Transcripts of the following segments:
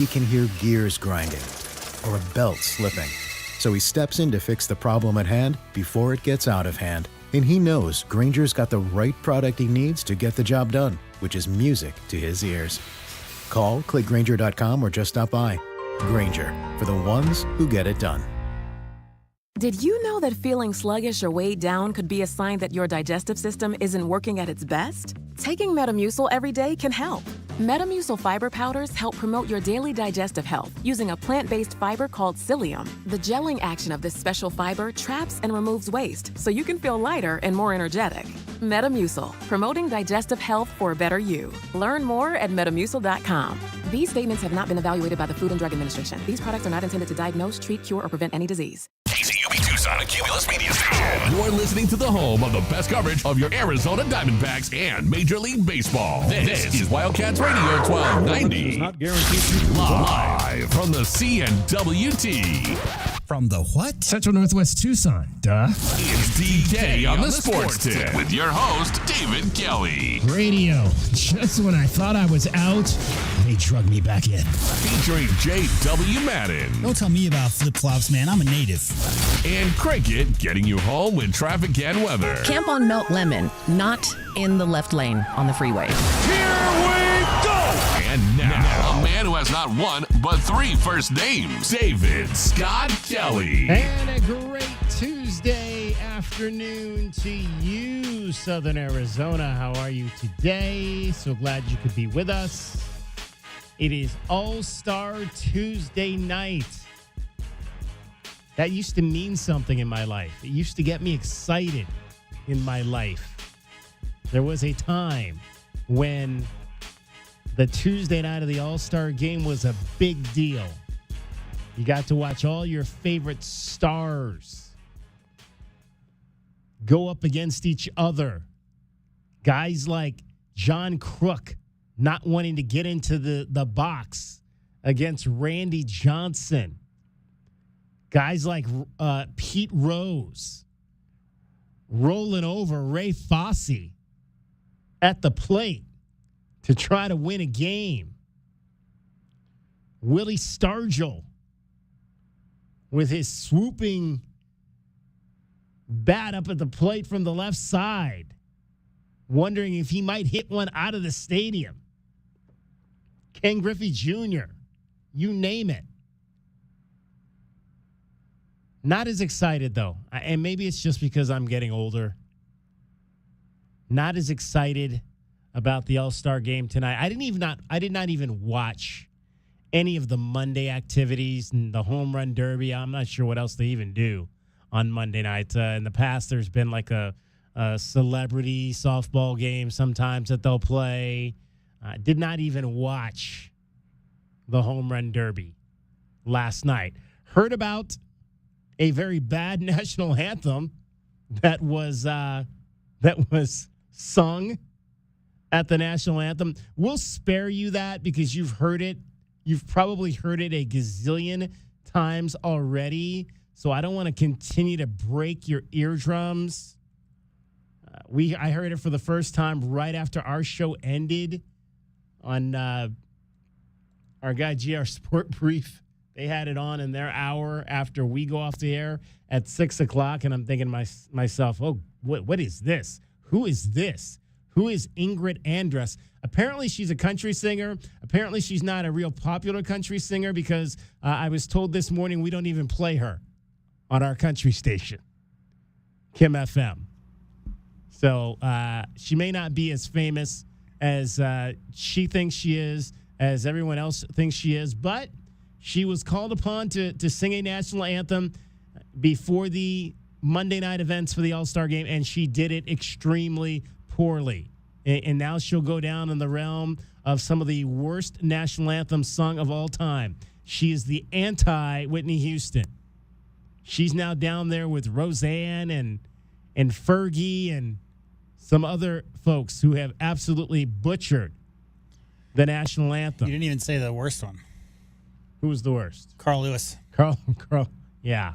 He can hear gears grinding or a belt slipping. So he steps in to fix the problem at hand before it gets out of hand. And he knows Granger's got the right product he needs to get the job done, which is music to his ears. Call, click Grainger.com, or just stop by. Grainger, for the ones who get it done. Did you know that feeling sluggish or weighed down could be a sign that your digestive system isn't working at its best? Taking Metamucil every day can help. Metamucil fiber powders help promote your daily digestive health using a plant-based fiber called psyllium. The gelling action of this special fiber traps and removes waste so you can feel lighter and more energetic. Metamucil, promoting digestive health for a better you. Learn more at metamucil.com. These statements have not been evaluated by the Food and Drug Administration. These products are not intended to diagnose, treat, cure, or prevent any disease. KZUB Tucson, a Cumulus Media Station. You're listening to the home of the best coverage of your Arizona Diamondbacks and Major League Baseball. This is Wildcats Radio 1290. Not guaranteed Live from the CNWT. From the what? Central Northwest Tucson, duh. It's DK on the Sports Tip with your host, David Kelly. Radio. Just when I thought I was out, they drug me back in. Featuring J.W. Madden. Don't tell me about flip-flops, man. I'm a native. And Cricket, getting you home with traffic and weather. Camp on Melt Lemon, not in the left lane on the freeway. Here we go! And now, a man who has not one, but three first names, David Scott Kelly. And a great Tuesday afternoon to you, Southern Arizona. How are you today? So glad you could be with us. It is All-Star Tuesday night. That used to mean something in my life. It used to get me excited in my life. There was a time when the Tuesday night of the All-Star game was a big deal. You got to watch all your favorite stars go up against each other. Guys like John Crook not wanting to get into the box against Randy Johnson. Guys like Pete Rose rolling over Ray Fosse at the plate to try to win a game. Willie Stargell with his swooping bat up at the plate from the left side, wondering if he might hit one out of the stadium. Ken Griffey Jr., you name it. Not as excited, though. And maybe it's just because I'm getting older. Not as excited about the All-Star game tonight. I did not even watch any of the Monday activities and the home run derby. I'm not sure what else they even do on Monday night. In the past, there's been like a celebrity softball game sometimes that they'll play. Did not even watch the home run derby last night. Heard about a very bad national anthem that was sung at the national anthem. We'll spare you that because you've heard it. You've probably heard it a gazillion times already. So I don't want to continue to break your eardrums. I heard it for the first time right after our show ended on our guy GR Sport Brief. They had it on in their hour after we go off the air at 6 o'clock. And I'm thinking to myself, oh, what is this? Who is this? Who is Ingrid Andress? Apparently, she's a country singer. Apparently, she's not a real popular country singer because I was told this morning we don't even play her on our country station, Kim FM. So she may not be as famous as she thinks she is, as everyone else thinks she is, but she was called upon to sing a national anthem before the Monday night events for the All-Star game, and she did it extremely poorly. And now she'll go down in the realm of some of the worst national anthems sung of all time. She is the anti-Whitney Houston. She's now down there with Roseanne and Fergie and some other folks who have absolutely butchered the national anthem. You didn't even say the worst one. Who was the worst? Carl Lewis. Carl, yeah.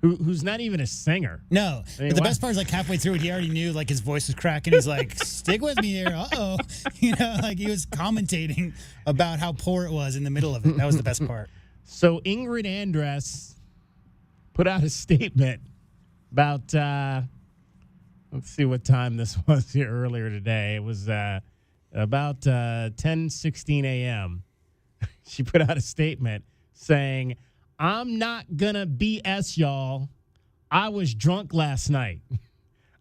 who's not even a singer. No, I mean, but the why- best part is like halfway through it, he already knew like his voice was cracking. He's like, "Stick with me here." Like he was commentating about how poor it was in the middle of it. That was the best part. So Ingrid Andress put out a statement about let's see what time this was here earlier today. It was about 10:16 a.m. She put out a statement saying, "I'm not gonna BS y'all. I was drunk last night.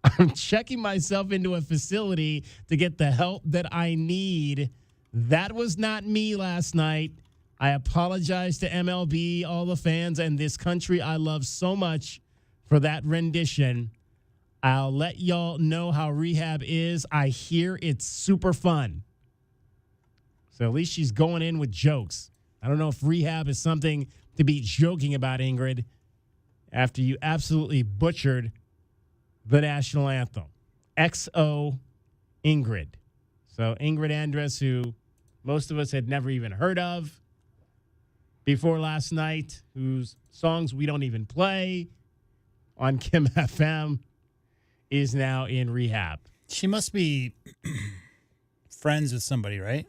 I'm checking myself into a facility to get the help that I need. That was not me last night. I apologize to MLB, all the fans, and this country I love so much for that rendition. I'll let y'all know how rehab is. I hear it's super fun." So at least she's going in with jokes. I don't know if rehab is something to be joking about, Ingrid, after you absolutely butchered the national anthem. XO Ingrid. So Ingrid Andress, who most of us had never even heard of before last night, whose songs we don't even play on Kim FM, is now in rehab. She must be friends with somebody, right?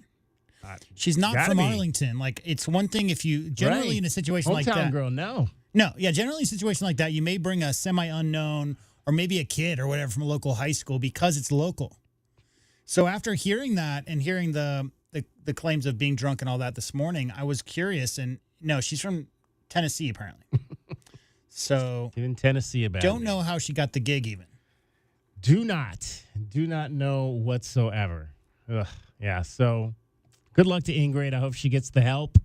Uh, She's not gotta from be. Arlington. Like, it's one thing if you generally Right. in a situation like Hometown that. girl, no. No, yeah, generally in a situation like that, you may bring a semi-unknown or maybe a kid or whatever from a local high school because it's local. So after hearing that and hearing the claims of being drunk and all that this morning, I was curious. And no, she's from Tennessee apparently. So In Tennessee about don't it. know how she got the gig even. Do not know whatsoever. Ugh, yeah, so good luck to Ingrid. I hope she gets the help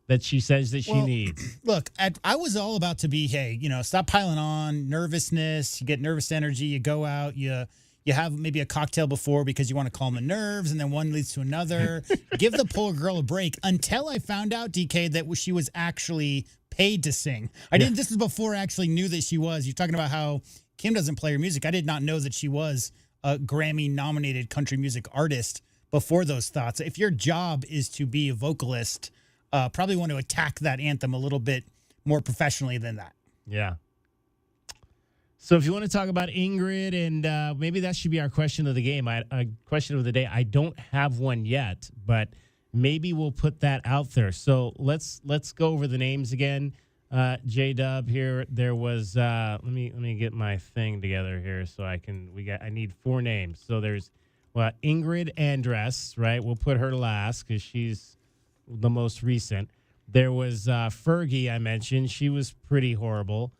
that she says that she Well, needs. Look, I was all about to be, hey, stop piling on, nervousness. You get nervous energy. You go out, you have maybe a cocktail before because you want to calm the nerves, and then one leads to another. Give the poor girl a break until I found out, DK, that she was actually paid to sing. I didn't. This was before I actually knew that she was. You're talking about how Kim doesn't play her music. I did not know that she was a Grammy-nominated country music artist before those thoughts. If your job is to be a vocalist, probably want to attack that anthem a little bit more professionally than that. Yeah. So if you want to talk about Ingrid, and maybe that should be our question of the game, question of the day. I don't have one yet, but maybe we'll put that out there. So let's go over the names again. J-Dub here. There was let me get my thing together here so I need 4 names. So there's Ingrid Andress, right? We'll put her last because she's the most recent. There was Fergie I mentioned. She was pretty horrible.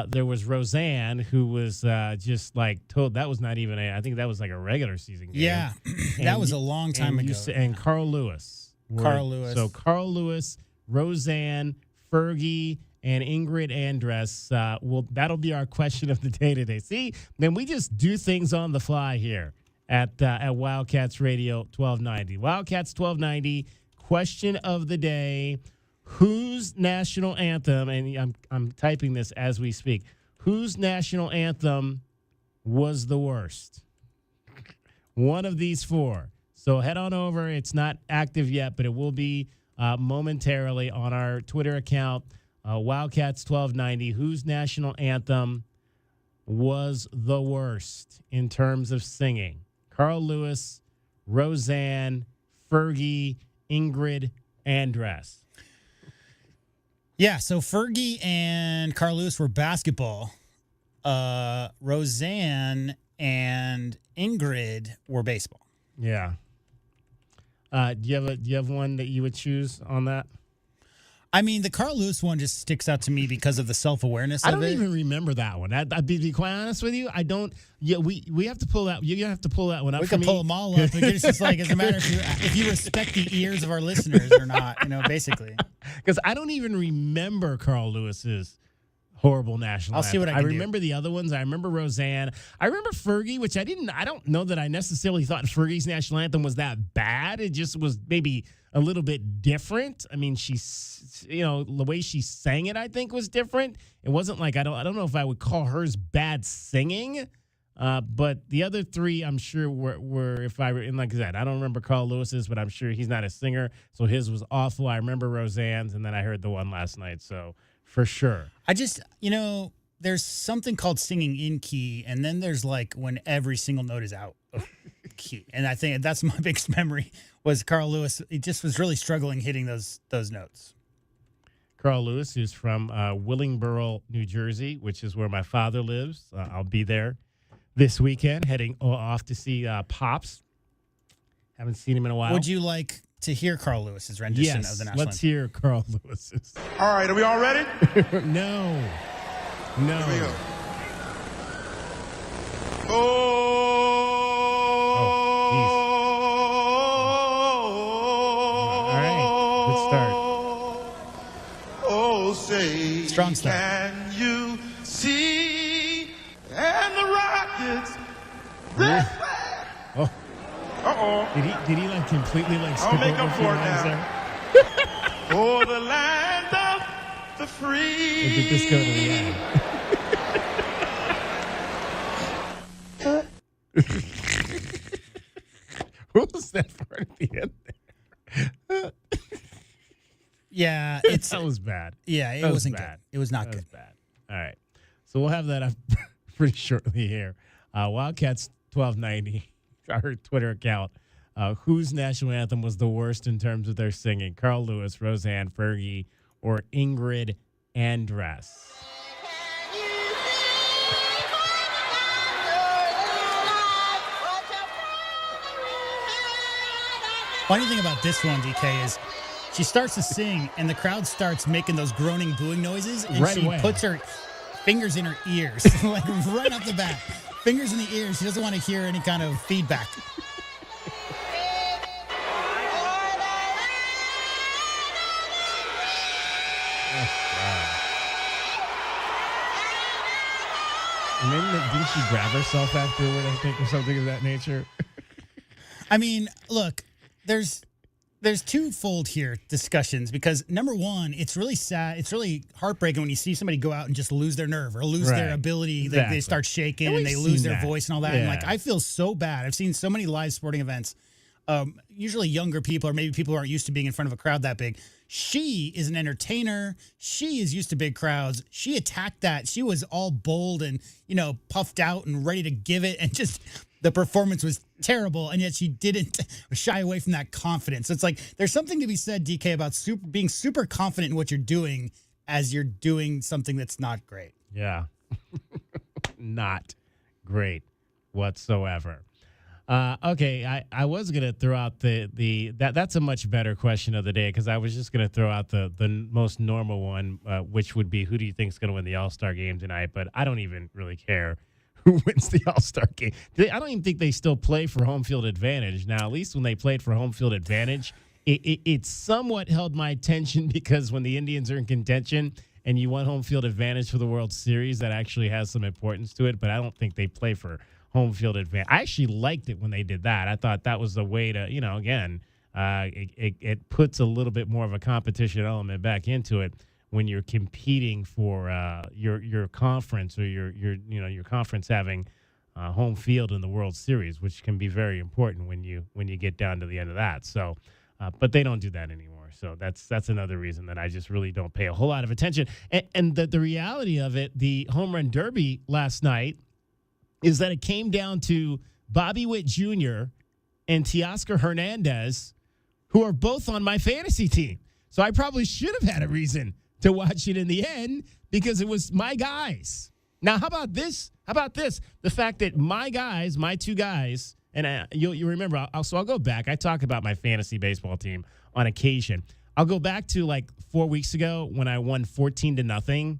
There was Roseanne, who was just like told that was not even I think that was like a regular season game. Yeah, that was a long time ago. And Carl Lewis. Carl Lewis. So Carl Lewis, Roseanne, Fergie, and Ingrid Andress. That'll be our question of the day today. See, then we just do things on the fly here at Wildcats Radio 1290. Wildcats 1290. Question of the day. Whose national anthem, and I'm typing this as we speak, whose national anthem was the worst? One of these 4. So head on over. It's not active yet, but it will be momentarily on our Twitter account, Wildcats 1290. Whose national anthem was the worst in terms of singing? Carl Lewis, Roseanne, Fergie, Ingrid Andress. Yeah, so Fergie and Carl Lewis were basketball. Roseanne and Ingrid were baseball. Yeah. Do you have one that you would choose on that? I mean, the Carl Lewis one just sticks out to me because of the self-awareness of I don't it. even remember that one. I'd be quite honest with you. I don't. Yeah, we have to pull that. You have to pull that one up. We for can me. pull them all up. It's just like, it's a matter if you respect the ears of our listeners or not, basically. Because I don't even remember Carl Lewis's horrible national I'll see what anthem. I can do. remember the other ones. I remember Roseanne. I remember Fergie, which I don't know that I necessarily thought Fergie's national anthem was that bad. It just was maybe a little bit different. I mean, the way she sang it, I think, was different. It wasn't like, I don't know if I would call hers bad singing. But the other 3, I'm sure were and like I said, I don't remember Carl Lewis's, but I'm sure he's not a singer, so his was awful. I remember Roseanne's, and then I heard the one last night, so for sure. I just, there's something called singing in key, and then there's like when every single note is out of key. And I think that's my biggest memory was Carl Lewis. He just was really struggling hitting those notes. Carl Lewis, who's from Willingboro, New Jersey, which is where my father lives. I'll be there this weekend, heading off to see Pops. Haven't seen him in a while. Would you like to hear Carl Lewis's rendition of the national let's hear Carl Lewis's. All right, are we all ready? No. Here we go. All right, good start. Oh, say, Strong start. can you see? And the Rockets, this way. Oh. Uh-oh. Did he like completely like skip I'll make over up a few for it lines now. there? Oh, the land of the free. Or did this go to the end? What was that part at the end there? Yeah, That was bad. Yeah, it That was wasn't bad. good. It was not That good. was bad. All right. So we'll have that up pretty shortly here. Wildcats 1290, our Twitter account. Whose national anthem was the worst in terms of their singing? Carl Lewis, Roseanne, Fergie, or Ingrid Andress? Funny thing about this one, DK, is she starts to sing and the crowd starts making those groaning, booing noises, and Right she away. puts her fingers in her ears, like right off the bat. Fingers in the ears. She doesn't want to hear any kind of feedback. And then didn't she grab herself afterward, I think, or something of that nature? I mean, look, there's twofold here discussions because number one, it's really sad. It's really heartbreaking when you see somebody go out and just lose their nerve or lose their Right. ability. Exactly. They start shaking And and they we've lose seen their that. voice and all that. And like, Yeah. I feel so bad. I've seen so many live sporting events. Usually younger people or maybe people who aren't used to being in front of a crowd that big. She is an entertainer. She is used to big crowds. She attacked that. She was all bold and, puffed out and ready to give it. And just the performance was terrible. And yet she didn't shy away from that confidence. It's like there's something to be said, DK, about being super confident in what you're doing as you're doing something that's not great. Yeah. Not great whatsoever. Okay, I was gonna throw out that's a much better question of the day because I was just gonna throw out the most normal one, which would be who do you think is gonna win the All-Star game tonight? But I don't even really care who wins the All-Star game. I don't even think they still play for home field advantage now. At least when they played for home field advantage, it somewhat held my attention because when the Indians are in contention and you want home field advantage for the World Series, that actually has some importance to it. But I don't think they play for home field advantage. I actually liked it when they did that. I thought that was the way to, again, it puts a little bit more of a competition element back into it when you're competing for your conference or your conference having home field in the World Series, which can be very important when you get down to the end of that. So, but they don't do that anymore. So that's another reason that I just really don't pay a whole lot of attention. And the reality of it, the home run derby last night, is that it came down to Bobby Witt Jr. and Teoscar Hernandez, who are both on my fantasy team. So I probably should have had a reason to watch it in the end because it was my guys. Now, how about this? The fact that my two guys, and you remember, I'll go back. I talk about my fantasy baseball team on occasion. I'll go back to like 4 weeks ago when I won 14-0,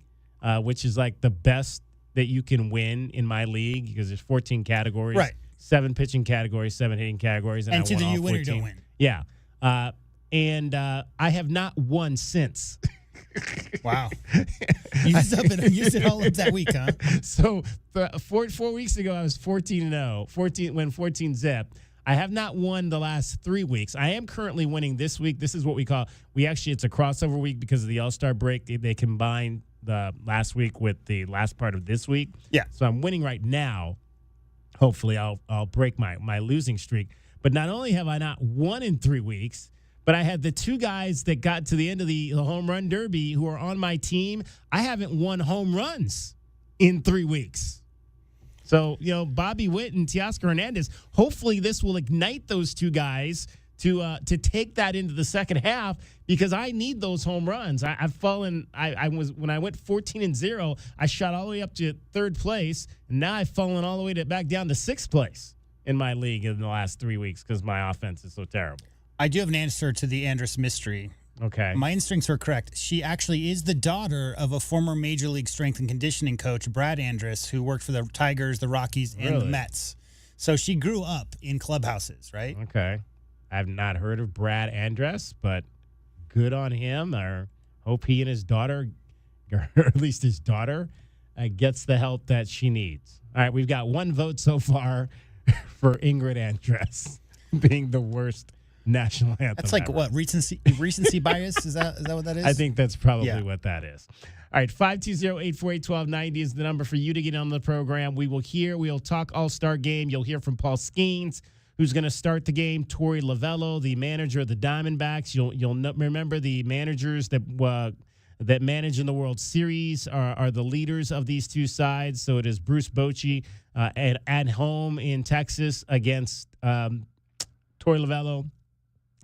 which is like the best that you can win in my league because there's 14 categories, Right. 7 pitching categories, 7 hitting categories, and And I it's won either all you win or 14. you don't win. Yeah, and I have not won since. Wow. You used it all up that week, huh? So 4 weeks ago, I was 14-0, went 14 zip. I have not won the last 3 weeks. I am currently winning this week. This is what it's a crossover week because of the All-Star break. They combined the last week with the last part of this week. Yeah. So I'm winning right now. Hopefully I'll break my losing streak. But not only have I not won in 3 weeks, but I had the two guys that got to the end of the home run derby who are on my team. I haven't won home runs in 3 weeks. So, Bobby Witt and Teoscar Hernandez, hopefully this will ignite those two guys to take that into the second half, because I need those home runs. I've fallen. When I went 14-0, I shot all the way up to third place, and now I've fallen all the way back down to sixth place in my league in the last 3 weeks because my offense is so terrible. I do have an answer to the Andrus mystery. Okay. My instincts were correct. She actually is the daughter of a former Major League strength and conditioning coach, Brad Andrus, who worked for the Tigers, the Rockies, and the Mets. So she grew up in clubhouses, right? Okay. I've not heard of Brad Andrus, but good on him. I hope he and his daughter, or at least his daughter, gets the help that she needs. All right, we've got one vote so far for Ingrid Andress being the worst national anthem. That's like ever. what, recency bias? Is that what that is? I think that's probably what that is. All right, 520-848-1290 is the number for you to get on the program. We'll talk All-Star Game. You'll hear from Paul Skeens, who's going to start the game. Torey Lovello, the manager of the Diamondbacks. You'll remember the managers that manage in the World Series are the leaders of these two sides. So it is Bruce Bochy at home in Texas against Torey Lovello,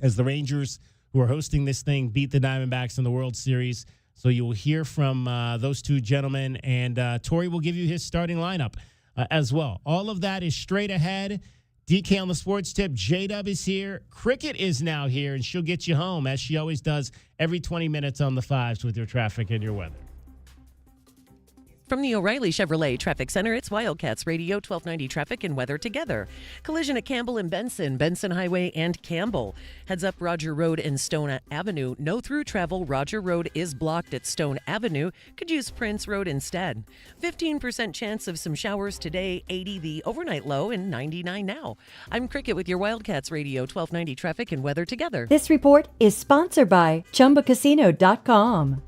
as the Rangers, who are hosting this thing, beat the Diamondbacks in the World Series. So you will hear from those two gentlemen, and Torey will give you his starting lineup as well. All of that is straight ahead. DK on the sports tip. J-Dub is here. Cricket is now here, and she'll get you home, as she always does, every 20 minutes on the fives with your traffic and your weather. From the O'Reilly Chevrolet Traffic Center, it's Wildcats Radio 1290 traffic and weather together. Collision at Campbell and Benson Highway and Campbell. Heads up Roger Road and Stone Avenue. No through travel. Roger Road is blocked at Stone Avenue. Could use Prince Road instead. 15% chance of some showers today, 80 the overnight low, and 99 now. I'm Cricket with your Wildcats Radio 1290 traffic and weather together. This report is sponsored by ChumbaCasino.com.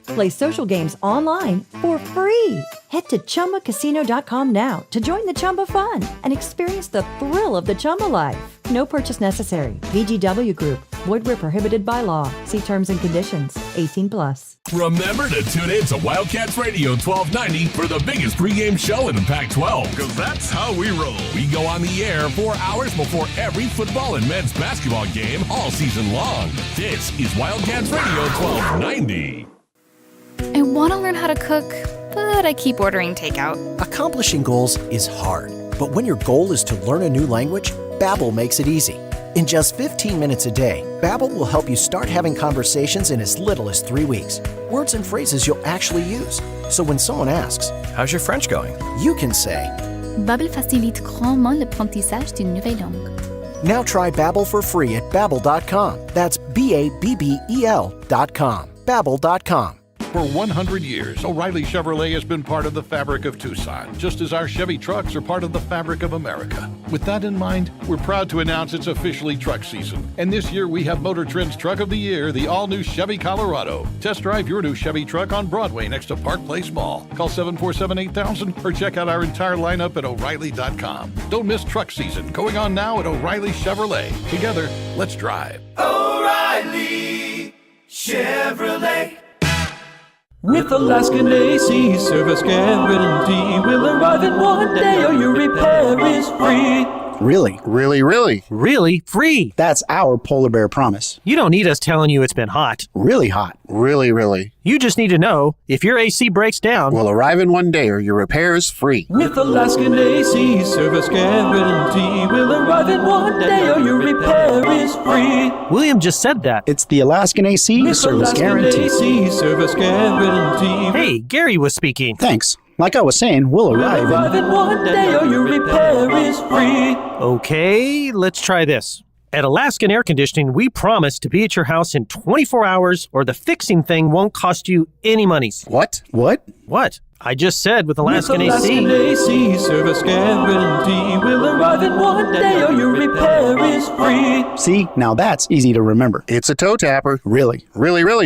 Play social games online for free. Head to ChumbaCasino.com now to join the Chumba fun and experience the thrill of the Chumba life. No purchase necessary. VGW Group. Void where prohibited by law. See terms and conditions. 18+. Remember to tune in to Wildcats Radio 1290 for the biggest pregame show in the Pac-12. Because that's how we roll. We go on the air 4 hours before every football and men's basketball game all season long. This is Wildcats Radio 1290. I want to learn how to cook, but I keep ordering takeout. Accomplishing goals is hard, but when your goal is to learn a new language, Babbel makes it easy. In just 15 minutes a day, Babbel will help you start having conversations in as little as 3 weeks. Words and phrases you'll actually use. So when someone asks, "How's your French going?" you can say, Babbel facilite grandement l'apprentissage d'une nouvelle langue. Now try Babbel for free at Babbel.com. That's Babbel.com. Babbel.com. For 100 years, O'Reilly Chevrolet has been part of the fabric of Tucson, just as our Chevy trucks are part of the fabric of America. With that in mind, we're proud to announce it's officially truck season. And this year we have Motor Trend's Truck of the Year, the all-new Chevy Colorado. Test drive your new Chevy truck on Broadway next to Park Place Mall. Call 747-8000 or check out our entire lineup at O'Reilly.com. Don't miss truck season, going on now at O'Reilly Chevrolet. Together, let's drive. O'Reilly Chevrolet. With Alaskan AC service guarantee, we'll arrive in one day or your repair is free. Really? Really free. That's our Polar Bear promise. You don't need us telling you it's been hot. Really hot. Really. You just need to know if your AC breaks down, we'll arrive in one day or your repair is free. With Alaskan AC service guarantee, we'll arrive in one day or your repair is free. William just said that. It's the Alaskan AC With service Alaskan guarantee. AC service guarantee. Hey, Gary was speaking. Thanks. Like I was saying, we'll arrive in one day or your repair is free. Okay, let's try this. At Alaskan Air Conditioning, we promise to be at your house in 24 hours or the fixing thing won't cost you any money. What? What? I just said with Alaskan AC. Alaskan AC service guarantee, we'll arrive in one day or your repair is free. See, now that's easy to remember. It's a toe tapper. Really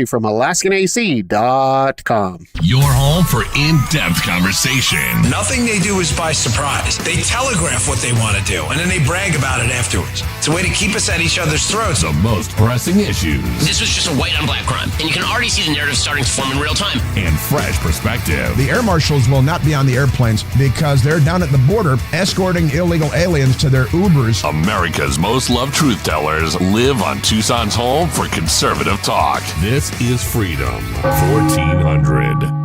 from AlaskanAC.com. Your home for in-depth conversation. Nothing they do is by surprise. They telegraph what they want to do, and then they brag about it afterwards. It's a way to keep us at each other's throats. The most pressing issues. This was just a white on black crime, and you can already see the narrative starting to form in real time. And fresh perspective. The air marshals will not be on the airplanes because they're down at the border escorting illegal aliens to their Ubers. America's most loved truth tellers live on Tucson's home for conservative talk. This is Freedom 1400.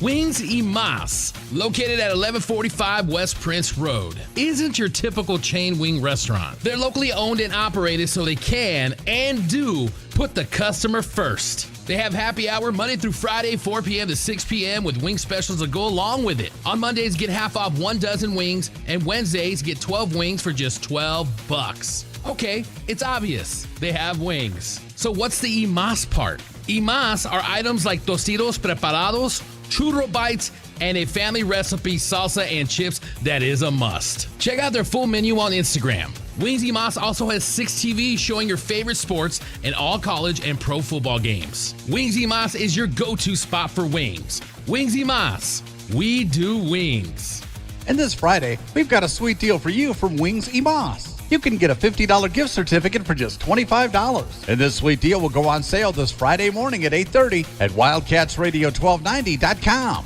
Wings y Mas, located at 1145 West Prince Road, isn't your typical chain wing restaurant. They're locally owned and operated so they can and do put the customer first. They have happy hour Monday through Friday, 4 p.m. to 6 p.m. with wing specials that go along with it. On Mondays, get half off 1 dozen wings, and Wednesdays, get 12 wings for just $12. Okay, it's obvious. They have wings. So what's the Imas part? Imas are items like tostitos preparados, churro bites, and a family recipe salsa and chips that is a must. Check out their full menu on Instagram. Wings y Mas also has 6 TVs showing your favorite sports and all college and pro football games. Wings y Mas is your go-to spot for wings. Wings y Mas, we do wings. And this Friday, we've got a sweet deal for you from Wings y Mas. You can get a $50 gift certificate for just $25. And this sweet deal will go on sale this Friday morning at 8:30 at WildcatsRadio1290.com.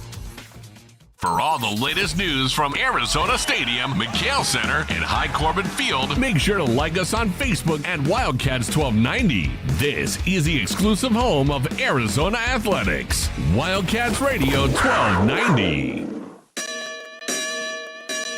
For all the latest news from Arizona Stadium, McHale Center, and High Corbin Field, make sure to like us on Facebook at Wildcats 1290. This is the exclusive home of Arizona Athletics. Wildcats Radio 1290.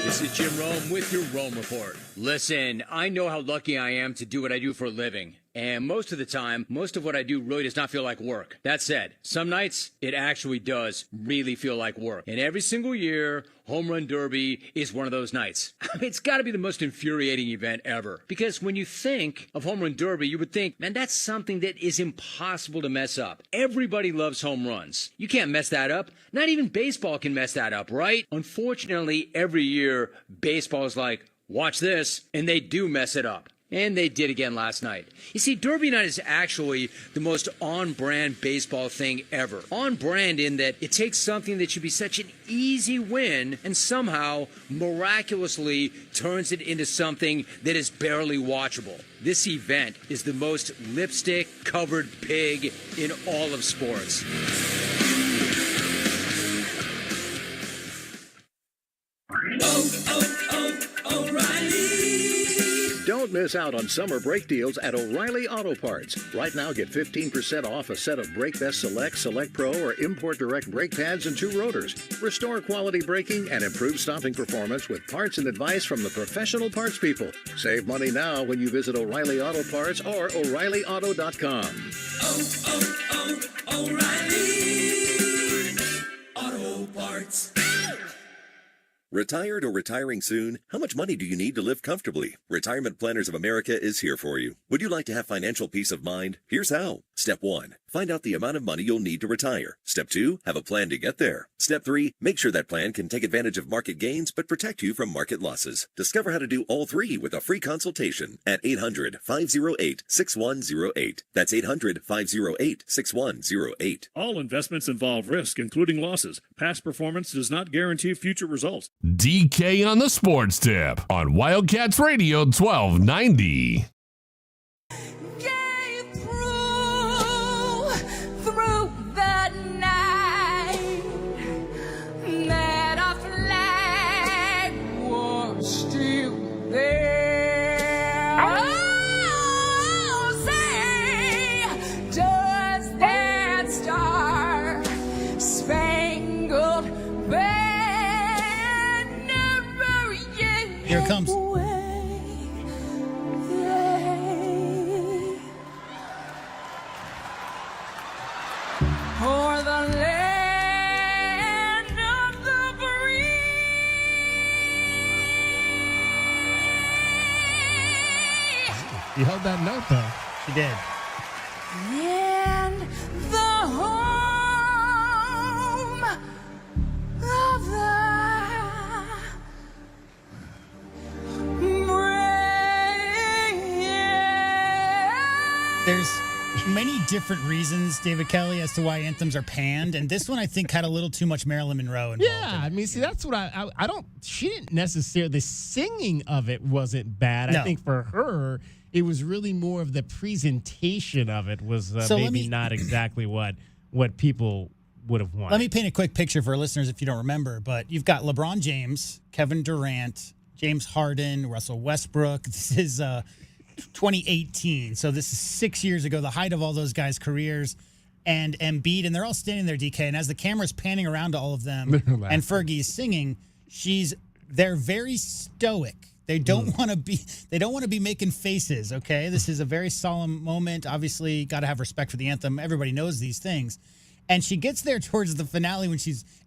This is Jim Rome with your Rome Report. Listen, I know how lucky I am to do what I do for a living. And most of the time, most of what I do really does not feel like work. That said, some nights, it actually does really feel like work. And every single year, Home Run Derby is one of those nights. I mean, it's got to be the most infuriating event ever. Because when you think of Home Run Derby, you would think, man, that's something that is impossible to mess up. Everybody loves home runs. You can't mess that up. Not even baseball can mess that up, right? Unfortunately, every year, baseball is like, watch this, and they do mess it up. And they did again last night. You see, Derby Night is actually the most on-brand baseball thing ever. On-brand in that it takes something that should be such an easy win and somehow miraculously turns it into something that is barely watchable. This event is the most lipstick-covered pig in all of sports. Don't miss out on summer brake deals at O'Reilly Auto Parts. Right now, get 15% off a set of Brake Best Select, Select Pro, or Import Direct brake pads and 2 rotors. Restore quality braking and improve stopping performance with parts and advice from the professional parts people. Save money now when you visit O'Reilly Auto Parts or O'ReillyAuto.com. O'Reilly Auto Parts. Retired or retiring soon? How much money do you need to live comfortably? Retirement Planners of America is here for you. Would you like to have financial peace of mind? Here's how. Step 1. Find out the amount of money you'll need to retire. Step 2. Have a plan to get there. Step 3. Make sure that plan can take advantage of market gains but protect you from market losses. Discover how to do all 3 with a free consultation at 800-508-6108. That's 800-508-6108. All investments involve risk, including losses. Past performance does not guarantee future results. DK on the Sports Tip on Wildcats Radio 1290. Through the night, that our flag was still there. Oh, say, does that star-spangled banner yet? Here it comes. For the land of the free. You held that note, though. She did. And the home of the brave. There's many different reasons, David Kelly, as to why anthems are panned, and this one I think had a little too much Marilyn Monroe involved. Yeah, I mean, see, that's what I don't. She didn't necessarily. The singing of it wasn't bad. No. I think for her, it was really more of the presentation of it was maybe not exactly what people would have won. Let me paint a quick picture for listeners if you don't remember, but you've got LeBron James, Kevin Durant, James Harden, Russell Westbrook. This is 2018, so this is 6 years ago, the height of all those guys' careers, and Embiid, and they're all standing there, DK, and as the camera's panning around to all of them, and Fergie is singing, they're very stoic. They don't want to be making faces, okay? This is a very solemn moment. Obviously, got to have respect for the anthem. Everybody knows these things. And she gets there towards the finale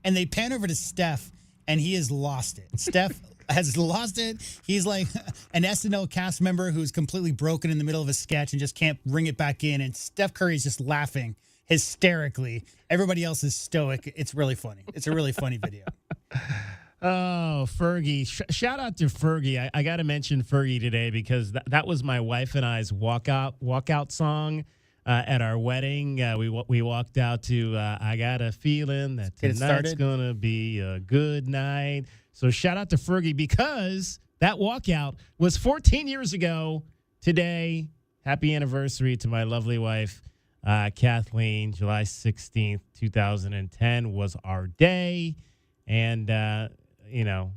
and they pan over to Steph, and he has lost it. Steph has lost it. He's like an SNL cast member who's completely broken in the middle of a sketch and just can't bring it back in. And Steph Curry's just laughing hysterically. Everybody else is stoic. It's really funny. It's a really funny video. Oh, Fergie. Shout out to Fergie. I got to mention Fergie today because that was my wife and I's walkout song at our wedding. We walked out to I Got a Feeling That Tonight's going to be a good night. So shout out to Fergie because that walkout was 14 years ago today. Happy anniversary to my lovely wife, Kathleen. July 16th, 2010 was our day. And,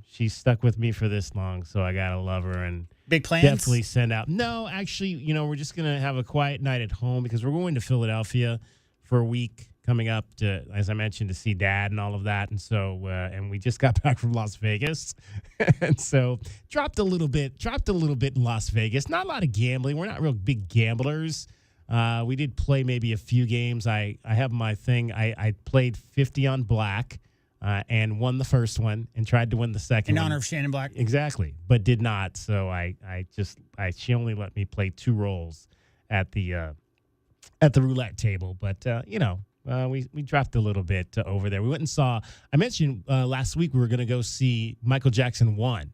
she's stuck with me for this long, so I got to love her and big plans. Definitely send out. No, actually, we're just going to have a quiet night at home because we're going to Philadelphia for a week coming up to, as I mentioned, to see Dad and all of that. And so, and we just got back from Las Vegas. And so dropped a little bit in Las Vegas. Not a lot of gambling. We're not real big gamblers. We did play maybe a few games. I have my thing. I played 50 on black. And won the first one and tried to win the second in one. honor of Shannon Black. Exactly, but did not. So she only let me play 2 rolls at the roulette table. But we dropped a little bit over there. We went and saw. I mentioned last week we were going to go see Michael Jackson 1.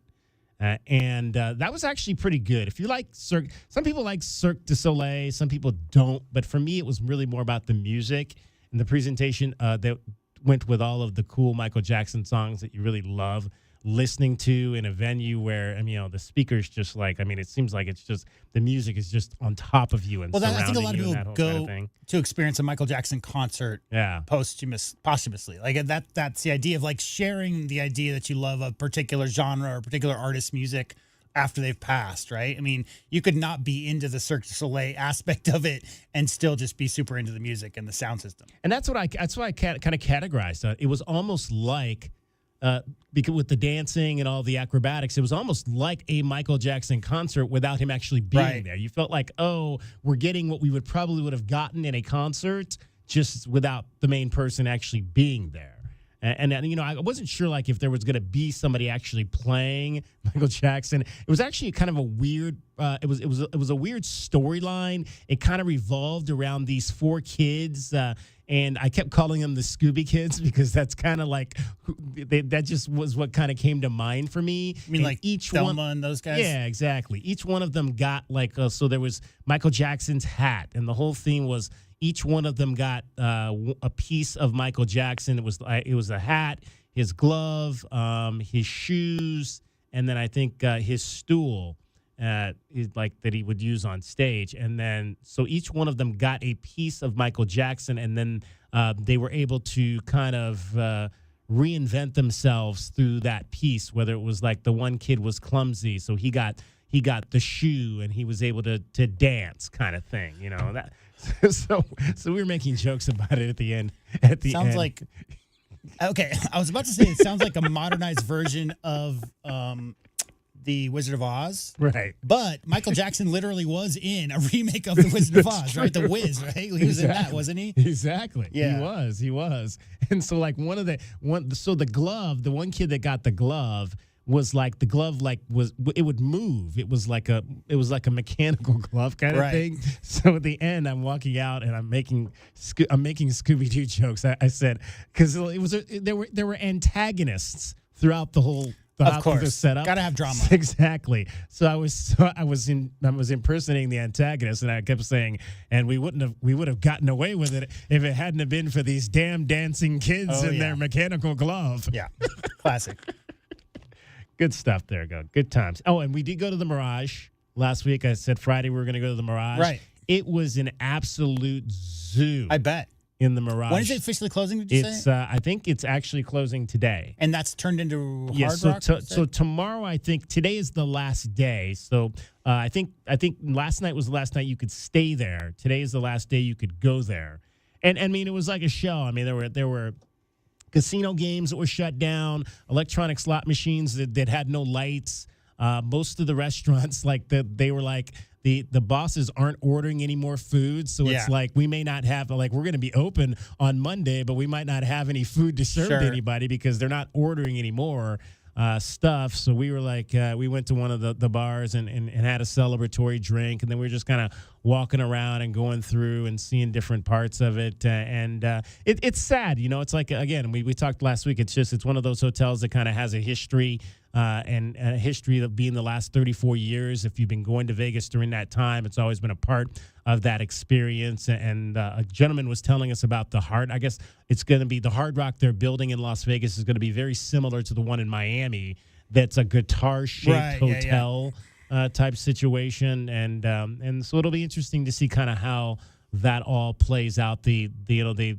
And that was actually pretty good. If you like some people like Cirque du Soleil, some people don't. But for me, it was really more about the music and the presentation that went with all of the cool Michael Jackson songs that you really love listening to in a venue where, the speakers just it seems like it's just the music is just on top of you and surrounding you. I think a lot of people go to experience a Michael Jackson concert posthumously. Like that's the idea of like sharing the idea that you love a particular genre or particular artist's music after they've passed, right? I mean, you could not be into the Cirque du Soleil aspect of it and still just be super into the music and the sound system. And that's what I kind of categorized. It was almost like, because with the dancing and all the acrobatics, it was almost like a Michael Jackson concert without him actually being there. You felt like, we're getting what we would have gotten in a concert just without the main person actually being there. And I wasn't sure if there was going to be somebody actually playing Michael Jackson. It was actually kind of a weird. It was a weird storyline. It kind of revolved around these 4 kids, and I kept calling them the Scooby Kids because that's kind of that just was what kind of came to mind for me. I mean, like each Thelma and those guys. Yeah, exactly. Each one of them got so there was Michael Jackson's hat, and the whole theme was. Each one of them got a piece of Michael Jackson. It was a hat, his glove, his shoes, and then I think his stool, that he would use on stage. And then so each one of them got a piece of Michael Jackson, and then they were able to kind of reinvent themselves through that piece. Whether it was the one kid was clumsy, so he got the shoe, and he was able to dance, kind of thing. That. So we were making jokes about it at the end. Sounds like okay. I was about to say it sounds like a modernized version of the Wizard of Oz, right? But Michael Jackson literally was in a remake of the Wizard of Oz, right? The Wiz, right? He was in that, wasn't he? Exactly. Yeah, he was. And so the glove, the one kid that got the glove. Was the glove it would move. It was like a mechanical glove kind of thing. So at the end, I'm walking out and I'm making Scooby-Doo jokes. I said because there were antagonists throughout the whole. Of course, the setup. Gotta have drama. Exactly. So I was impersonating the antagonist, and I kept saying, and we would have gotten away with it if it hadn't have been for these damn dancing kids in their mechanical glove. Yeah, classic. Good stuff there, good times. Oh, and we did go to the Mirage last week. I said Friday we were going to go to the Mirage. Right. It was an absolute zoo. I bet. in the Mirage. When is it officially closing, did you say? I think it's actually closing today. And that's turned into Yeah, Hard so Rock? so tomorrow, I think today is the last day. So I think last night was the last night you could stay there. Today is the last day you could go there. And I mean, it was like a show. I mean, there were casino games that were shut down, electronic slot machines that had no lights. Most of the restaurants, they were like, the bosses aren't ordering any more food. So it's like, we may not have, we're going to be open on Monday, but we might not have any food to serve to anybody because they're not ordering any more stuff. So we were like, we went to one of the bars and had a celebratory drink. And then we were just kind of walking around and going through and seeing different parts of it. It's sad, it's like, again, we talked last week. It's one of those hotels that kind of has a history and a history of being the last 34 years. If you've been going to Vegas during that time, it's always been a part of that experience. And a gentleman was telling us about I guess it's going to be the Hard Rock they're building in Las Vegas is going to be very similar to the one in Miami. That's a guitar-shaped hotel type situation. And so it'll be interesting to see kind of how that all plays out. They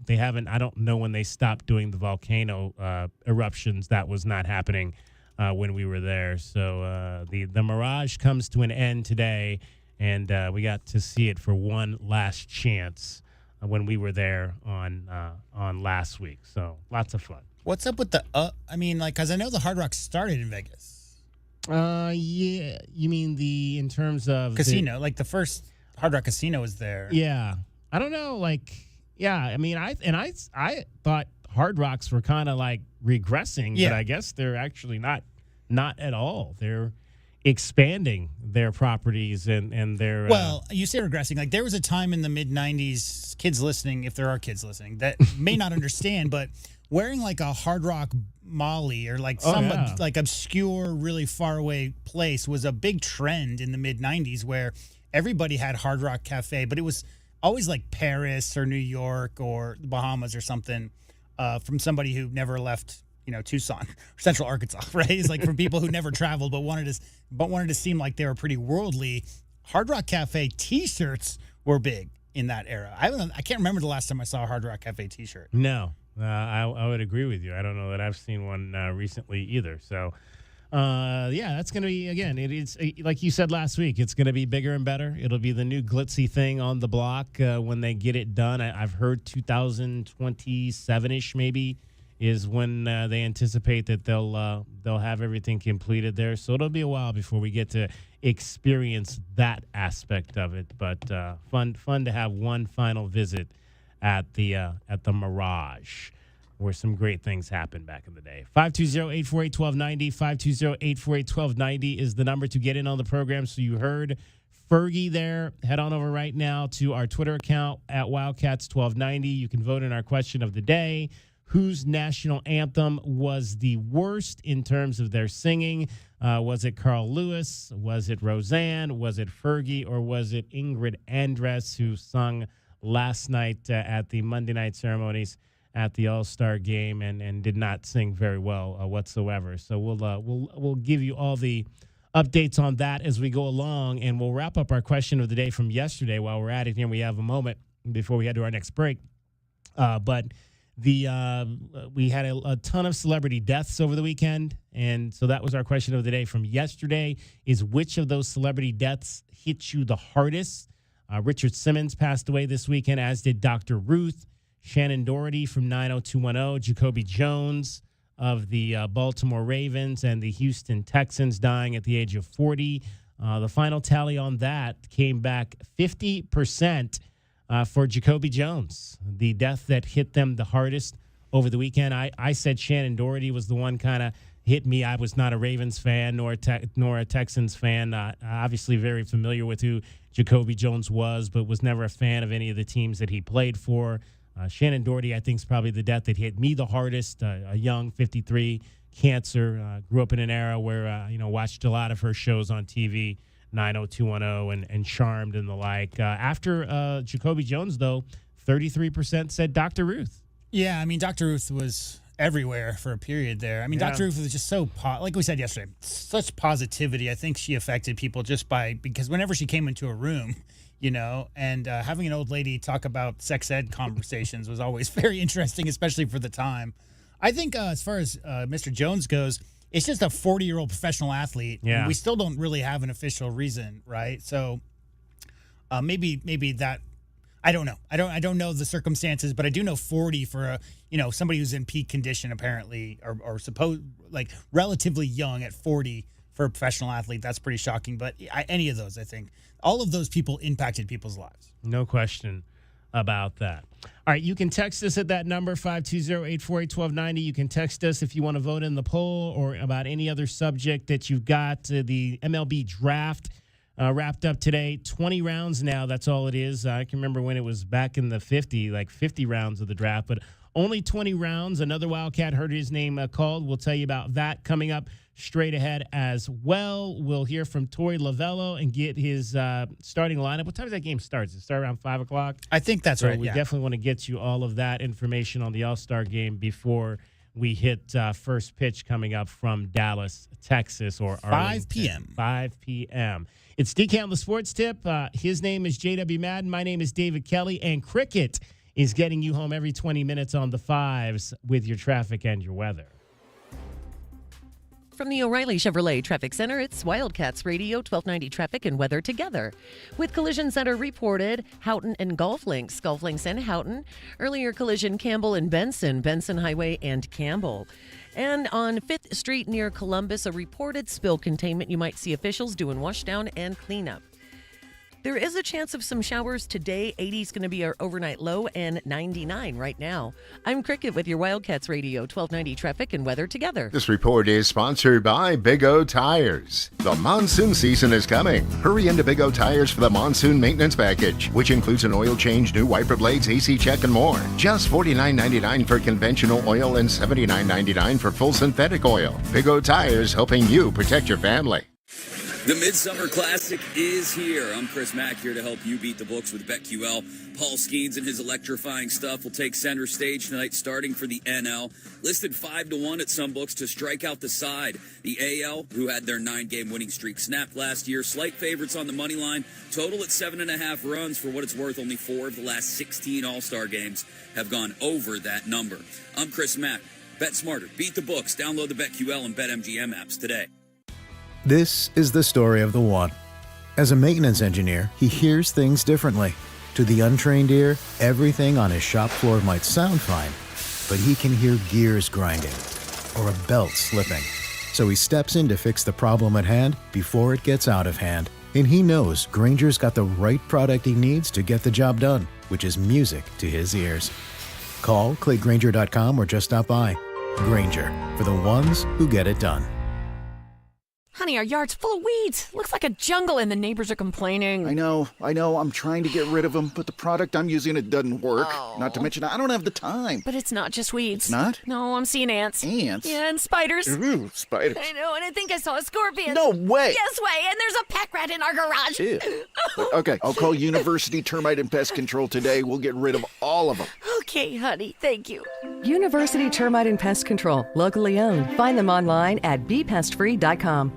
haven't, I don't know when they stopped doing the volcano eruptions. That was not happening when we were there. So the Mirage comes to an end today, and we got to see it for one last chance when we were there on last week. So lots of fun. What's up with because I know the Hard Rock started in Vegas. Yeah, you mean in terms of casino, the first Hard Rock casino was there. Yeah, I don't know, I mean, I thought Hard Rocks were kind of regressing, but I guess they're actually not at all. They're expanding their properties and their. Well, you say regressing. There was a time in the mid '90s, kids listening, if there are kids listening, that may not understand, but wearing a Hard Rock Molly or some obscure, really far away place was a big trend in the mid '90s where everybody had Hard Rock Cafe, but it was always Paris or New York or the Bahamas or something from somebody who never left, Tucson or Central Arkansas, right? It's from people who never traveled but wanted to seem like they were pretty worldly. Hard Rock Cafe T-shirts were big in that era. I can't remember the last time I saw a Hard Rock Cafe T-shirt. No, I would agree with you. I don't know that I've seen one recently either. So, that's going to be, again, it's like you said last week, it's going to be bigger and better. It'll be the new glitzy thing on the block when they get it done. I've heard 2027-ish maybe is when they anticipate that they'll have everything completed there. So it'll be a while before we get to experience that aspect of it. But fun to have one final visit at the Mirage, where some great things happened back in the day. 520-848-1290, 520-848-1290 is the number to get in on the program. So you heard Fergie there. Head on over right now to our Twitter account at Wildcats1290. You can vote in our question of the day. Whose national anthem was the worst in terms of their singing? Was it Carl Lewis? Was it Roseanne? Was it Fergie? Or was it Ingrid Andress, who sung last night at the Monday night ceremonies at the All-Star game and did not sing very well whatsoever? So we'll give you all the updates on that as we go along, and we'll wrap up our question of the day from yesterday while we're at it here. We have a moment before we head to our next break. But we had a ton of celebrity deaths over the weekend, and so that was our question of the day from yesterday, is which of those celebrity deaths hit you the hardest? Richard Simmons passed away this weekend, as did Dr. Ruth. Shannon Doherty from 90210, Jacoby Jones of the Baltimore Ravens, and the Houston Texans dying at the age of 40. The final tally on that came back 50% for Jacoby Jones, the death that hit them the hardest over the weekend. I said Shannon Doherty was the one kind of hit me. I was not a Ravens fan nor a Texans fan. Obviously very familiar with who Jacoby Jones was, but was never a fan of any of the teams that he played for. Shannon Doherty, I think, is probably the death that hit me the hardest. A young 53, cancer. Grew up in an era where, watched a lot of her shows on TV, 90210 and Charmed and the like. After Jacoby Jones, though, 33% said Dr. Ruth. Yeah, Dr. Ruth was everywhere for a period there. Dr. Ruth was just so, like we said yesterday, such positivity. I think she affected people because whenever she came into a room, you know, and having an old lady talk about sex ed conversations was always very interesting, especially for the time. I think as far as Mr. Jones goes, it's just a 40-year-old professional athlete. Yeah. We still don't really have an official reason, right? So maybe that, I don't know. I don't know the circumstances, but I do know 40 for somebody who's in peak condition apparently, or like relatively young at 40 for a professional athlete. That's pretty shocking. But any of those, I think, all of those people impacted people's lives. No question about that. All right, you can text us at that number, 520-848-1290. You can text us if you want to vote in the poll or about any other subject that you've got. The MLB draft wrapped up today. 20 rounds now, that's all it is. I can remember when it was back in the 50 rounds of the draft, but only 20 rounds. Another Wildcat heard his name called. We'll tell you about that coming up straight ahead as well. We'll hear from Torey Lovello and get his starting lineup. What time does that game start? Does it start around 5 o'clock? I think that's right. We definitely want to get you all of that information on the All-Star game before we hit first pitch coming up from Dallas, Texas, or 5 p.m. 5 p.m. It's DeCount the Sports Tip. His name is J.W. Madden. My name is David Kelly. And Cricket is getting you home every 20 minutes on the fives with your traffic and your weather. From the O'Reilly Chevrolet Traffic Center, it's Wildcats Radio 1290 Traffic and Weather Together. With Collision Center reported, Houghton and Golf Links and Houghton. Earlier collision, Campbell and Benson Highway and Campbell. And on 5th Street near Columbus, a reported spill containment. You might see officials doing washdown and cleanup. There is a chance of some showers today. 80 is going to be our overnight low and 99 right now. I'm Cricket with your Wildcats Radio 1290 Traffic and Weather Together. This report is sponsored by Big O Tires. The monsoon season is coming. Hurry into Big O Tires for the monsoon maintenance package, which includes an oil change, new wiper blades, AC check, and more. Just $49.99 for conventional oil and $79.99 for full synthetic oil. Big O Tires, helping you protect your family. The Midsummer Classic is here. I'm Chris Mack here to help you beat the books with BetQL. Paul Skeens and his electrifying stuff will take center stage tonight, starting for the NL. Listed 5-1 at some books to strike out the side. The AL, who had their 9-game winning streak snapped last year, slight favorites on the money line. Total at 7.5 runs. For what it's worth, only 4 of the last 16 All-Star games have gone over that number. I'm Chris Mack. Bet smarter. Beat the books. Download the BetQL and BetMGM apps today. This is the story of the one. As a maintenance engineer, he hears things differently. To the untrained ear, everything on his shop floor might sound fine, but he can hear gears grinding or a belt slipping. So he steps in to fix the problem at hand before it gets out of hand. And he knows Grainger's got the right product he needs to get the job done, which is music to his ears. Call, click Grainger.com, or just stop by. Grainger, for the ones who get it done. Honey, our yard's full of weeds. Looks like a jungle and the neighbors are complaining. I know. I'm trying to get rid of them, but the product I'm using, it doesn't work. Oh. Not to mention, I don't have the time. But it's not just weeds. It's not? No, I'm seeing ants. Ants? Yeah, and spiders. Ooh, spiders. I know, and I think I saw a scorpion. No way. Yes way, and there's a pack rat in our garage. Ew. Okay, I'll call University Termite and Pest Control today. We'll get rid of all of them. Okay, honey, thank you. University Termite and Pest Control, locally owned. Find them online at bepestfree.com.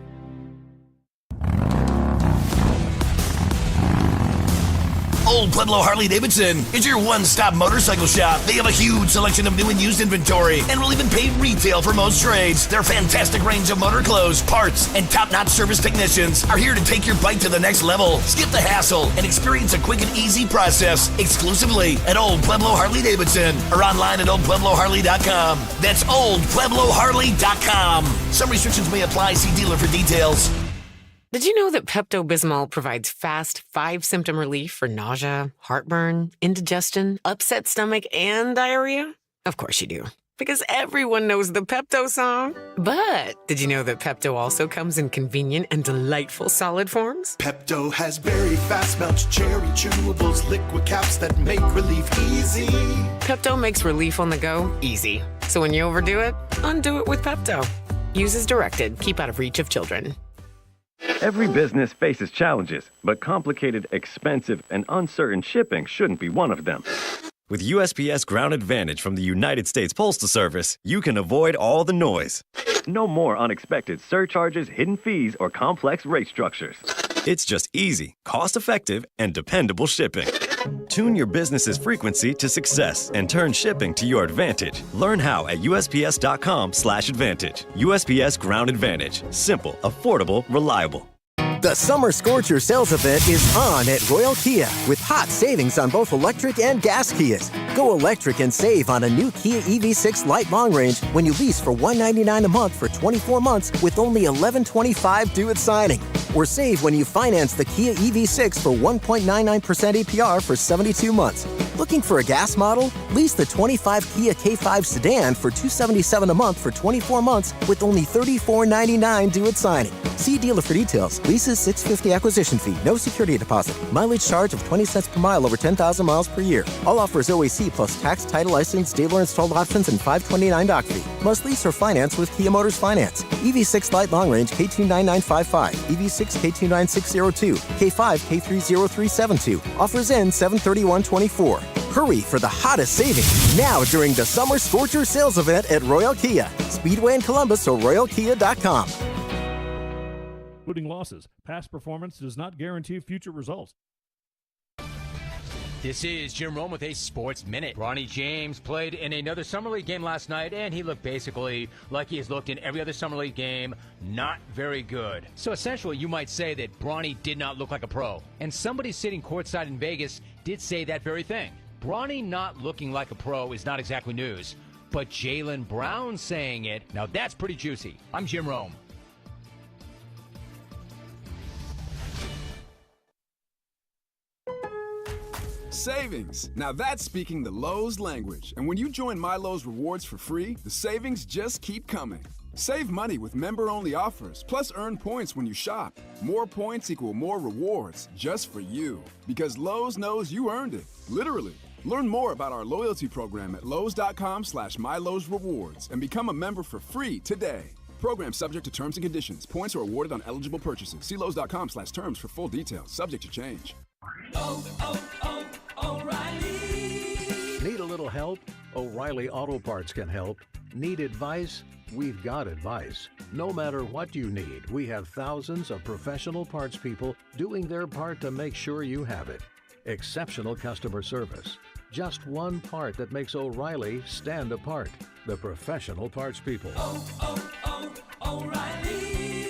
Old Pueblo Harley-Davidson is your one-stop motorcycle shop. They have a huge selection of new and used inventory and will even pay retail for most trades. Their fantastic range of motor clothes, parts, and top-notch service technicians are here to take your bike to the next level. Skip the hassle and experience a quick and easy process exclusively at Old Pueblo Harley-Davidson or online at oldpuebloharley.com. That's oldpuebloharley.com. Some restrictions may apply. See dealer for details. Did you know that Pepto-Bismol provides fast 5-symptom relief for nausea, heartburn, indigestion, upset stomach, and diarrhea? Of course you do, because everyone knows the Pepto song. But did you know that Pepto also comes in convenient and delightful solid forms? Pepto has berry fast melt, cherry chewables, liquid caps that make relief easy. Pepto makes relief on the go easy. So when you overdo it, undo it with Pepto. Use as directed. Keep out of reach of children. Every business faces challenges, but complicated, expensive, and uncertain shipping shouldn't be one of them. With USPS Ground Advantage from the United States Postal Service, you can avoid all the noise. No more unexpected surcharges, hidden fees, or complex rate structures. It's just easy, cost-effective, and dependable shipping. Tune your business's frequency to success and turn shipping to your advantage. Learn how at USPS.com/advantage. USPS Ground Advantage. Simple, affordable, reliable. The Summer Scorcher sales event is on at Royal Kia with hot savings on both electric and gas Kias. Go electric and save on a new Kia EV6 Light Long Range when you lease for $199 a month for 24 months with only $1,125 due at signing. Or save when you finance the Kia EV6 for 1.99% APR for 72 months. Looking for a gas model? Lease the 25 Kia K5 sedan for $277 a month for 24 months with only $34.99 due at signing. See dealer for details. Leases $650 acquisition fee. No security deposit. Mileage charge of 20 cents per mile over 10,000 miles per year. All offers OAC plus tax, title, license, dealer installed options, and $529 doc fee. Must lease or finance with Kia Motors Finance. EV6 Light Long Range K29955. EV6 K29602. K5 K30372. Offers end 7/31/24. Hurry for the hottest savings now during the Summer Scorcher sales event at Royal Kia. Speedway in Columbus or royalkia.com. Including losses. Past performance does not guarantee future results. This is Jim Rome with a Sports Minute. Bronny James played in another Summer League game last night, and he looked basically like he has looked in every other Summer League game, not very good. So essentially, you might say that Bronny did not look like a pro. And somebody sitting courtside in Vegas did say that very thing. Bronny not looking like a pro is not exactly news, but Jaylen Brown saying it, now that's pretty juicy. I'm Jim Rome. Savings. Now that's speaking the Lowe's language. And when you join My Lowe's Rewards for free, the savings just keep coming. Save money with member-only offers, plus earn points when you shop. More points equal more rewards, just for you. Because Lowe's knows you earned it, literally. Learn more about our loyalty program at lowes.com/MyLowe'sRewards and become a member for free today. Program subject to terms and conditions. Points are awarded on eligible purchases. See lowes.com/terms for full details. Subject to change. O'Reilly. Need a little help? O'Reilly Auto Parts can help. Need advice? We've got advice. No matter what you need, we have thousands of professional parts people doing their part to make sure you have it. Exceptional customer service. Just one part that makes O'Reilly stand apart. The professional parts people. O'Reilly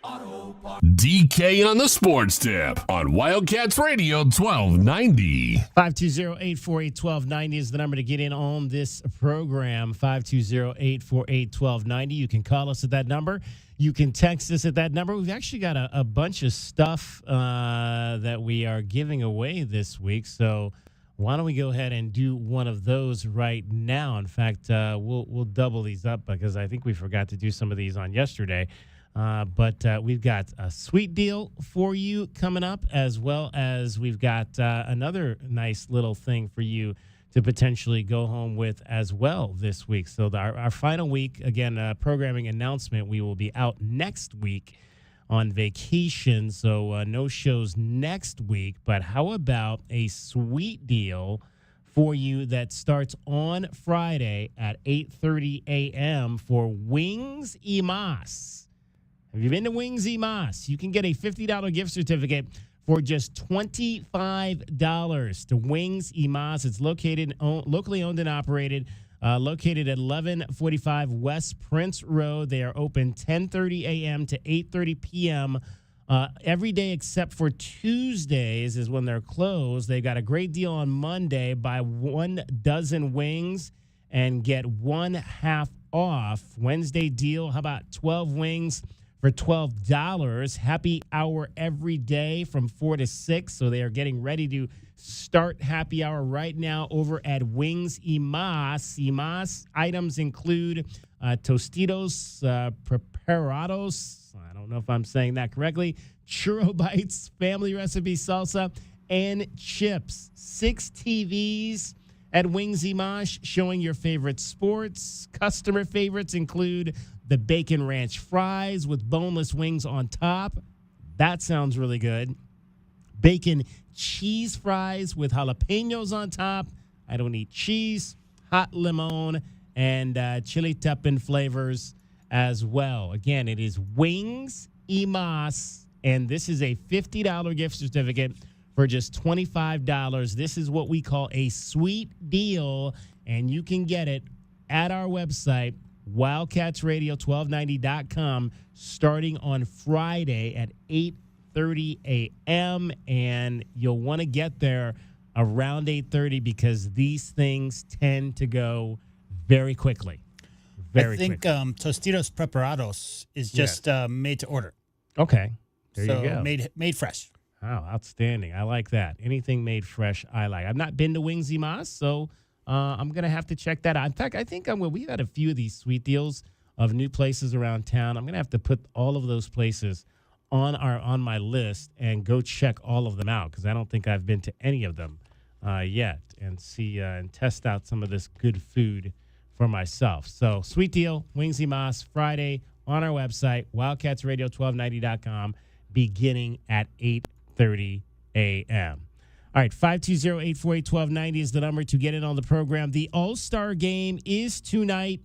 Auto Parts. DK on the Sports Tip on Wildcats Radio 1290. 520-848-1290 is the number to get in on this program. 520-848-1290. You can call us at that number. You can text us at that number. We've actually got a bunch of stuff that we are giving away this week. So why don't we go ahead and do one of those right now? In fact, we'll double these up because I think we forgot to do some of these on yesterday. But we've got a sweet deal for you coming up, as well as we've got another nice little thing for you to potentially go home with as well this week. So our final week, again, programming announcement, we will be out next week on vacation. So no shows next week. But how about a sweet deal for you that starts on Friday at 8:30 a.m. for Wings y Mas? Have you been to Wings y Mas? You can get a $50 gift certificate for just $25 to Wings y Mas. It's locally owned and operated, located at 1145 West Prince Road. They are open 10:30 a.m. to 8:30 p.m. Every day except for Tuesdays is when they're closed. They got a great deal on Monday. Buy 1 dozen wings and get one half off. Wednesday deal, how about 12 wings for $12. Happy hour every day from 4 to 6. So they are getting ready to start happy hour right now over at Wings y Mas. Y Mas items include Tostitos Preparados. I don't know if I'm saying that correctly. Churro Bites, family recipe salsa, and chips. 6 TVs at Wings y Mas showing your favorite sports. Customer favorites include the bacon ranch fries with boneless wings on top. That sounds really good. Bacon cheese fries with jalapenos on top. I don't eat cheese. Hot limon and chili tepin flavors as well. Again, it is Wings y Mas And this is a $50 gift certificate for just $25. This is what we call a sweet deal, and you can get it at our website, wildcatsradio1290.com, starting on Friday at 8:30 a.m., and you'll want to get there around 8:30 because these things tend to go very quickly. I think Tostitos Preparados is just made to order. Okay. There you go. Made fresh. Oh, outstanding. I like that. Anything made fresh, I like. I've not been to Wings y Mas, so I'm going to have to check that out. In fact, I think we've had a few of these sweet deals of new places around town. I'm going to have to put all of those places on my list and go check all of them out because I don't think I've been to any of them yet and see and test out some of this good food for myself. So, sweet deal, Wings y Mas, Friday on our website, wildcatsradio1290.com, beginning at 8:30 a.m. All right, 520-848-1290 is the number to get in on the program. The All-Star Game is tonight.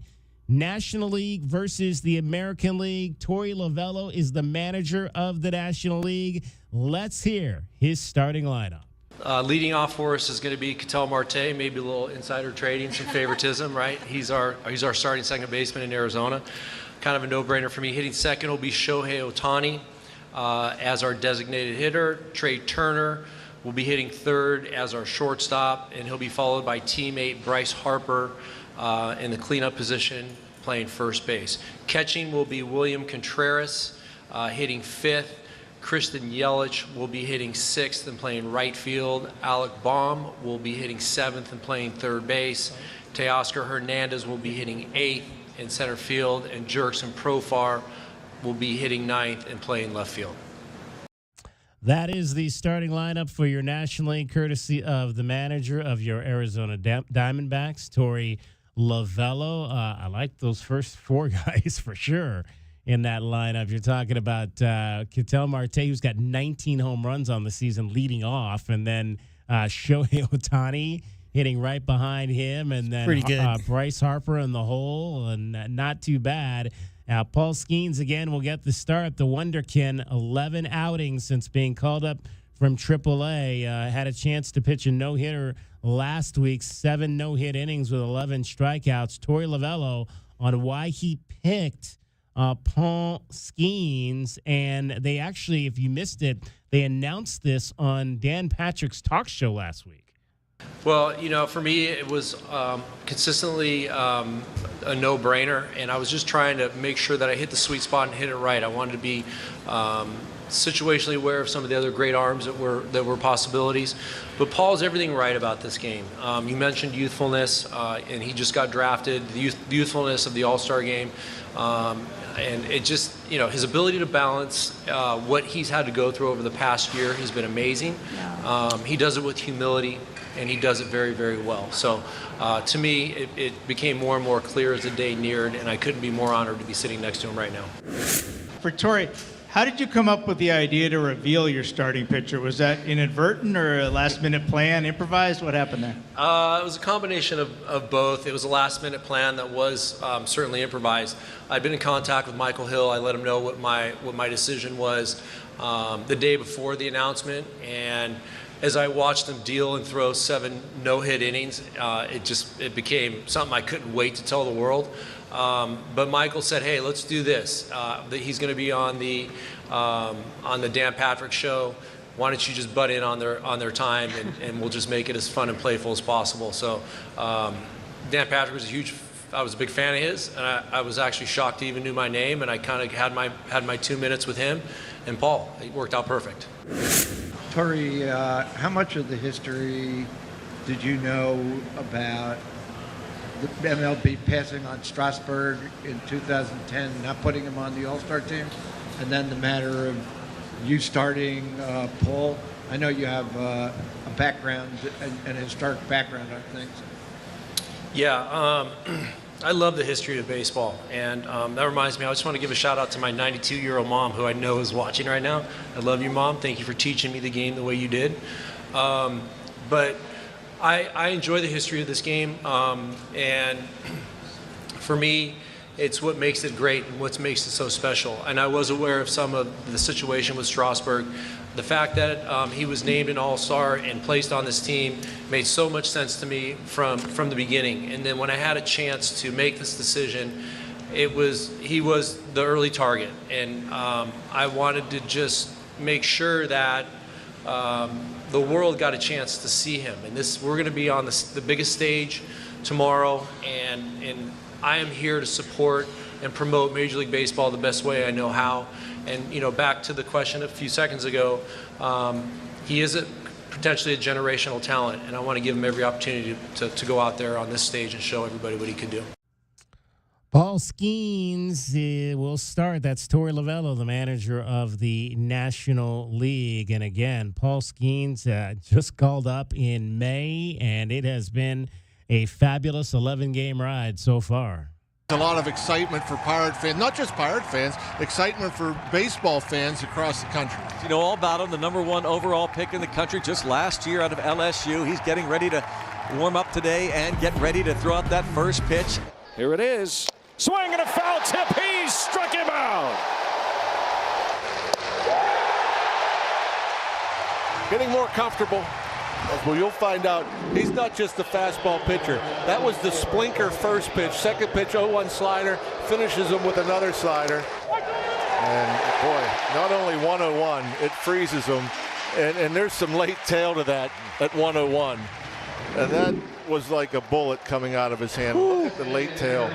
National League versus the American League. Torey Lovullo is the manager of the National League. Let's hear his starting lineup. Leading off for us is going to be Ketel Marte, maybe a little insider trading, some favoritism, right? He's our starting second baseman in Arizona. Kind of a no-brainer for me. Hitting second will be Shohei Ohtani as our designated hitter. Trey Turner will be hitting third as our shortstop, and he'll be followed by teammate Bryce Harper in the cleanup position, playing first base. Catching will be William Contreras hitting fifth. Kristen Yelich will be hitting sixth and playing right field. Alec Baum will be hitting seventh and playing third base. Teoscar Hernandez will be hitting eighth in center field, and Jurickson Profar will be hitting ninth and playing left field. That is the starting lineup for your National League, courtesy of the manager of your Arizona Diamondbacks, Torey Lovullo. I like those first four guys for sure in that lineup. You're talking about Ketel Marte, who's got 19 home runs on the season leading off, and then Shohei Ohtani hitting right behind him, and then pretty good. Bryce Harper in the hole, and not too bad. Paul Skeens, again, will get the start. The Wonderkin, 11 outings since being called up from AAA. Had a chance to pitch a no-hitter last week, 7 no-hit innings with 11 strikeouts. Torey Lovullo on why he picked Paul Skeens, and they actually, if you missed it, they announced this on Dan Patrick's talk show last week. Well, for me, it was consistently a no-brainer, and I was just trying to make sure that I hit the sweet spot and hit it right. I wanted to be situationally aware of some of the other great arms that were possibilities. But Paul's everything right about this game. You mentioned youthfulness, and he just got drafted. The youthfulness of the All-Star game. And it just, his ability to balance what he's had to go through over the past year has been amazing. He does it with humility, and he does it very, very well. So to me, it became more and more clear as the day neared, and I couldn't be more honored to be sitting next to him right now. For Torey, how did you come up with the idea to reveal your starting pitcher? Was that inadvertent or a last-minute plan, improvised? What happened there? It was a combination of both. It was a last-minute plan that was certainly improvised. I'd been in contact with Michael Hill. I let him know what my decision was the day before the announcement, and as I watched him deal and throw 7 no-hit innings, it became something I couldn't wait to tell the world. But Michael said, "Hey, let's do this. He's going to be on the Dan Patrick show. Why don't you just butt in on their time, and we'll just make it as fun and playful as possible." So Dan Patrick was I was a big fan of his, and I was actually shocked he even knew my name, and I kind of had my 2 minutes with him and Paul. It worked out perfect. Torey, how much of the history did you know about the MLB passing on Strasburg in 2010, not putting him on the All-Star team, and then the matter of you starting Paul? I know you have a background, an historic background on things. Yeah, I love the history of baseball, and that reminds me, I just want to give a shout out to my 92-year-old mom, who I know is watching right now. I love you, Mom. Thank you for teaching me the game the way you did. But I enjoy the history of this game, and for me, It's what makes it great and what makes it so special. And I was aware of some of the situation with Strasburg. The fact that he was named an All-Star and placed on this team made so much sense to me from the beginning. And then when I had a chance to make this decision, he was the early target. And I wanted to just make sure that the world got a chance to see him. And we're going to be on the biggest stage tomorrow, and I am here to support and promote Major League Baseball the best way I know how. And back to the question a few seconds ago, he is potentially a generational talent, and I want to give him every opportunity to go out there on this stage and show everybody what he can do. Paul Skeens will start. That's Torey Lovullo, the manager of the National League. And again, Paul Skeens just called up in May, and it has been a fabulous 11-game ride so far. A lot of excitement for Pirate fans, not just Pirate fans, excitement for baseball fans across the country. You know all about him, the #1 overall pick in the country just last year out of LSU. He's getting ready to warm up today and get ready to throw out that first pitch. Here it is. Swing and a foul tip. He struck him out. Getting more comfortable. Well, you'll find out he's not just the fastball pitcher. That was the Splinker first pitch. Second pitch, 0-1 slider. Finishes him with another slider. And, boy, not only 101, it freezes him. And there's some late tail to that at 101. And that was like a bullet coming out of his hand. Look at the late tail.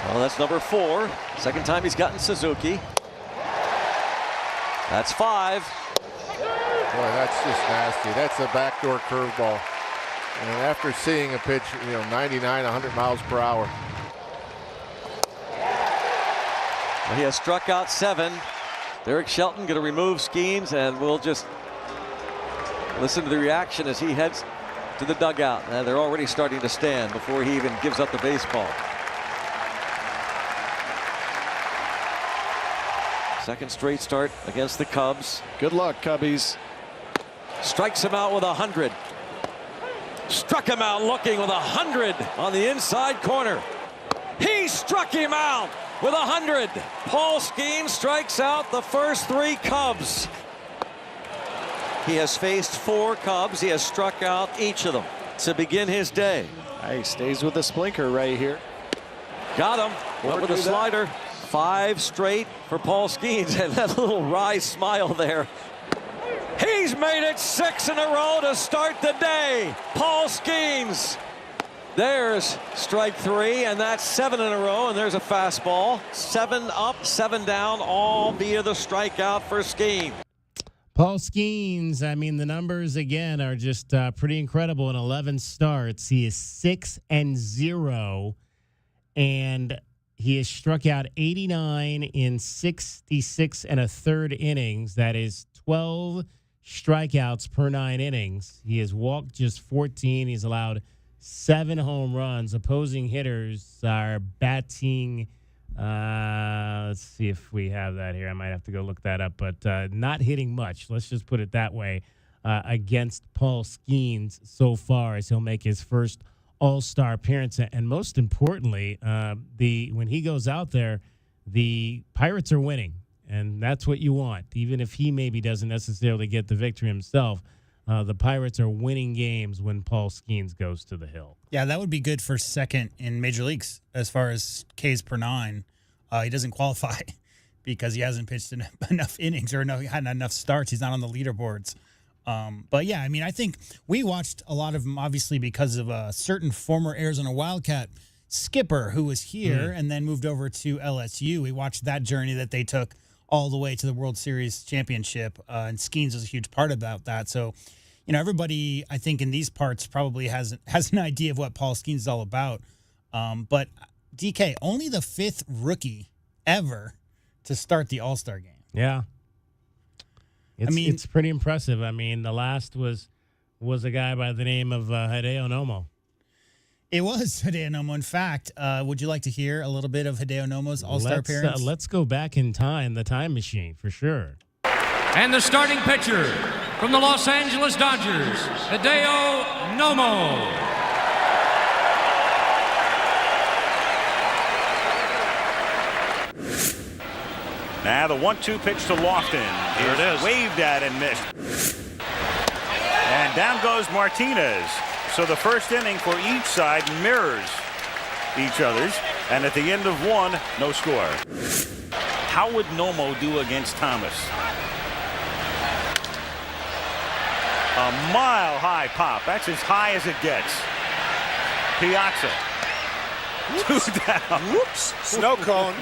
Well, that's number 4. Second time he's gotten Suzuki. That's 5. Boy, that's just nasty. That's a backdoor curveball. And after seeing a pitch, 99, 100 miles per hour. Well, he has struck out 7. Derek Shelton going to remove Skeens, and we'll just listen to the reaction as he heads to the dugout. And they're already starting to stand before he even gives up the baseball. Second straight start against the Cubs. Good luck, Cubbies. Strikes him out with 100. Struck him out looking with 100 on the inside corner. He struck him out with 100. Paul Skeens strikes out the first 3 Cubs. He has faced 4 Cubs. He has struck out each of them to begin his day. He stays with the Splinker right here. Got him. Went with a slider. 5 straight for Paul Skeens, and that little wry smile there. He's made it 6 in a row to start the day. Paul Skeens. There's strike 3, and that's 7 in a row, and there's a fastball. 7 up, 7 down, all via the strikeout for Skeens. Paul Skeens, I mean, the numbers again are just pretty incredible. In 11 starts, he is 6-0, and he has struck out 89 in 66 1/3 innings. That is 12 strikeouts per 9 innings. He has walked just 14. He's allowed 7 home runs. Opposing hitters are batting. Let's see if we have that here. I might have to go look that up, but not hitting much. Let's just put it that way against Paul Skeens so far as he'll make his first All-Star appearance. And most importantly, when he goes out there, the Pirates are winning, and that's what you want. Even if he maybe doesn't necessarily get the victory himself, the Pirates are winning games when Paul Skeens goes to the hill. Yeah, that would be good for second in Major Leagues as far as Ks per 9. He doesn't qualify because he hasn't pitched enough innings or had enough starts. He's not on the leaderboards. But, yeah, I mean, I think we watched a lot of him, obviously, because of a certain former Arizona Wildcat skipper who was here and then moved over to LSU. We watched that journey that they took all the way to the World Series championship, and Skeens was a huge part about that. So, everybody, I think, in these parts probably has an idea of what Paul Skeens is all about. But, DK, only the 5th rookie ever to start the All-Star game. Yeah. It's pretty impressive. I mean, the last was a guy by the name of Hideo Nomo. It was Hideo Nomo. In fact, would you like to hear a little bit of Hideo Nomo's All-Star appearance? Let's go back in time, the time machine, for sure. And the starting pitcher from the Los Angeles Dodgers, Hideo Nomo. the 1-2 pitch to Lofton. There it is. Waved at and missed. And down goes Martinez. So the first inning for each side mirrors each other's. And at the end of one, no score. How would Nomo do against Thomas? A mile-high pop. That's as high as it gets. Piazza. 2 down. Whoops. Snow cone.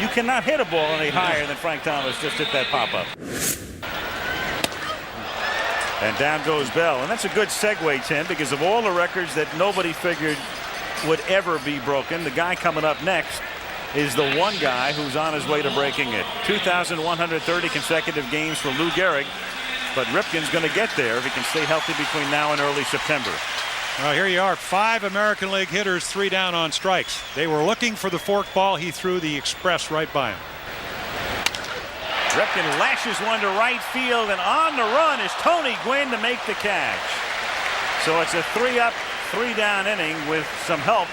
You cannot hit a ball any higher than Frank Thomas just hit that pop-up. And down goes Bell. And that's a good segue, Tim, because of all the records that nobody figured would ever be broken, the guy coming up next is the one guy who's on his way to breaking it. 2,130 consecutive games for Lou Gehrig. But Ripken's going to get there if he can stay healthy between now and early September. Well, here you are. 5 American League hitters, 3 down on strikes. They were looking for the fork ball. He threw the express right by him. Ripken lashes one to right field, and on the run is Tony Gwynn to make the catch. So it's a 3-up, 3-down inning with some help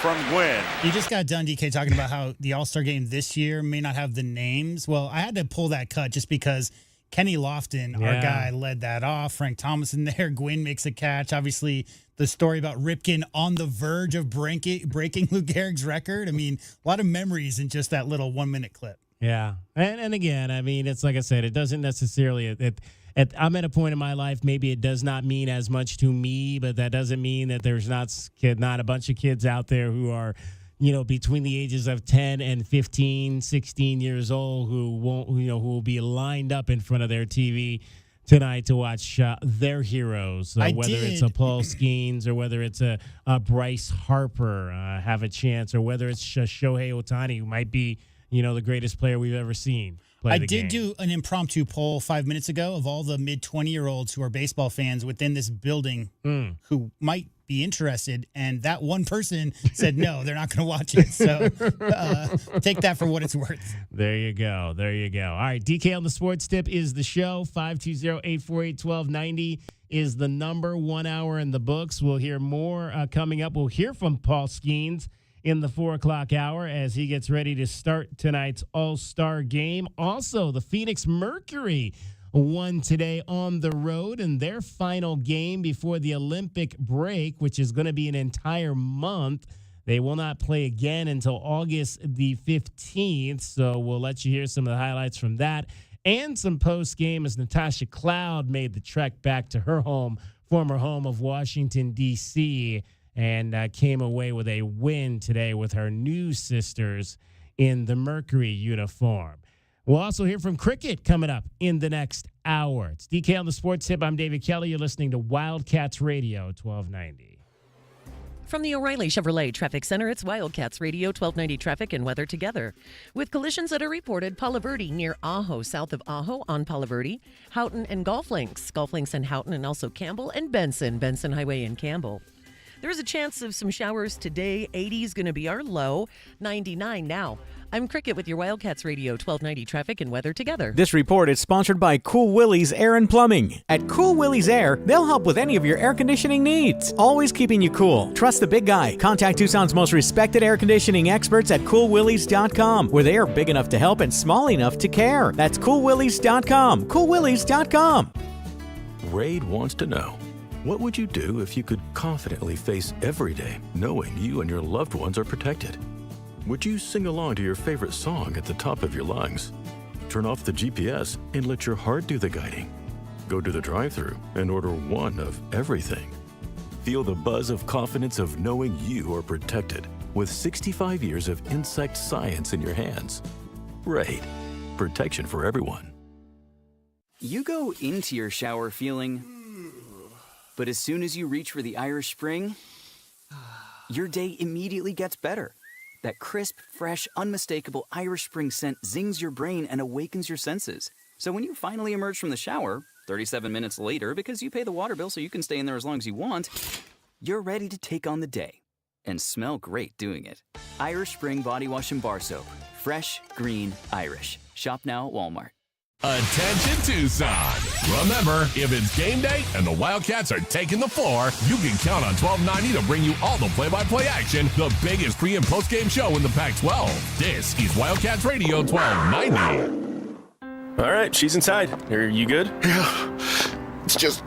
from Gwynn. You just got done, DK, talking about how the All-Star game this year may not have the names. Well, I had to pull that cut just because Kenny Lofton, our guy, led that off. Frank Thomas in there. Gwynn makes a catch. Obviously, the story about Ripken on the verge of breaking Lou Gehrig's record. I mean, a lot of memories in just that little 1-minute clip. Yeah. And again, I mean, it's like I said, it doesn't necessarily I'm at a point in my life, maybe it does not mean as much to me, but that doesn't mean that there's not a bunch of kids out there who are, between the ages of 10 and 15, 16 years old who will be lined up in front of their TV tonight to watch their heroes, whether it's a Paul Skeens or whether it's a Bryce Harper have a chance, or whether it's Shohei Ohtani, who might be, the greatest player we've ever seen. I did do an impromptu poll 5 minutes ago of all the mid-20-year-olds who are baseball fans within this building who might be interested, and that one person said no, they're not going to watch it. So take that for what it's worth. There you go. All right, DK on the Sports Tip is the show. 520-848-1290 is the number. 1 hour in the books. We'll hear more coming up. We'll hear from Paul Skeens in the 4 o'clock hour as he gets ready to start tonight's All-Star game. Also, the Phoenix Mercury won today on the road in their final game before the Olympic break, which is going to be an entire month. They will not play again until August the 15th, so we'll let you hear some of the highlights from that and some post-game as Natasha Cloud made the trek back to her former home of Washington, D.C., and came away with a win today with her new sisters in the Mercury uniform. We'll also hear from cricket coming up in the next hour. It's DK on the Sports Tip. I'm David Kelly. You're listening to Wildcats Radio 1290. From the O'Reilly Chevrolet Traffic Center, it's Wildcats Radio 1290 traffic and weather together. With collisions that are reported, Palo Verde near Ajo, south of Ajo on Palo Verde, Houghton and Golf Links and Houghton, and also Campbell and Benson Highway in Campbell. There's a chance of some showers today. 80 is going to be our low. 99 now. I'm Cricket with your Wildcats Radio 1290 traffic and weather together. This report is sponsored by Cool Willie's Air and Plumbing. At Cool Willie's Air, they'll help with any of your air conditioning needs, always keeping you cool. Trust the big guy. Contact Tucson's most respected air conditioning experts at CoolWillies.com, where they are big enough to help and small enough to care. That's CoolWillies.com. CoolWillies.com. Raid wants to know, what would you do if you could confidently face every day knowing you and your loved ones are protected? Would you sing along to your favorite song at the top of your lungs? Turn off the GPS and let your heart do the guiding? Go to the drive-thru and order one of everything? Feel the buzz of confidence of knowing you are protected with 65 years of insect science in your hands. Raid. Protection for everyone. You go into your shower feeling... But as soon as you reach for the Irish Spring, your day immediately gets better. That crisp, fresh, unmistakable Irish Spring scent zings your brain and awakens your senses. So when you finally emerge from the shower, 37 minutes later, because you pay the water bill so you can stay in there as long as you want, you're ready to take on the day and smell great doing it. Irish Spring Body Wash and Bar Soap. Fresh, green, Irish. Shop now at Walmart. Attention Tucson. Remember, if it's game day and the Wildcats are taking the floor, you can count on 1290 to bring you all the play-by-play action, the biggest pre- and post-game show in the Pac-12. This is Wildcats Radio 1290. All right, she's inside. Are you good? Yeah. It's just,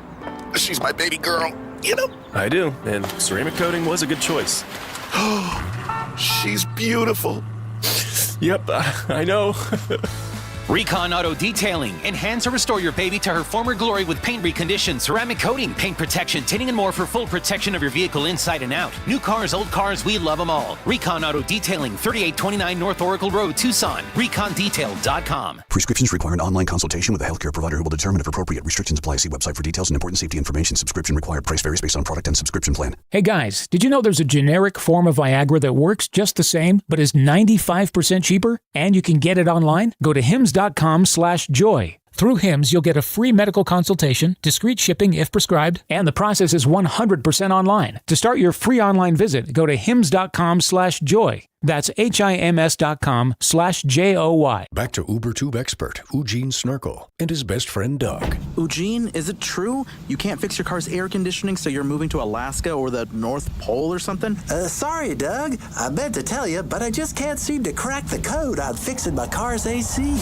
she's my baby girl, you know? I do, and ceramic coating was a good choice. She's beautiful. Yep, I know. Recon Auto Detailing. Enhance or restore your baby to her former glory with paint recondition, ceramic coating, paint protection, tinting, and more for full protection of your vehicle inside and out. New cars, old cars, we love them all. Recon Auto Detailing, 3829 North Oracle Road, Tucson. ReconDetail.com. Prescriptions require an online consultation with a healthcare provider who will determine if appropriate. Restrictions apply. See website for details and important safety information. Subscription required. Price varies based on product and subscription plan. Hey guys, did you know there's a generic form of Viagra that works just the same, but is 95% cheaper? And you can get it online? Go to hims.com/joy. Through Hims, you'll get a free medical consultation, discreet shipping if prescribed, and the process is 100% online. To start your free online visit, go to hims.com/joy. That's HIMS.com/JOY. Back to UberTube expert Eugene Snurkle and his best friend Doug. Eugene, is it true you can't fix your car's air conditioning, so you're moving to Alaska or the North Pole or something? Sorry, Doug. I meant to tell you, but I just can't seem to crack the code on fixing my car's AC.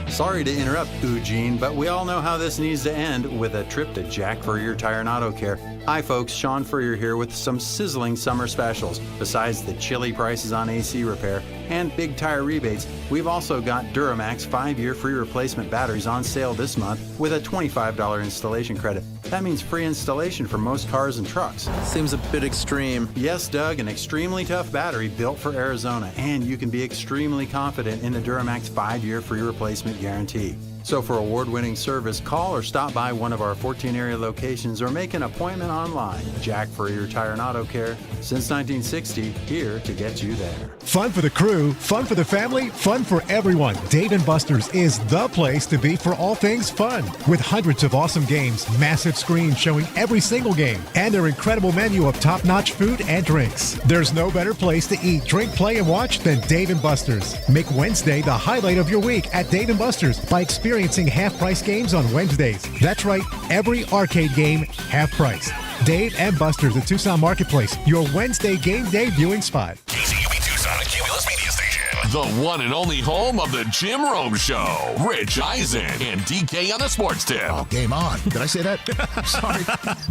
Sorry to interrupt, Eugene, but we all know how this needs to end with a trip to Jack Furrier Tire and Auto Care. Hi folks, Sean Furrier here with some sizzling summer specials. Besides the chilly prices on AC repair and big tire rebates, we've also got Duramax 5-year free replacement batteries on sale this month with a $25 installation credit. That means free installation for most cars and trucks. Seems a bit extreme. Yes, Doug, an extremely tough battery built for Arizona, and you can be extremely confident in the Duramax 5-year free replacement guarantee. So for award-winning service, call or stop by one of our 14 area locations or make an appointment online. Jack Furrier Tire and Auto Care, since 1960, here to get you there. Fun for the crew, fun for the family, fun for everyone. Dave & Buster's is the place to be for all things fun. With hundreds of awesome games, massive screens showing every single game, and their incredible menu of top-notch food and drinks. There's no better place to eat, drink, play, and watch than Dave & Buster's. Make Wednesday the highlight of your week at Dave & Buster's by experiencing half-price games on Wednesdays. That's right, every arcade game, half price. Dave & Buster's at Tucson Marketplace, your Wednesday game day viewing spot. KCUB Tucson, a Cumulus media station. The one and only home of the Jim Rome Show. Rich Eisen and DK on the Sports Tip. Oh, game on. Did I say that? Sorry.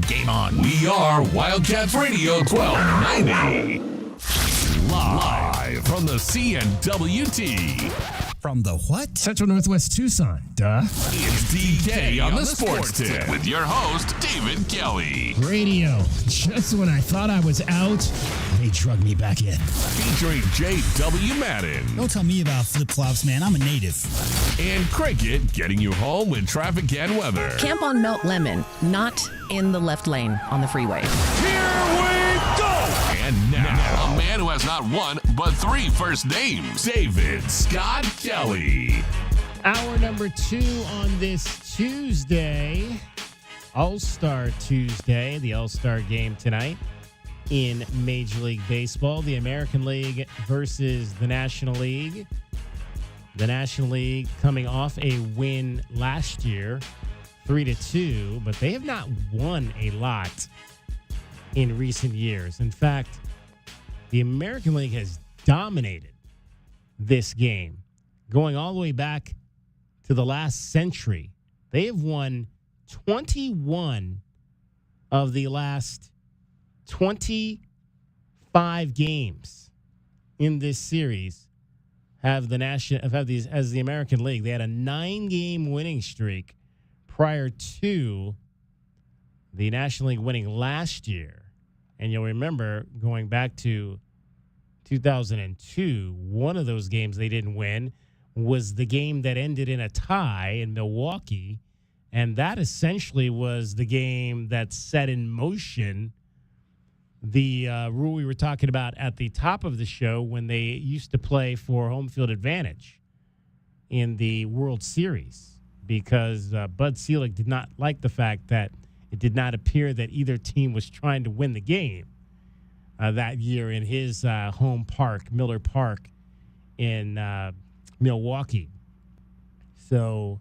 Game on. We are Wildcats Radio 1290. Live from the CNWT. From the what? Central Northwest Tucson. Duh. It's DK on the Sports Tip with your host, David Kelly. Radio. Just when I thought I was out, they drug me back in. Featuring J.W. Madden. Don't tell me about flip-flops, man. I'm a native. And Cricket getting you home with traffic and weather. Camp on Mount Lemon, not in the left lane on the freeway. Here we go! And now, a man who has not one, but 3 first names, David Scott Kelly. Hour number 2 on this Tuesday, All-Star Tuesday, the All-Star game tonight in Major League Baseball, the American League versus the National League. The National League coming off a win last year, 3-2, but they have not won a lot in recent years. In fact, the American League has dominated this game, going all the way back to the last century. They have won 21 of the last 25 games in this series have as the American League. They had a 9-game winning streak prior to the National League winning last year. And you'll remember going back to 2002, one of those games they didn't win was the game that ended in a tie in Milwaukee. And that essentially was the game that set in motion the rule we were talking about at the top of the show when they used to play for home field advantage in the World Series, because Bud Selig did not like the fact that it did not appear that either team was trying to win the game that year in his home park, Miller Park in Milwaukee. So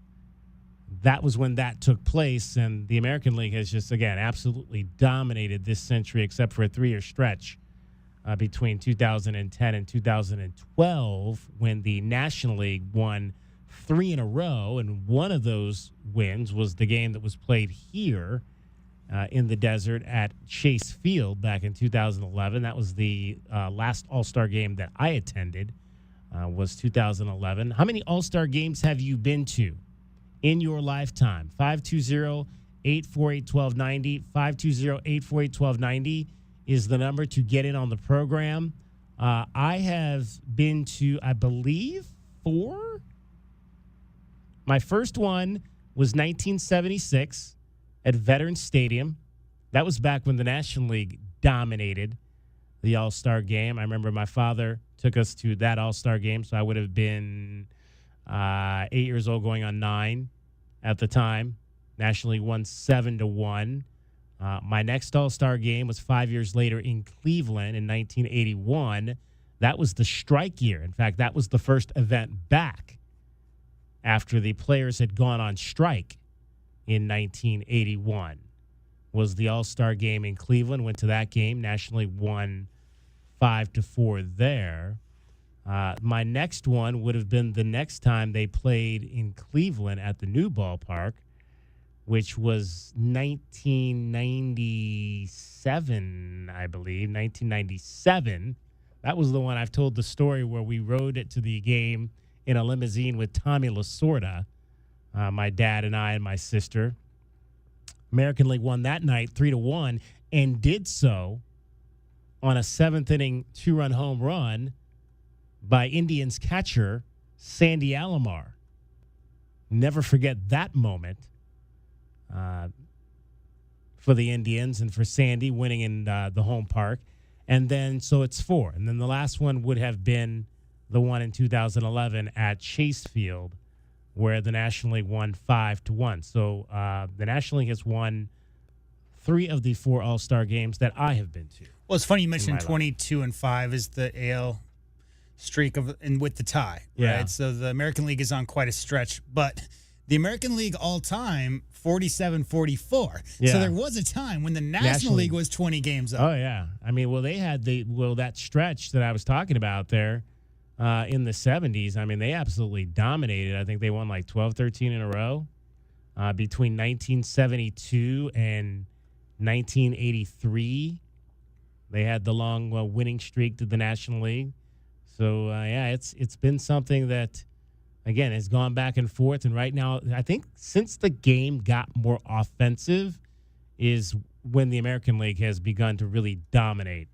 that was when that took place. And the American League has just, again, absolutely dominated this century, except for a 3-year stretch between 2010 and 2012 when the National League won 3 in a row. And one of those wins was the game that was played here in the desert at Chase Field back in 2011. That was the last All-Star game that I attended, was 2011. How many All-Star games have you been to in your lifetime? 520-848-1290. 520-848-1290 is the number to get in on the program. I have been to, I believe, 4. My first one was 1976 at Veterans Stadium. That was back when the National League dominated the All-Star game. I remember my father took us to that All-Star game, so I would have been 8 years old going on 9 at the time. National League won 7-1. My next All-Star game was 5 years later in Cleveland in 1981. That was the strike year. In fact, that was the first event back after the players had gone on strike in 1981. Was the All-Star game in Cleveland. Went to that game. National League won 5-4 there. My next one would have been the next time they played in Cleveland at the new ballpark, which was 1997, I believe, 1997. That was the one I've told the story where we rode it to the game in a limousine with Tommy Lasorda, my dad and I and my sister. American League won that night 3-1 and did so on a 7th-inning 2-run home run by Indians catcher Sandy Alomar. Never forget that moment for the Indians and for Sandy winning in the home park. And then, so it's 4. And then the last one would have been the one in 2011 at Chase Field, where the National League won 5-1. So the National League has won 3 of the 4 All-Star games that I have been to. Well, it's funny you mentioned 22-5 is the AL streak and with the tie, Yeah. right? So the American League is on quite a stretch, but the American League all-time 47-44. Yeah. So there was a time when the National League was 20 games up. Oh yeah, I mean, well, they had that stretch that I was talking about there in the 70s. I mean, they absolutely dominated. I think they won like 12, 13 in a row between 1972 and 1983. They had the long winning streak to the National League. So yeah, it's been something that, again, has gone back and forth. And right now, I think since the game got more offensive is when the American League has begun to really dominate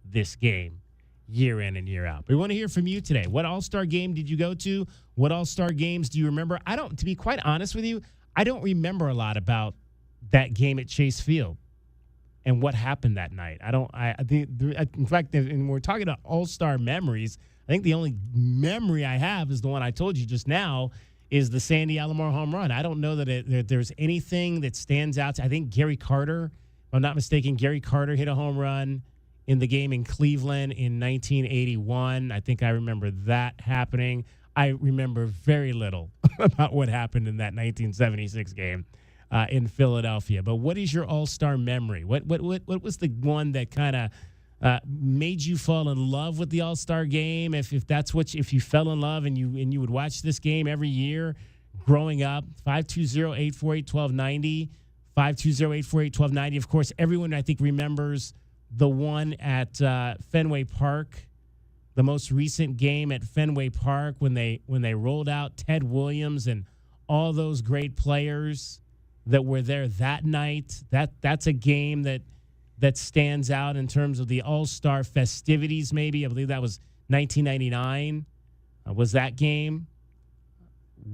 this game year in and year out. But we want to hear from you today. What All-Star game did you go to? What All-Star games do you remember? To be quite honest with you, I don't remember a lot about that game at Chase Field and what happened that night. In fact, when we're talking about All-Star memories, I think the only memory I have is the one I told you just now, is the Sandy Alomar home run. I don't know that there's anything that stands out. I think Gary Carter, if I'm not mistaken, Gary Carter hit a home run in the game in Cleveland in 1981. I think I remember that happening. I remember very little about what happened in that 1976 game in Philadelphia. But what is your All-Star memory? What was the one that kind of made you fall in love with the All-Star game? If you fell in love and you would watch this game every year growing up, 520-848-1290, 520-848-1290. Of course, everyone I think remembers the one at Fenway Park, the most recent game at Fenway Park when they rolled out Ted Williams and all those great players that were there that night. That's a game that stands out in terms of the All-Star festivities, maybe. I believe that was 1999 was that game.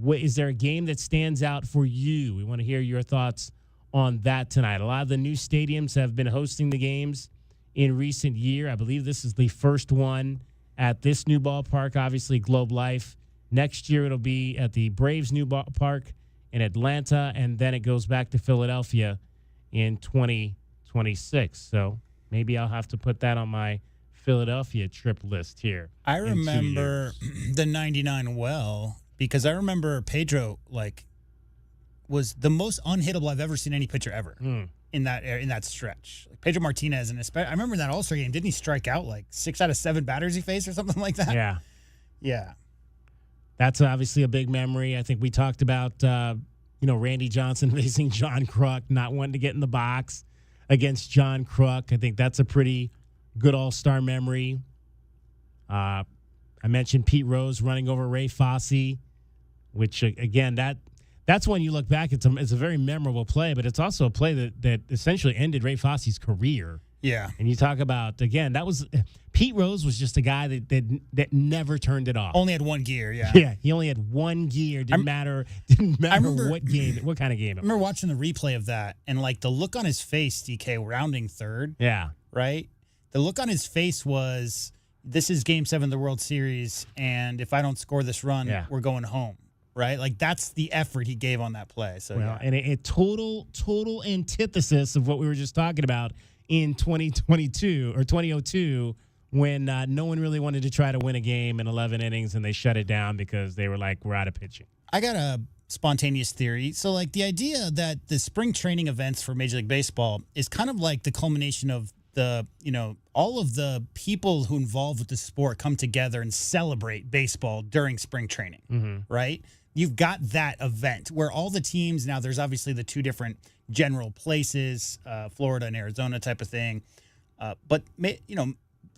Is there a game that stands out for you? We want to hear your thoughts on that tonight. A lot of the new stadiums have been hosting the games in recent year. I believe this is the first one at this new ballpark, obviously Globe Life. Next year it'll be at the Braves new ballpark in Atlanta, and then it goes back to Philadelphia in 2026. So maybe I'll have to put that on my Philadelphia trip list here. I remember the 99 well, because I remember Pedro was the most unhittable I've ever seen any pitcher ever in that stretch. Like Pedro Martinez, and I remember in that All-Star game, didn't he strike out like 6 out of 7 batters he faced or something like that? Yeah. Yeah. That's obviously a big memory. I think we talked about, Randy Johnson facing John Kruk, not wanting to get in the box against John Kruk. I think that's a pretty good All-Star memory. I mentioned Pete Rose running over Ray Fosse, which, again, that's when you look back, it's a very memorable play, but it's also a play that essentially ended Ray Fosse's career. Yeah. And you talk about, again, Pete Rose was just a guy that never turned it off. Only had one gear, yeah. Yeah, he only had one gear. Didn't matter what kind of game it was. I remember watching the replay of that, and like the look on his face, DK, rounding third. Yeah. Right? The look on his face was, this is Game 7 of the World Series, and if I don't score this run, we're going home. Right? Like, that's the effort he gave on that play. So, and a total antithesis of what we were just talking about in 2022 or 2002 when no one really wanted to try to win a game in 11 innings and they shut it down because they were like, we're out of pitching. I got a spontaneous theory. So, like, the idea that the spring training events for Major League Baseball is kind of like the culmination of all of the people who involved with the sport come together and celebrate baseball during spring training, right? You've got that event where all the teams, now there's obviously the 2 different general places, Florida and Arizona type of thing. But the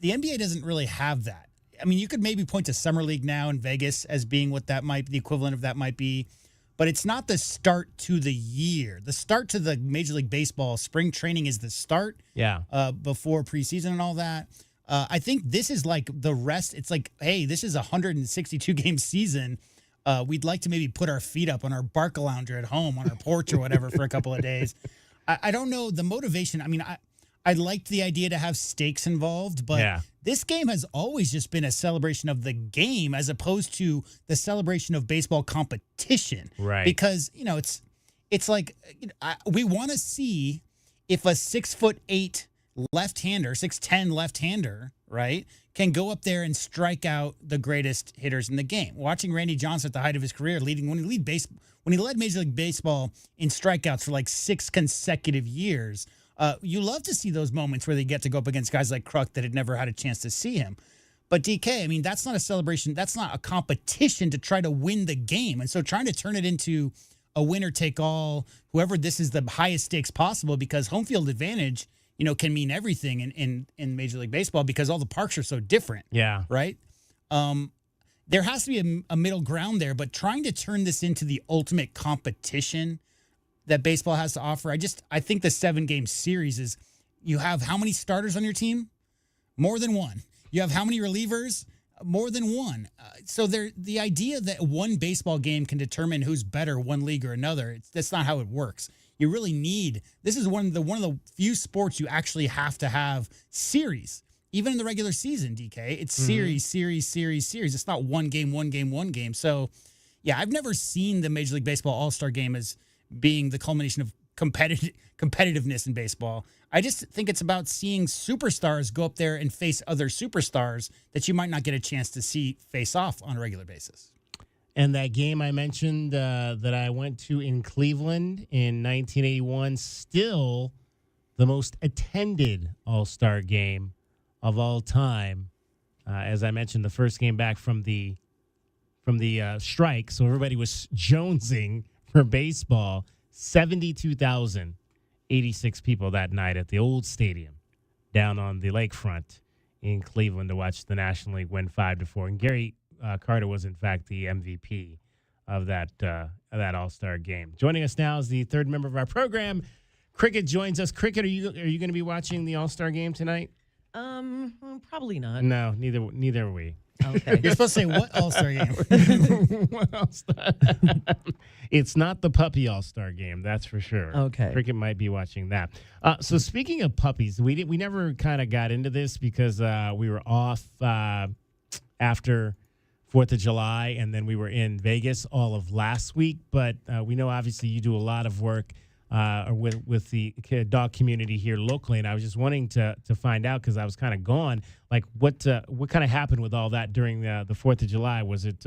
NBA doesn't really have that. I mean, you could maybe point to Summer League now in Vegas as being what that might be, the equivalent of that might be. But it's not the start to the year. The start to the Major League Baseball spring training is the start. Yeah. Before preseason and all that. I think this is like the rest. It's like, hey, this is a 162-game season. We'd like to maybe put our feet up on our Barca lounger at home on our porch or whatever for a couple of days. I don't know the motivation. I mean, I liked the idea to have stakes involved, but this game has always just been a celebration of the game as opposed to the celebration of baseball competition. Right. Because, it's like we want to see if a 6'8" left-hander, 6'10" left-hander, right, can go up there and strike out the greatest hitters in the game. Watching Randy Johnson at the height of his career when he led Major League Baseball in strikeouts for like 6 consecutive years, you love to see those moments where they get to go up against guys like Kruk that had never had a chance to see him. But DK, I mean, that's not a celebration. That's not a competition to try to win the game. And so trying to turn it into a winner take all, whoever this is the highest stakes possible, because home field advantage can mean everything in Major League Baseball because all the parks are so different. Yeah. Right? There has to be a middle ground there, but trying to turn this into the ultimate competition that baseball has to offer, I think the 7-game series is, you have how many starters on your team? More than one. You have how many relievers? More than one. So the idea that one baseball game can determine who's better, one league or another, that's not how it works. You really need, this is one of the few sports you actually have to have series. Even in the regular season, DK, it's series. It's not one game. So, yeah, I've never seen the Major League Baseball All-Star Game as being the culmination of competitiveness in baseball. I just think it's about seeing superstars go up there and face other superstars that you might not get a chance to see face off on a regular basis. And that game I mentioned that I went to in Cleveland in 1981, still the most attended All-Star game of all time. As I mentioned, the first game back from the strike, so everybody was jonesing for baseball. 72,086 people that night at the old stadium down on the lakefront in Cleveland to watch the National League win 5-4. And Gary Carter was, in fact, the MVP of that All-Star game. Joining us now is the third member of our program. Cricket joins us. Cricket, are you going to be watching the All-Star game tonight? Probably not. No, neither are we. Okay. You're supposed to say what All-Star game? What All-Star? It's not the puppy All-Star game, that's for sure. Okay. Cricket might be watching that. So speaking of puppies, we never kind of got into this because we were off after 4th of July, and then we were in Vegas all of last week. But we know obviously you do a lot of work with the dog community here locally, and I was just wanting to find out, because I was kind of gone, like what kind of happened with all that during the 4th of July? Was it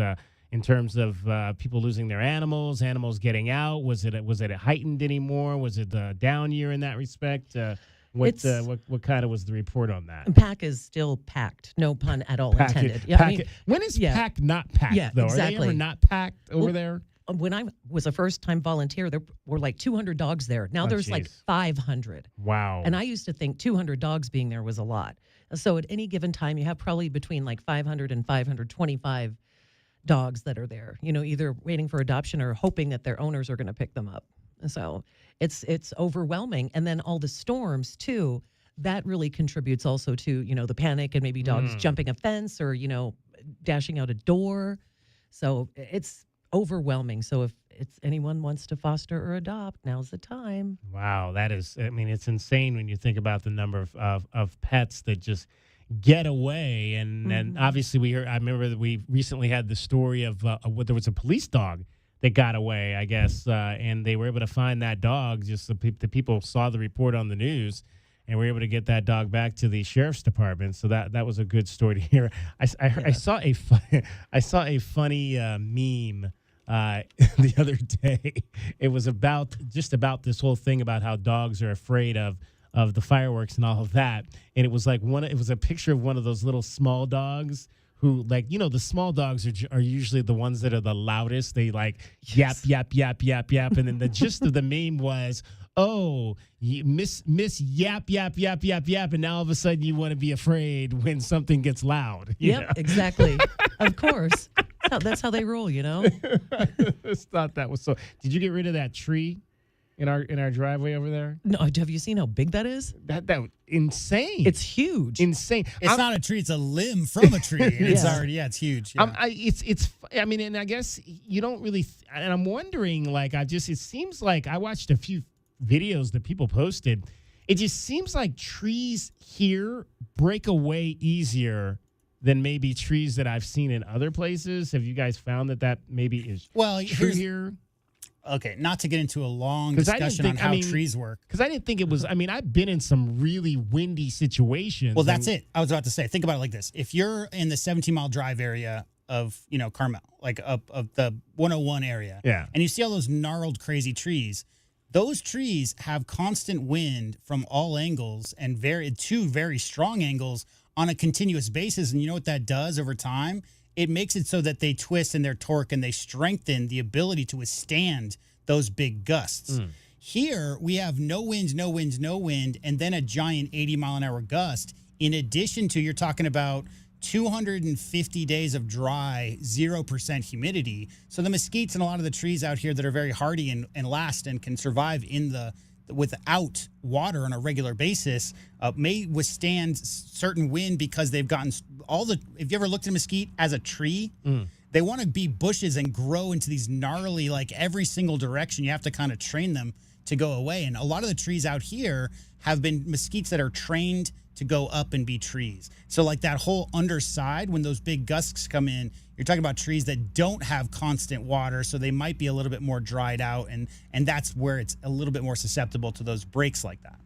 in terms of people losing their animals getting out? Was it heightened anymore? Was it a down year in that respect? What kind of was the report on that? Pack is still packed. No pun at all intended. When is pack not packed, though? Exactly. Are they ever not packed over there? When I was a first-time volunteer, there were like 200 dogs there. Now there's like 500. Wow. And I used to think 200 dogs being there was a lot. So at any given time, you have probably between like 500 and 525 dogs that are there, either waiting for adoption or hoping that their owners are going to pick them up. So it's overwhelming. And then all the storms, too, that really contributes also to, the panic and maybe dogs jumping a fence or, dashing out a door. So it's overwhelming. So if anyone wants to foster or adopt, now's the time. Wow, that is, it's insane when you think about the number of pets that just get away. And obviously I remember that we recently had the story of there was a police dog that got away, I guess, and they were able to find that dog. Just the people saw the report on the news and were able to get that dog back to the sheriff's department. So that was a good story to hear. I saw a funny meme the other day. It was about this whole thing about how dogs are afraid of the fireworks and all of that. And it was like it was a picture of one of those little small dogs who, like, the small dogs are usually the ones that are the loudest. They like yap, yap, yap, yap, yap. And then the gist of the meme was, oh, miss yap, yap, yap, yap, yap. And now all of a sudden you want to be afraid when something gets loud. Yep, exactly. Of course. That's how they roll, I just thought that was so. Did you get rid of that tree in our driveway over there? No, have you seen how big that is? That insane. It's huge. Insane. It's not a tree; it's a limb from a tree. And it's already, it's huge. Yeah. And I guess you don't really. And I'm wondering, it seems like I watched a few videos that people posted. It just seems like trees here break away easier than maybe trees that I've seen in other places. Have you guys found that maybe is true here? Okay, not to get into a long discussion on how trees work. Because I didn't think it was, I've been in some really windy situations. Well, that's it. I was about to say, think about it like this. If you're in the 17-mile drive area of, Carmel, like of the 101 area, and you see all those gnarled, crazy trees, those trees have constant wind from all angles and two very strong angles on a continuous basis. And you know what that does over time? It makes it so that they twist in their torque and they strengthen the ability to withstand those big gusts. Here, we have no winds, and then a giant 80-mile-an-hour gust. In addition to, you're talking about 250 days of dry, 0% humidity. So the mesquites and a lot of the trees out here that are very hardy and last and can survive without water on a regular basis may withstand certain wind because they've gotten if you ever looked at a mesquite as a tree, they want to be bushes and grow into these gnarly, like every single direction. You have to kind of train them to go away. And a lot of the trees out here have been mesquites that are trained to go up and be trees. So like that whole underside, when those big gusts come in, you're talking about trees that don't have constant water, so they might be a little bit more dried out, and that's where it's a little bit more susceptible to those breaks like that.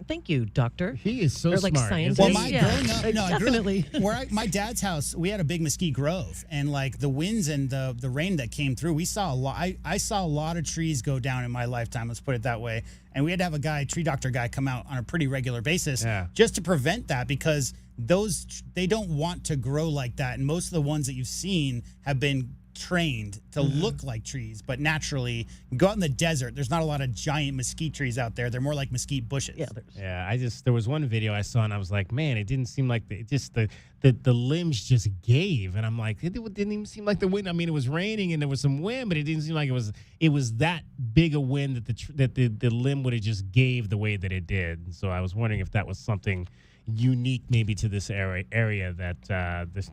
Thank you, doctor. He is so smart. Scientist. Well, growing up, definitely. My dad's house, we had a big mesquite grove, and like the winds and the rain that came through, we saw a lot. I saw a lot of trees go down in my lifetime. Let's put it that way. And we had to have a tree doctor guy, come out on a pretty regular basis just to prevent that, because they don't want to grow like that. And most of the ones that you've seen have been trained to look like trees, but naturally, go out in the desert, there's not a lot of giant mesquite trees out there. They're more like mesquite bushes. There was one video I saw and I was like, man, it didn't seem like the limbs just gave, and I'm like, it didn't even seem like the wind. It was raining and there was some wind, but it didn't seem like it was that big a wind that the limb would have just gave the way that it did. And so I was wondering if that was something unique maybe to this area that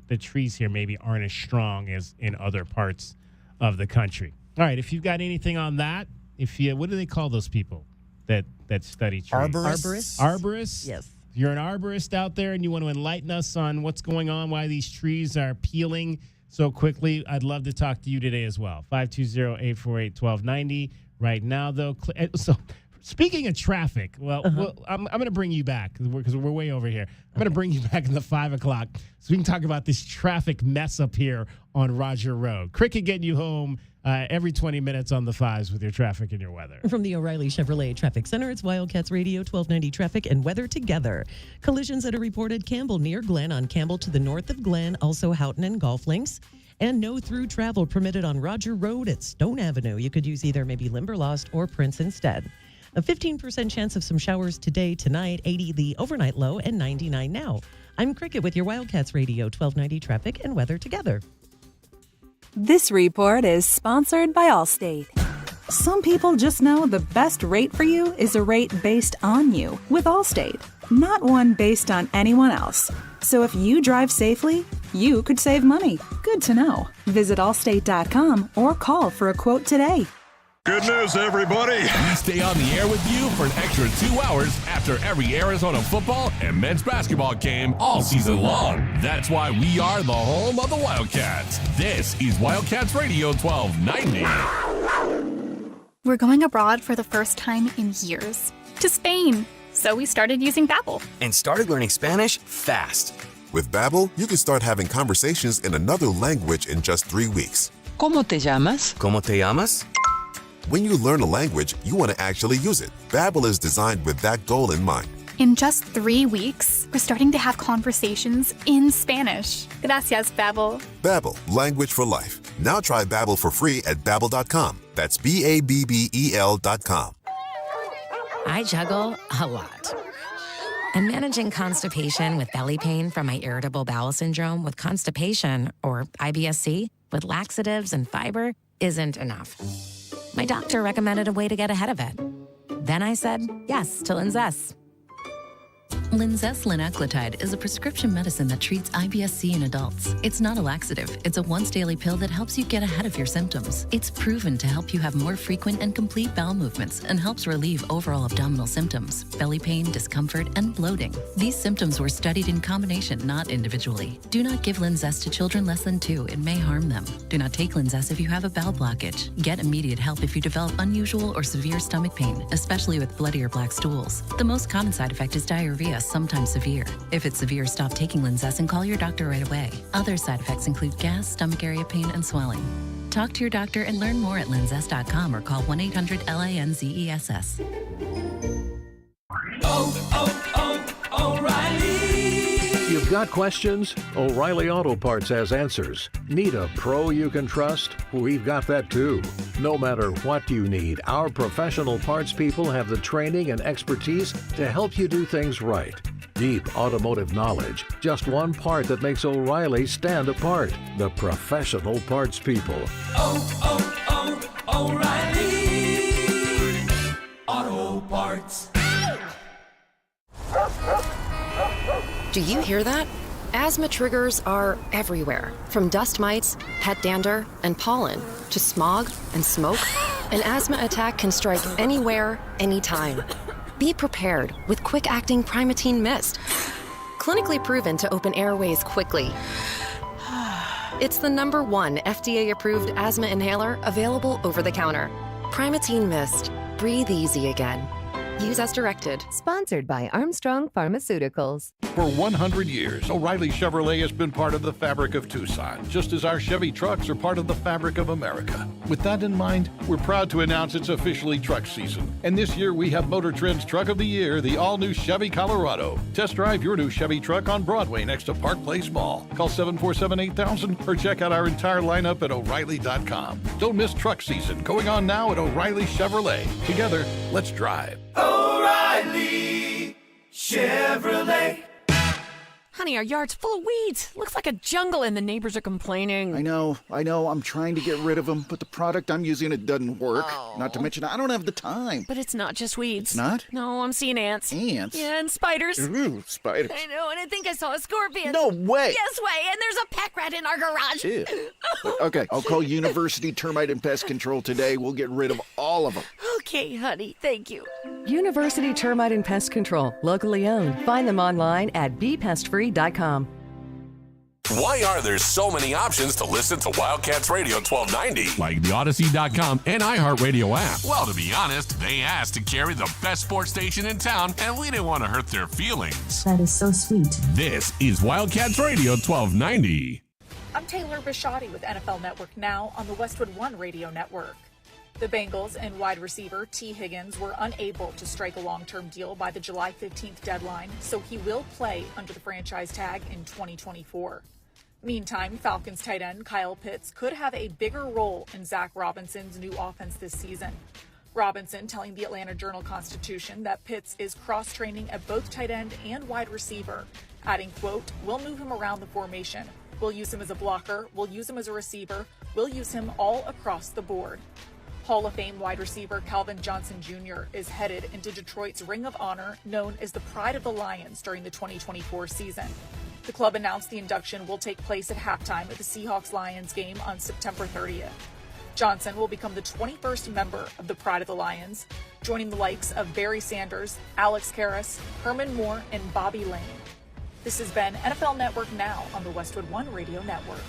the trees here maybe aren't as strong as in other parts of the country. All right, if you've got anything on that, what do they call those people that study trees? Arborists? Yes. If you're an arborist out there and you want to enlighten us on what's going on, why these trees are peeling so quickly, I'd love to talk to you today as well. 520-848-1290. Right now, though, Speaking of traffic, I'm going to bring you back because we're way over here. I'm going to bring you back in the 5 o'clock so we can talk about this traffic mess up here on Roger Road. Cricket getting you home every 20 minutes on the 5s with your traffic and your weather. From the O'Reilly Chevrolet Traffic Center, it's Wildcats Radio 1290 traffic and weather together. Collisions that are reported Campbell near Glen on Campbell to the north of Glen, also Houghton and Golf Links. And no through travel permitted on Roger Road at Stone Avenue. You could use either maybe Limberlost or Prince instead. A 15% chance of some showers today, tonight, 80 the overnight low, and 99 now. I'm Cricket with your Wildcats Radio 1290 traffic and weather together. This report is sponsored by Allstate. Some people just know the best rate for you is a rate based on you with Allstate, not one based on anyone else. So if you drive safely, you could save money. Good to know. Visit allstate.com or call for a quote today. Good news, everybody. We stay on the air with you for an extra 2 hours after every Arizona football and men's basketball game all season long. That's why we are the home of the Wildcats. This is Wildcats Radio 1290. We're going abroad for the first time in years. To Spain. So we started using Babbel. And started learning Spanish fast. With Babbel, you can start having conversations in another language in just 3 weeks. ¿Cómo te llamas? ¿Cómo te llamas? When you learn a language, you want to actually use it. Babbel is designed with that goal in mind. In just 3 weeks, we're starting to have conversations in Spanish. Gracias, Babbel. Babbel, language for life. Now try Babbel for free at Babbel.com. That's BABBEL.com. I juggle a lot. And managing constipation with belly pain from my irritable bowel syndrome with Constipation, or IBS-C, with laxatives and fiber isn't enough. My doctor recommended a way to get ahead of it. Then I said yes to Linzess. Linzess linaclotide is a prescription medicine that treats IBS-C in adults. It's not a laxative. It's a once-daily pill that helps you get ahead of your symptoms. It's proven to help you have more frequent and complete bowel movements and helps relieve overall abdominal symptoms, belly pain, discomfort, and bloating. These symptoms were studied in combination, not individually. Do not give Linzess to children less than 2. It may harm them. Do not take Linzess if you have a bowel blockage. Get immediate help if you develop unusual or severe stomach pain, especially with bloody or black stools. The most common side effect is diarrhea, sometimes severe. If it's severe, stop taking Linzess and call your doctor right away. Other side effects include gas, stomach area pain, and swelling. Talk to your doctor and learn more at linzess.com or call 1-800-LINZESS. O'Reilly! You've got questions? O'Reilly Auto Parts has answers. Need a pro you can trust? We've got that too. No matter what you need, our professional parts people have the training and expertise to help you do things right. Deep automotive knowledge, just one part that makes O'Reilly stand apart. The professional parts people. O'Reilly Auto Parts. Do you hear that? Asthma triggers are everywhere, from dust mites, pet dander, and pollen, to smog and smoke. An asthma attack can strike anywhere, anytime. Be prepared with quick-acting Primatene Mist. Clinically proven to open airways quickly. It's the #1 FDA-approved asthma inhaler available over the counter. Primatene Mist. Breathe easy again. Use as directed. Sponsored by Armstrong Pharmaceuticals. For 100 years, O'Reilly Chevrolet has been part of the fabric of Tucson, just as our Chevy trucks are part of the fabric of America. With that in mind, we're proud to announce it's officially truck season. And this year we have Motor Trend's Truck of the Year, the all-new Chevy Colorado. Test drive your new Chevy truck on Broadway next to Park Place Mall. Call 747-8000 or check out our entire lineup at O'Reilly.com. Don't miss truck season, going on now at O'Reilly Chevrolet. Together, let's drive. O'Reilly Chevrolet. Honey, our yard's full of weeds. Looks like a jungle and the neighbors are complaining. I know. I'm trying to get rid of them, but the product I'm using, it doesn't work. Oh. Not to mention, I don't have the time. But it's not just weeds. It's not? No, I'm seeing ants. Ants? Yeah, and spiders. Ooh, spiders. I know, and I think I saw a scorpion. No way. Yes way, and there's a pack rat in our garage. Ew. Okay, I'll call University Termite and Pest Control today. We'll get rid of all of them. Okay, honey, thank you. University Termite and Pest Control, locally owned. Find them online at bpestfree.com. Why are there so many options to listen to Wildcats Radio 1290? Like the Odyssey.com and iHeartRadio app. Well, to be honest, they asked to carry the best sports station in town, and we didn't want to hurt their feelings. That is so sweet. This is Wildcats Radio 1290. I'm Taylor Bisciotti with NFL Network Now on the Westwood One Radio Network. The Bengals and wide receiver T. Higgins were unable to strike a long-term deal by the July 15th deadline, so he will play under the franchise tag in 2024. Meantime, Falcons tight end Kyle Pitts could have a bigger role in Zach Robinson's new offense this season. Robinson telling the Atlanta Journal-Constitution that Pitts is cross-training at both tight end and wide receiver, adding, quote, "We'll move him around the formation. We'll use him as a blocker. We'll use him as a receiver. We'll use him all across the board." Hall of Fame wide receiver Calvin Johnson Jr. is headed into Detroit's Ring of Honor, known as the Pride of the Lions, during the 2024 season. The club announced the induction will take place at halftime at the Seahawks-Lions game on September 30th. Johnson will become the 21st member of the Pride of the Lions, joining the likes of Barry Sanders, Alex Karras, Herman Moore, and Bobby Lane. This has been NFL Network Now on the Westwood One Radio Network.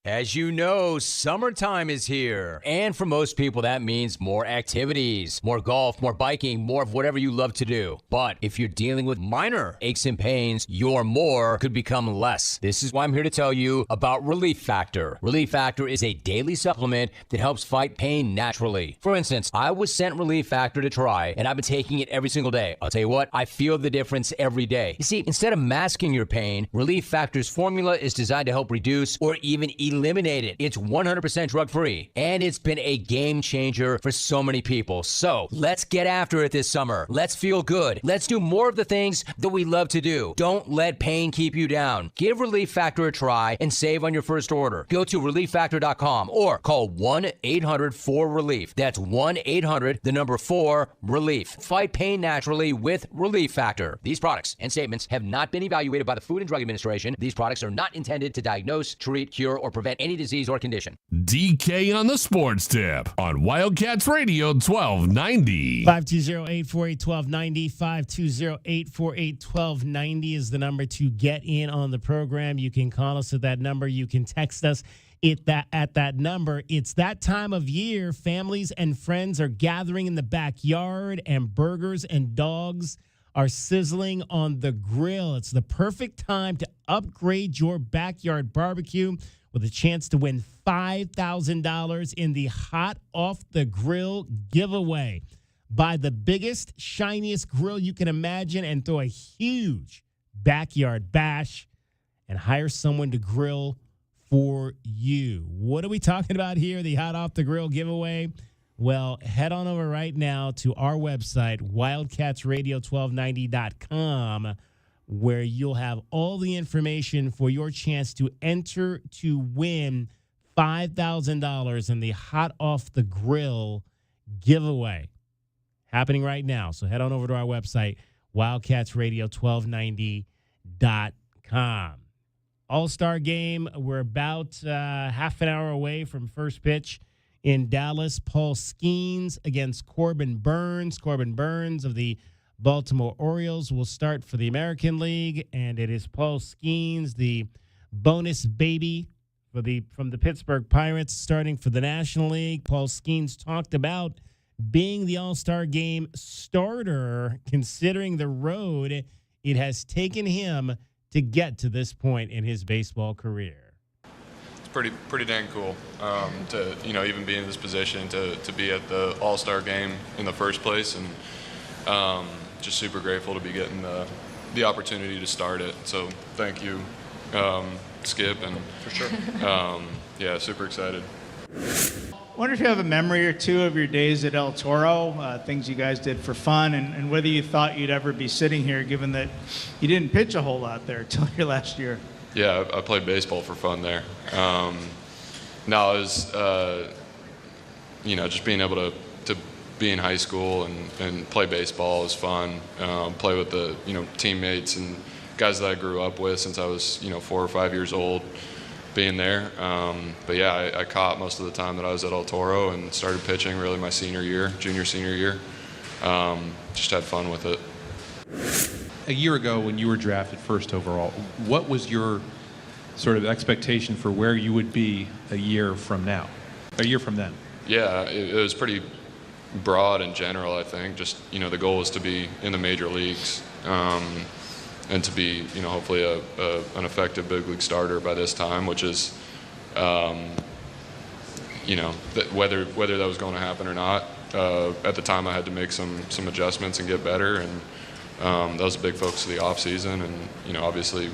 As you know, summertime is here. And for most people, that means more activities, more golf, more biking, more of whatever you love to do. But if you're dealing with minor aches and pains, your more could become less. This is why I'm here to tell you about Relief Factor. Relief Factor is a daily supplement that helps fight pain naturally. For instance, I was sent Relief Factor to try, and I've been taking it every single day. I'll tell you what, I feel the difference every day. You see, instead of masking your pain, Relief Factor's formula is designed to help reduce or even eliminate it. It's 100% drug-free, and it's been a game changer for so many people. So let's get after it this summer. Let's feel good. Let's do more of the things that we love to do. Don't let pain keep you down. Give Relief Factor a try and save on your first order. Go to ReliefFactor.com or call 1-800-4RELIEF. That's 1-800-4-RELIEF. Fight pain naturally with Relief Factor. These products and statements have not been evaluated by the Food and Drug Administration. These products are not intended to diagnose, treat, cure, or prevent any disease or condition. DK on the Sports Tip on Wildcats Radio 1290. 520-848-1290. 520-848-1290 is the number to get in on the program. You can call us at that number. You can text us at that number. It's that time of year. Families and friends are gathering in the backyard, and burgers and dogs are sizzling on the grill. It's the perfect time to upgrade your backyard barbecue with a chance to win $5,000 in the Hot Off the Grill giveaway. Buy the biggest, shiniest grill you can imagine and throw a huge backyard bash and hire someone to grill for you. What are we talking about here? The Hot Off the Grill giveaway? Well, head on over right now to our website, wildcatsradio1290.com, where you'll have all the information for your chance to enter to win $5,000 in the Hot Off the Grill giveaway. Happening right now. So head on over to our website, wildcatsradio1290.com. All-Star game, we're about half an hour away from first pitch in Dallas. Paul Skeens against Corbin Burns. Corbin Burns of the Baltimore Orioles will start for the American League, and it is Paul Skeens, the bonus baby from the Pittsburgh Pirates, starting for the National League. Paul Skeens talked about being the All-Star Game starter, considering the road it has taken him to get to this point in his baseball career. It's pretty dang cool to even be in this position to be at the All-Star Game in the first place, and just super grateful to be getting the opportunity to start it. So thank you, Skip, and for sure. Yeah, super excited. I wonder if you have a memory or two of your days at El Toro, things you guys did for fun, and whether you thought you'd ever be sitting here, given that you didn't pitch a whole lot there until your last year. Yeah, I played baseball for fun there. No, it was, just being able to be in high school and play baseball is fun. Play with the, teammates and guys that I grew up with since I was, 4 or 5 years old, being there. But yeah, I caught most of the time that I was at El Toro and started pitching really my senior year. Just had fun with it. a year ago when you were drafted first overall, what was your sort of expectation for where you would be a year from then? Yeah, it was pretty broad in general, I think. Just, the goal was to be in the major leagues and to be, hopefully an effective big league starter by this time, which is, whether that was going to happen or not. At the time, I had to make some adjustments and get better, and that was a big focus of the off season. And obviously,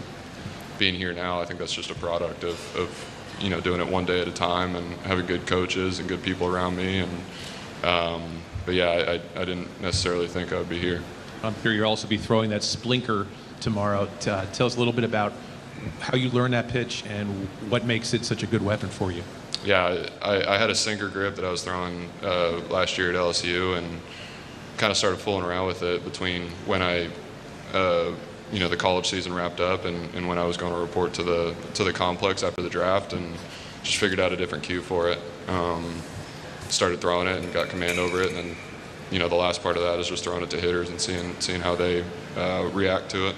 being here now, I think that's just a product of doing it one day at a time and having good coaches and good people around me. And but yeah, I didn't necessarily think I would be here. I'm sure you'll also be throwing that splinker tomorrow. Tell us a little bit about how you learned that pitch and what makes it such a good weapon for you. Yeah, I had a sinker grip that I was throwing last year at LSU, and kind of started fooling around with it between when I, the college season wrapped up and when I was going to report to the complex after the draft, and just figured out a different cue for it. Started throwing it and got command over it, and then, the last part of that is just throwing it to hitters and seeing how they react to it.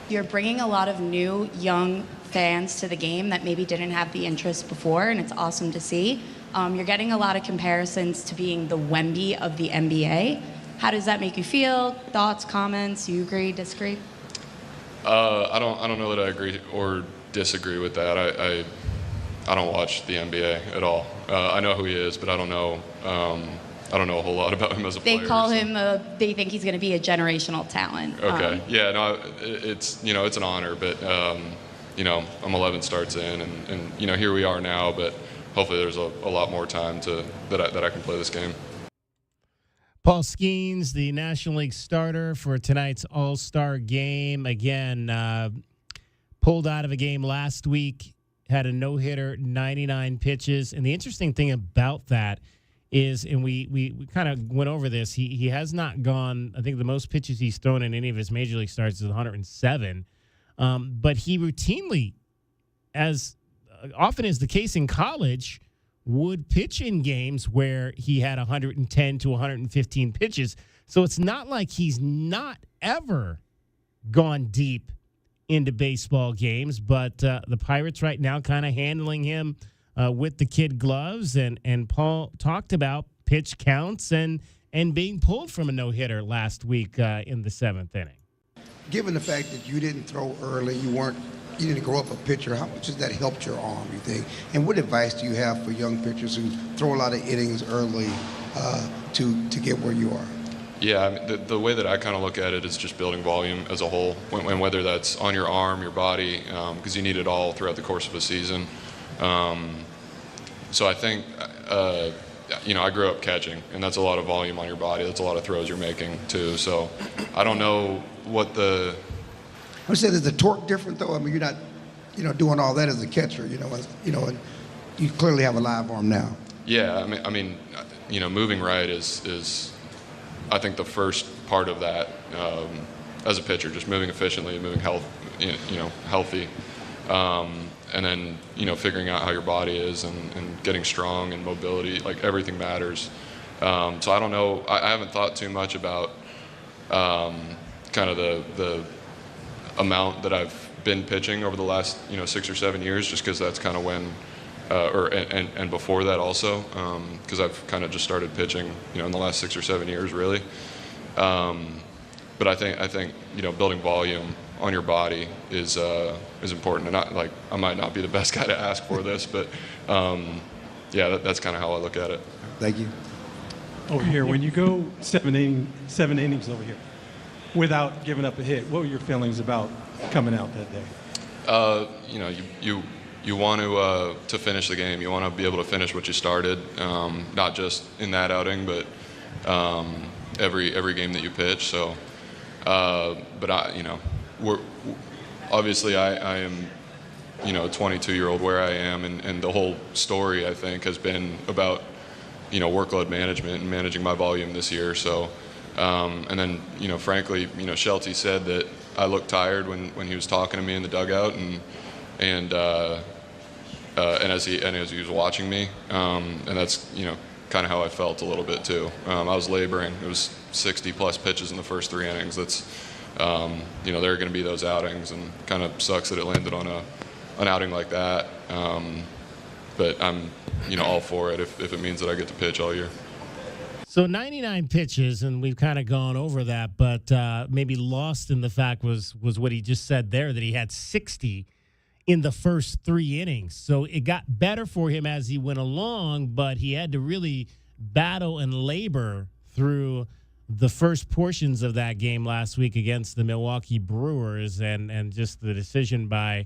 You're bringing a lot of new, young fans to the game that maybe didn't have the interest before, and it's awesome to see. You're getting a lot of comparisons to being the Wemby of the NBA. How does that make you feel? Thoughts, comments? You agree, disagree? I don't know that I agree or disagree with that. I don't watch the NBA at all. I know who he is, but I don't know a whole lot about him as a player. They call him. They think he's going to be a generational talent. Okay. Yeah. No. It's it's an honor, but I'm 11 starts in, and here we are now. But hopefully, there's a lot more time that I can play this game. Paul Skeens, the National League starter for tonight's All-Star game. Again, pulled out of a game last week, had a no-hitter, 99 pitches. And the interesting thing about that is, and we kind of went over this, he has not gone, I think the most pitches he's thrown in any of his major league starts is 107. But he routinely, as often is the case in college, would pitch in games where he had 110 to 115 pitches. So it's not like he's not ever gone deep into baseball games, but the Pirates right now kind of handling him with the kid gloves. And Paul talked about pitch counts and being pulled from a no-hitter last week in the 7th inning. Given the fact that you didn't throw early, you didn't grow up a pitcher, how much has that helped your arm, you think? And what advice do you have for young pitchers who throw a lot of innings early to get where you are? Yeah, I mean, the way that I kind of look at it is just building volume as a whole, and whether that's on your arm, your body, because you need it all throughout the course of a season. So I think, I grew up catching, and that's a lot of volume on your body. That's a lot of throws you're making, too. So I don't know what the... I would say, is the torque different, though? I mean, you're not, doing all that as a catcher, and you clearly have a live arm now. Yeah, I mean, moving right is I think the first part of that as a pitcher, just moving efficiently, moving healthy, and then figuring out how your body is and getting strong and mobility, like everything matters. So I don't know. I haven't thought too much about kind of the amount that I've been pitching over the last 6 or 7 years, just because that's kind of when and before that also, because I've kind of just started pitching in the last 6 or 7 years really. But I think building volume on your body is important, and I might not be the best guy to ask for this, but that's kind of how I look at it. Thank you. Over here, when you go seven innings over here without giving up a hit, what were your feelings about coming out that day? You want to finish the game. You want to be able to finish what you started, not just in that outing, but every game that you pitch. So, but we're obviously I am a 22-year-old where I am, and the whole story I think has been about workload management and managing my volume this year. So, and then frankly, Shelty said that I looked tired when he was talking to me in the dugout, and as he was watching me, and that's kind of how I felt a little bit too. I was laboring. It was 60 plus pitches in the first 3 innings. That's there are going to be those outings, and kind of sucks that it landed on an outing like that. But I'm, all for it if it means that I get to pitch all year. So 99 pitches, and we've kind of gone over that, but maybe lost in the fact was what he just said there, that he had 60 in the first 3 innings. So it got better for him as he went along, but he had to really battle and labor through the first portions of that game last week against the Milwaukee Brewers, and just the decision by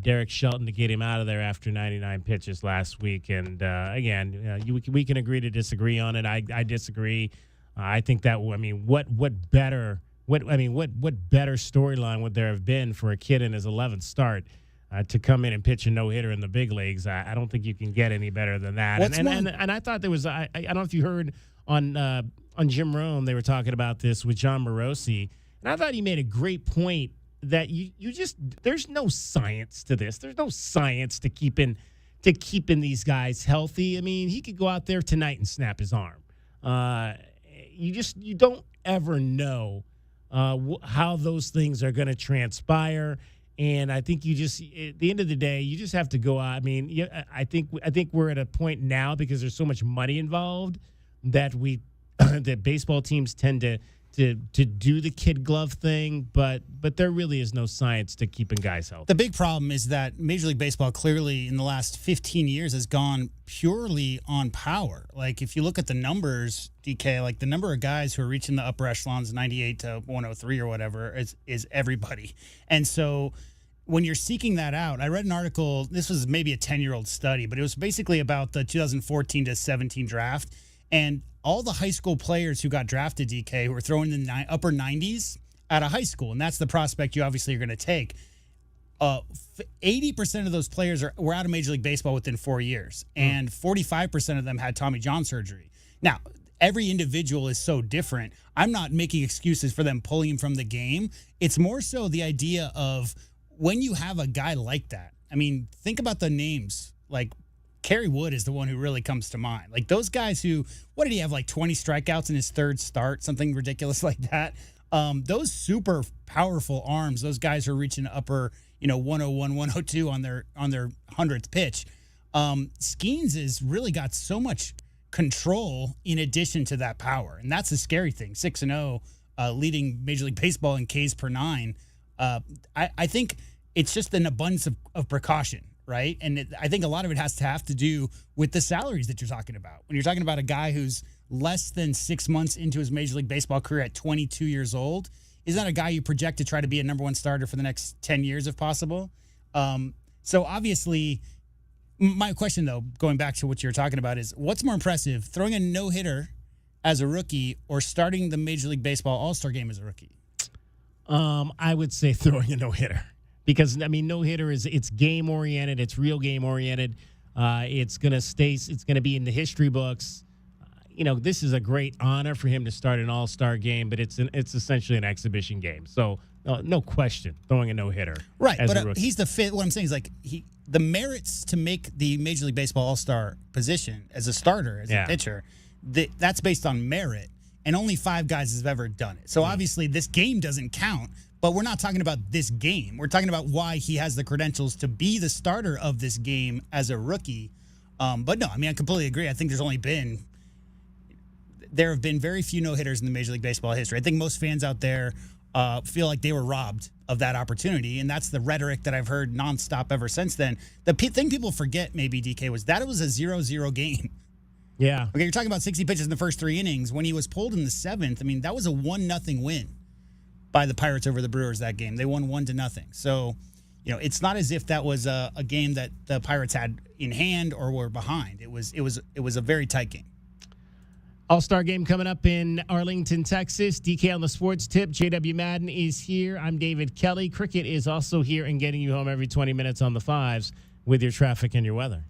Derek Shelton to get him out of there after 99 pitches last week. And again, we can agree to disagree on it. I disagree. I think that what better storyline would there have been for a kid in his 11th start to come in and pitch a no-hitter in the big leagues? I don't think you can get any better than that. And I thought there was I don't know if you heard on Jim Rome, they were talking about this with John Morosi, and I thought he made a great point that you just, there's no science to this. There's no science to keeping these guys healthy. I mean, he could go out there tonight and snap his arm. You don't ever know how those things are going to transpire. And I think at the end of the day, you just have to go out. I mean, I think we're at a point now, because there's so much money involved, that that baseball teams tend to do the kid glove thing, but there really is no science to keeping guys healthy. The big problem is that Major League Baseball clearly in the last 15 years has gone purely on power. Like, if you look at the numbers, DK, like the number of guys who are reaching the upper echelons, 98 to 103 or whatever, is everybody. And so when you're seeking that out, I read an article, this was maybe a 10-year-old study, but it was basically about the 2014 to 17 draft. And all the high school players who got drafted, DK, who were throwing in the upper 90s out of high school, and that's the prospect you obviously are going to take, 80% of those players were out of Major League Baseball within 4 years, and 45% of them had Tommy John surgery. Now, every individual is so different. I'm not making excuses for them pulling him from the game. It's more so the idea of when you have a guy like that. I mean, think about the names. Like, Kerry Wood is the one who really comes to mind. Like, those guys who, what did he have, like 20 strikeouts in his third start, something ridiculous like that. Those super powerful arms, those guys who are reaching upper, 101, 102 on their 100th pitch. Skeens has really got so much control in addition to that power, and that's the scary thing. 6-0, leading Major League Baseball in Ks per 9. I think it's just an abundance of precaution. Right. And I think a lot of it has to do with the salaries that you're talking about. When you're talking about a guy who's less than 6 months into his Major League Baseball career at 22 years old, is that a guy you project to try to be a number one starter for the next 10 years if possible? So obviously, my question, though, going back to what you're talking about, is what's more impressive, throwing a no-hitter as a rookie or starting the Major League Baseball All-Star game as a rookie? I would say throwing a no-hitter. Because, I mean, no-hitter it's game-oriented. It's real game-oriented. It's going to be in the history books. This is a great honor for him to start an all-star game, but it's essentially an exhibition game. So, no question, throwing a no-hitter. Right, but he's the fit. What I'm saying is, like, the merits to make the Major League Baseball all-star position as a starter, as a pitcher, that's based on merit, and only 5 guys have ever done it. So, obviously, this game doesn't count. But we're not talking about this game. We're talking about why he has the credentials to be the starter of this game as a rookie. But no, I mean, I completely agree. I think there have been very few no-hitters in the Major League Baseball history. I think most fans out there feel like they were robbed of that opportunity, and that's the rhetoric that I've heard nonstop ever since then. The thing people forget, maybe, DK, was that it was a 0-0 game. Yeah. Okay, you're talking about 60 pitches in the first 3 innings. When he was pulled in the 7th, I mean, that was a 1-0 win by the Pirates over the Brewers that game. They won 1-0. So, it's not as if that was a game that the Pirates had in hand or were behind. It was a very tight game. All-Star game coming up in Arlington, Texas. DK on the sports tip. JW Madden is here. I'm David Kelly. Cricket is also here and getting you home every 20 minutes on the 5s with your traffic and your weather.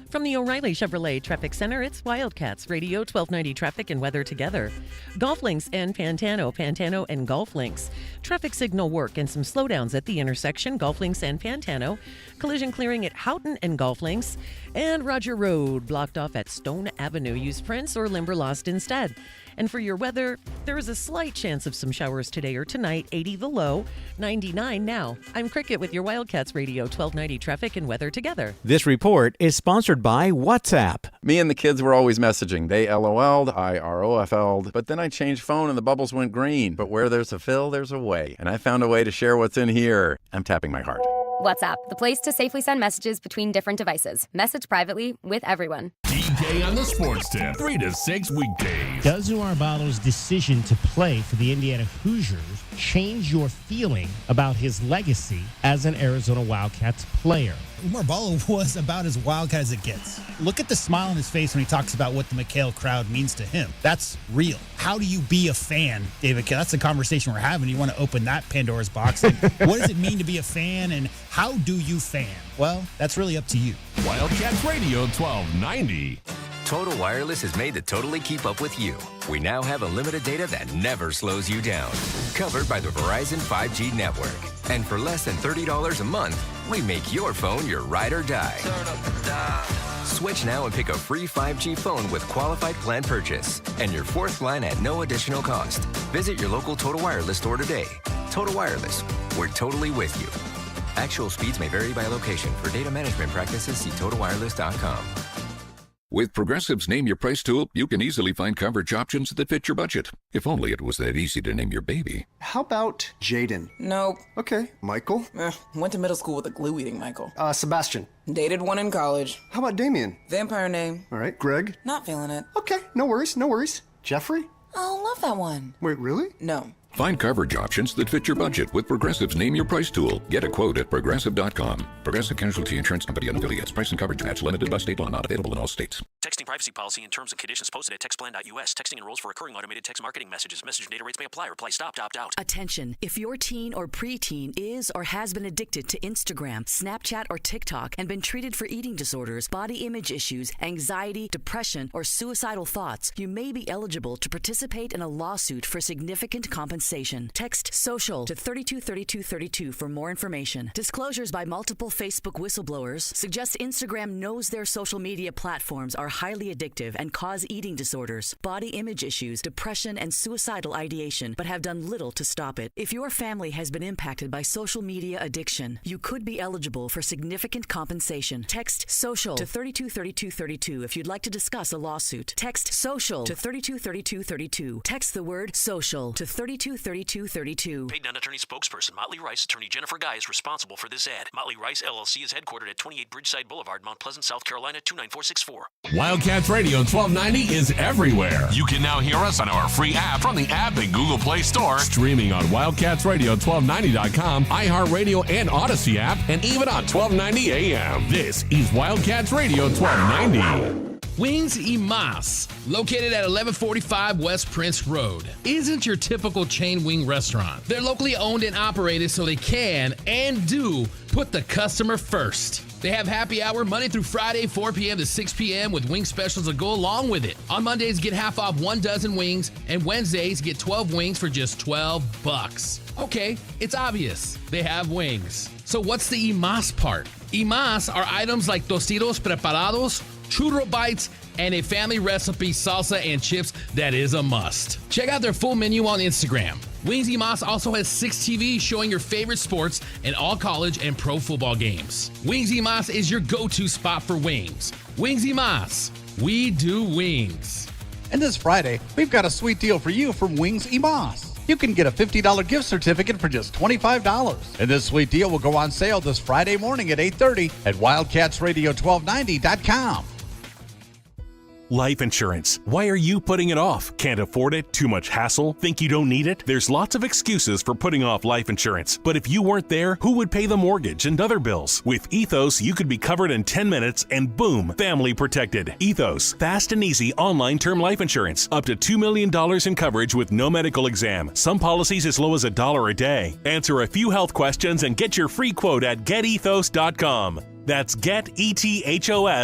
From the O'Reilly Chevrolet Traffic Center, it's Wildcats Radio 1290 Traffic and Weather Together. Golf Links and Pantano and Golf Links. Traffic signal work and some slowdowns at the intersection, Golf Links and Pantano. Collision clearing at Houghton and Golf Links. And Roger Road blocked off at Stone Avenue. Use Prince or Limberlost instead. And for your weather, there is a slight chance of some showers today or tonight, 80 the low, 99 now. I'm Cricket with your Wildcats Radio 1290 traffic and weather together. This report is sponsored by WhatsApp. Me and the kids were always messaging. They LOL'd, I ROFL'd, but then I changed phone and the bubbles went green. But where there's a fill, there's a way. And I found a way to share what's in here. I'm tapping my heart. WhatsApp, the place to safely send messages between different devices. Message privately with everyone. DK on the Sports Tip, 3 to 6 weekdays. Does Umar Ballo's decision to play for the Indiana Hoosiers change your feeling about his legacy as an Arizona Wildcats player? Umar Ballo was about as Wildcat as it gets. Look at the smile on his face when he talks about what the McHale crowd means to him. That's real. How do you be a fan, David? That's the conversation we're having. You want to open that Pandora's box. And what does it mean to be a fan, and how do you fan? Well, that's really up to you. Wildcats Radio 1290. Total Wireless is made to totally keep up with you. We now have unlimited data that never slows you down. Covered by the Verizon 5G network. And for less than $30 a month, we make your phone your ride or die. Switch now and pick a free 5G phone with qualified plan purchase. And your fourth line at no additional cost. Visit your local Total Wireless store today. Total Wireless, we're totally with you. Actual speeds may vary by location. For data management practices, see TotalWireless.com. With Progressive's Name Your Price tool, you can easily find coverage options that fit your budget. If only it was that easy to name your baby. How about Jaden? Nope. Okay. Michael? Went to middle school with a glue-eating Michael. Sebastian? Dated one in college. How about Damien? Vampire name. All right. Greg? Not feeling it. Okay. No worries. Jeffrey? Oh, love that one. Wait, really? No. Find coverage options that fit your budget with Progressive's Name Your Price tool. Get a quote at Progressive.com. Progressive Casualty Insurance Company and affiliates. Price and coverage match limited by state law. Not available in all states. Texting privacy policy and terms and conditions posted at textplan.us. Texting enrolls for recurring automated text marketing messages. Message and data rates may apply. Reply stop to opt out. Attention. If your teen or preteen is or has been addicted to Instagram, Snapchat, or TikTok and been treated for eating disorders, body image issues, anxiety, depression, or suicidal thoughts, you may be eligible to participate in a lawsuit for significant compensation. Text SOCIAL to 323232 for more information. Disclosures by multiple Facebook whistleblowers suggest Instagram knows their social media platforms are highly addictive and cause eating disorders, body image issues, depression, and suicidal ideation, but have done little to stop it. If your family has been impacted by social media addiction, you could be eligible for significant compensation. Text SOCIAL to 323232 if you'd like to discuss a lawsuit. Text SOCIAL to 323232. Text the word SOCIAL to 323232. Paid non-attorney spokesperson Motley Rice, attorney Jennifer Guy is responsible for this ad. Motley Rice LLC is headquartered at 28 Bridgeside Boulevard, Mount Pleasant, South Carolina 29464. Wildcats Radio 1290 is everywhere. You can now hear us on our free app from the App and Google Play Store. Streaming on WildcatsRadio1290.com, iHeartRadio and Odyssey app, and even on 1290 AM. This is Wildcats Radio 1290. Wings y Mas, located at 1145 West Prince Road, isn't your typical chain wing restaurant. They're locally owned and operated so they can and do put the customer first. They have happy hour Monday through Friday, 4 p.m. to 6 p.m. with wing specials that go along with it. On Mondays, get half off 1 dozen wings, and Wednesdays, get 12 wings for just $12. Okay, it's obvious. They have wings. So what's the Imas part? Imas are items like tostitos preparados, churro bites, and a family recipe salsa and chips that is a must. Check out their full menu on Instagram. Wings y Mas also has 6 TVs showing your favorite sports and all college and pro football games. Wings y Mas is your go-to spot for wings. Wings y Mas, we do wings. And this Friday, we've got a sweet deal for you from Wings y Mas. You can get a $50 gift certificate for just $25. And this sweet deal will go on sale this Friday morning at 8:30 at WildcatsRadio1290.com. Life insurance. Why are you putting it off? Can't afford it? Too much hassle? Think you don't need it? There's lots of excuses for putting off life insurance. But if you weren't there, who would pay the mortgage and other bills? With Ethos, you could be covered in 10 minutes and boom, family protected. Ethos, fast and easy online term life insurance. Up to $2 million in coverage with no medical exam. Some policies as low as $1 a day. Answer a few health questions and get your free quote at getethos.com. That's getethos.com.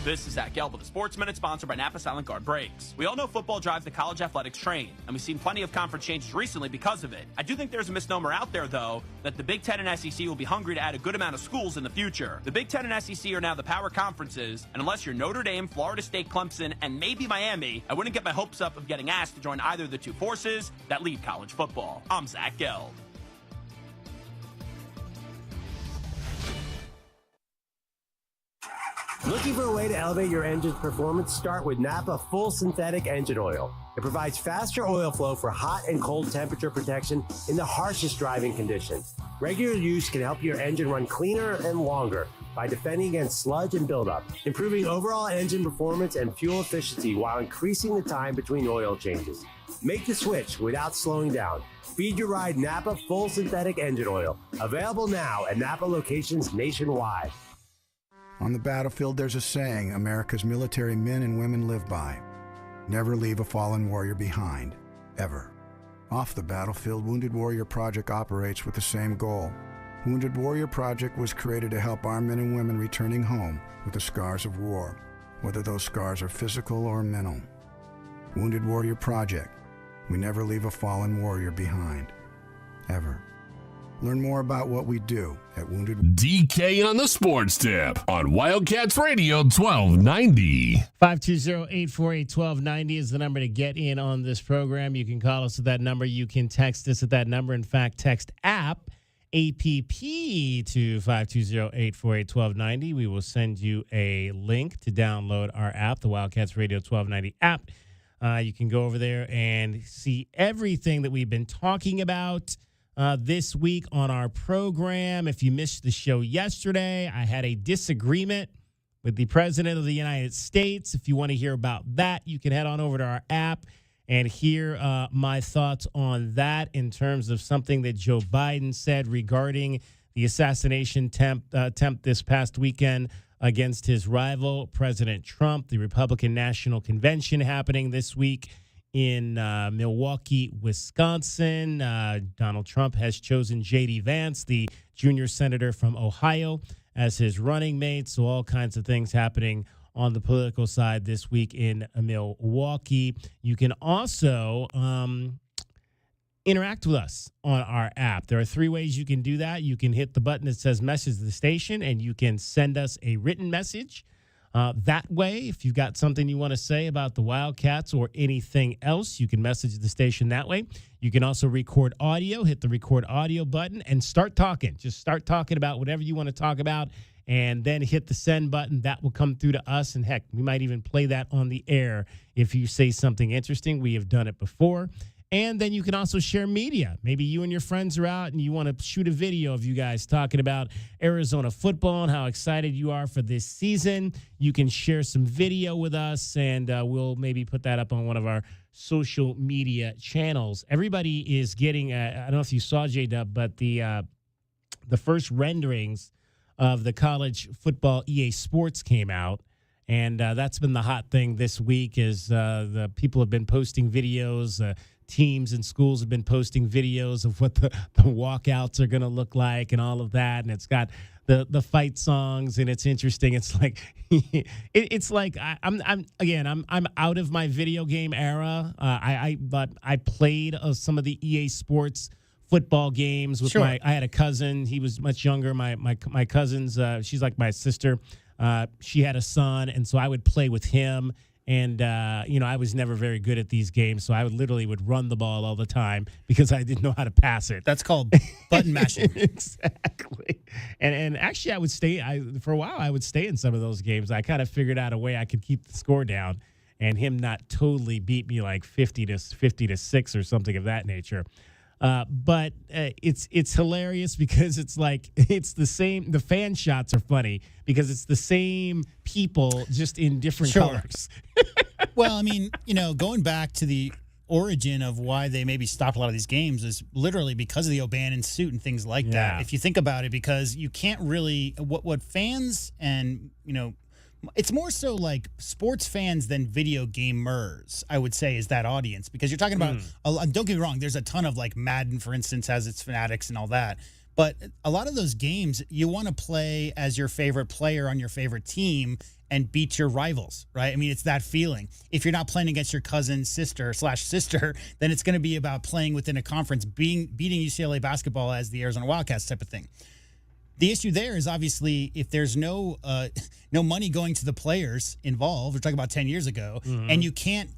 This is Zach Gelb with the Sports Minute, sponsored by Napa Silent Guard Brakes. We all know football drives the college athletics train, and we've seen plenty of conference changes recently because of it. I do think there's a misnomer out there, though, that the Big Ten and SEC will be hungry to add a good amount of schools in the future. The Big Ten and SEC are now the power conferences, and unless you're Notre Dame, Florida State, Clemson, and maybe Miami, I wouldn't get my hopes up of getting asked to join either of the two forces that lead college football. I'm Zach Gelb. Looking for a way to elevate your engine's performance? Start with Napa Full Synthetic Engine Oil. It provides faster oil flow for hot and cold temperature protection in the harshest driving conditions. Regular use can help your engine run cleaner and longer by defending against sludge and buildup, improving overall engine performance and fuel efficiency while increasing the time between oil changes. Make the switch without slowing down. Feed your ride Napa Full Synthetic Engine Oil. Available now at Napa locations nationwide. On the battlefield, there's a saying America's military men and women live by. Never leave a fallen warrior behind, ever. Off the battlefield, Wounded Warrior Project operates with the same goal. Wounded Warrior Project was created to help our men and women returning home with the scars of war, whether those scars are physical or mental. Wounded Warrior Project. We never leave a fallen warrior behind, ever. Learn more about what we do at Wounded. DK on the Sports Tip on Wildcats Radio 1290. 520-848-1290 is the number to get in on this program. You can call us at that number. You can text us at that number. In fact, text APP to 520-848-1290. We will send you a link to download our app, the Wildcats Radio 1290 app. You can go over there and see everything that we've been talking about this week on our program. If you missed the show yesterday, I had a disagreement with the President of the United States. If you want to hear about that, you can head on over to our app and hear my thoughts on that in terms of something that Joe Biden said regarding the assassination attempt this past weekend against his rival, President Trump. The Republican National Convention happening this week in Milwaukee, Wisconsin. Donald Trump has chosen J.D. Vance, the junior senator from Ohio, as his running mate. So all kinds of things happening on the political side this week in Milwaukee. You can also interact with us on our app. There are 3 ways you can do that. You can hit the button that says message the station, and you can send us a written message. That way, if you've got something you want to say about the Wildcats or anything else, you can message the station that way. You can also record audio, hit the record audio button, and start talking. Just start talking about whatever you want to talk about, and then hit the send button. That will come through to us, and heck, we might even play that on the air if you say something interesting. We have done it before. And then you can also share media. Maybe you and your friends are out and you want to shoot a video of you guys talking about Arizona football and how excited you are for this season. You can share some video with us, and we'll maybe put that up on one of our social media channels. Everybody is getting, I don't know if you saw, J-Dub, but the first renderings of the college football EA Sports came out. And that's been the hot thing this week is the people have been posting videos. Teams and schools have been posting videos of what the walkouts are going to look like and all of that. And it's got the fight songs, and it's interesting. It's like it's like I'm out of my video game era. But I played some of the EA Sports football games with I had a cousin. He was much younger. My cousin's she's like my sister. She had a son, and so I would play with him. And, I was never very good at these games, so I would run the ball all the time because I didn't know how to pass it. That's called button mashing. Exactly. And actually, I would stay. For a while, I would stay in some of those games. I kind of figured out a way I could keep the score down and him not totally beat me like 50-6 or something of that nature. But it's hilarious because it's like it's the same. The fan shots are funny because it's the same people just in different colors. Well, I mean, going back to the origin of why they maybe stopped a lot of these games is literally because of the O'Bannon suit and things like that. If you think about it, because you can't really what fans and it's more so like sports fans than video gamers, I would say, is that audience. Because you're talking about, don't get me wrong, there's a ton of like Madden, for instance, has its fanatics and all that. But a lot of those games, you want to play as your favorite player on your favorite team and beat your rivals, right? I mean, it's that feeling. If you're not playing against your cousin, sister, then it's going to be about playing within a conference, beating UCLA basketball as the Arizona Wildcats type of thing. The issue there is obviously if there's no money going to the players involved, we're talking about 10 years ago, and you can't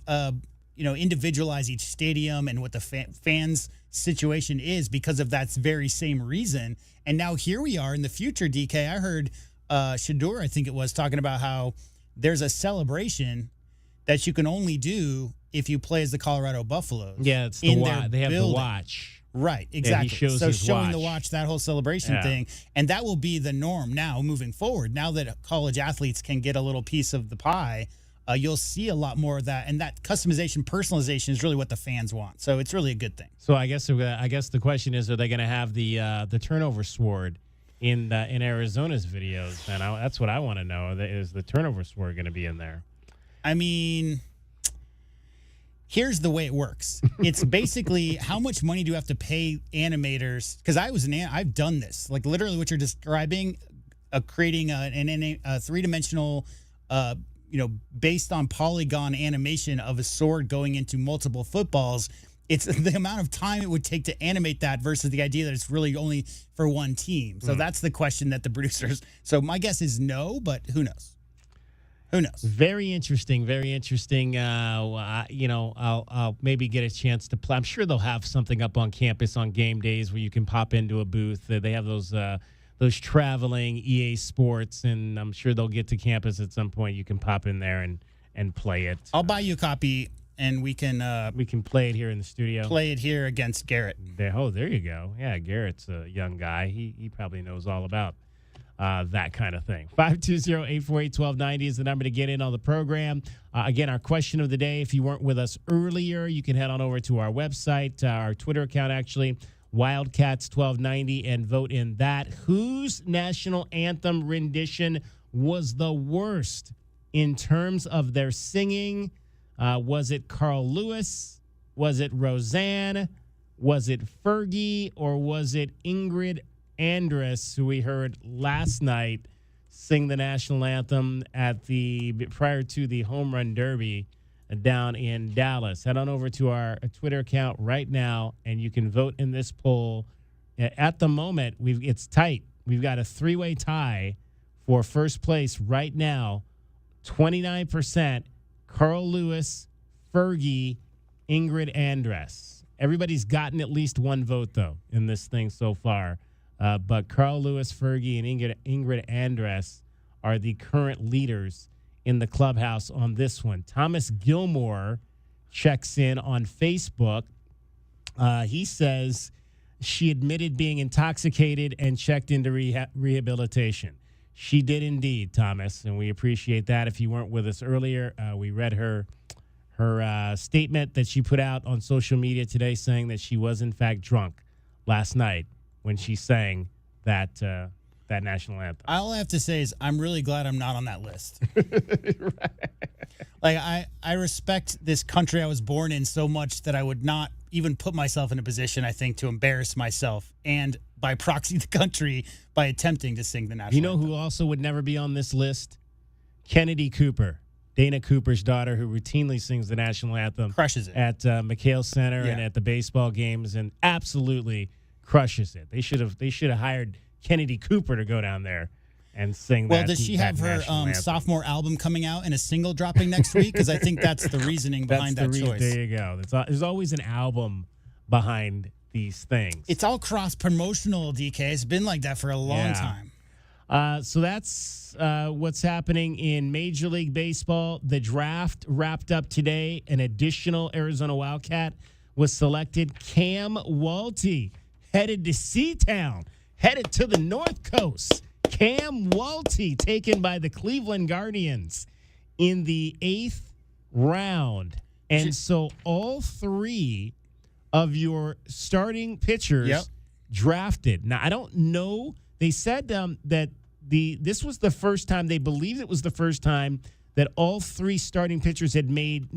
individualize each stadium and what the fans' situation is because of that very same reason. And now here we are in the future, DK. I heard Shedeur, I think it was, talking about how there's a celebration that you can only do if you play as the Colorado Buffaloes. Yeah, it's in the their watch. They have building. the watch. Right, Yeah, exactly. he shows so his showing watch. the watch, that whole celebration thing, and that will be the norm now moving forward. Now that college athletes can get a little piece of the pie, you'll see a lot more of that, and that customization, personalization is really what the fans want. So it's really a good thing. So I guess the question is, are they going to have the turnover sword in Arizona's videos? And that's what I want to know. Is the turnover sword going to be in there? I mean, here's the way it works. It's basically how much money do you have to pay animators? Because I've done this, like literally what you're describing, creating a three-dimensional, based on polygon animation of a sword going into multiple footballs. It's the amount of time it would take to animate that versus the idea that it's really only for one team. So that's the question that the producers. So my guess is no, but who knows? Who knows? Very interesting. Very interesting. I'll maybe get a chance to play. I'm sure they'll have something up on campus on game days where you can pop into a booth. They have those traveling EA Sports, and I'm sure they'll get to campus at some point. You can pop in there and play it. I'll buy you a copy, and we can play it here in the studio. Play it here against Garrett. There you go. Yeah, Garrett's a young guy. He probably knows all about that kind of thing. 520-848-1290 is the number to get in on the program. Again, our question of the day, if you weren't with us earlier, you can head on over to our website, our Twitter account, actually, Wildcats1290, and vote in that. Whose national anthem rendition was the worst in terms of their singing? Was it Carl Lewis? Was it Roseanne? Was it Fergie? Or was it Ingrid Andress, who we heard last night sing the national anthem prior to the Home Run Derby down in Dallas? Head on over to our Twitter account right now, and you can vote in this poll. At the moment, it's tight. We've got a three-way tie for first place right now. 29% Carl Lewis, Fergie, Ingrid Andress. Everybody's gotten at least one vote, though, in this thing so far. But Carl Lewis, Fergie, and Ingrid Andress are the current leaders in the clubhouse on this one. Thomas Gilmore checks in on Facebook. He says she admitted being intoxicated and checked into rehabilitation. She did indeed, Thomas, and we appreciate that. If you weren't with us earlier, we read her statement that she put out on social media today saying that she was, in fact, drunk last night when she sang that national anthem. All I have to say is I'm really glad I'm not on that list. Right. Like, I respect this country I was born in so much that I would not even put myself in a position, I think, to embarrass myself and by proxy the country by attempting to sing the national anthem. You know who also would never be on this list? Kennedy Cooper, Dana Cooper's daughter, who routinely sings the national anthem. Crushes it. At McHale Center and at the baseball games, and absolutely crushes it. They should have hired Kennedy Cooper to go down there and sing that. Well, does she have her sophomore album coming out and a single dropping next week? Because I think that's the reasoning behind that choice. There you go. There's always an album behind these things. It's all cross-promotional, DK. It's been like that for a long time. So that's what's happening in Major League Baseball. The draft wrapped up today. An additional Arizona Wildcat was selected. Cam Walty headed to Seatown, headed to the North Coast. Cam Walty taken by the Cleveland Guardians in the 8th round. And so all three of your starting pitchers drafted. Now, I don't know. They said that this was the first time, they believed it was the first time that all three starting pitchers had made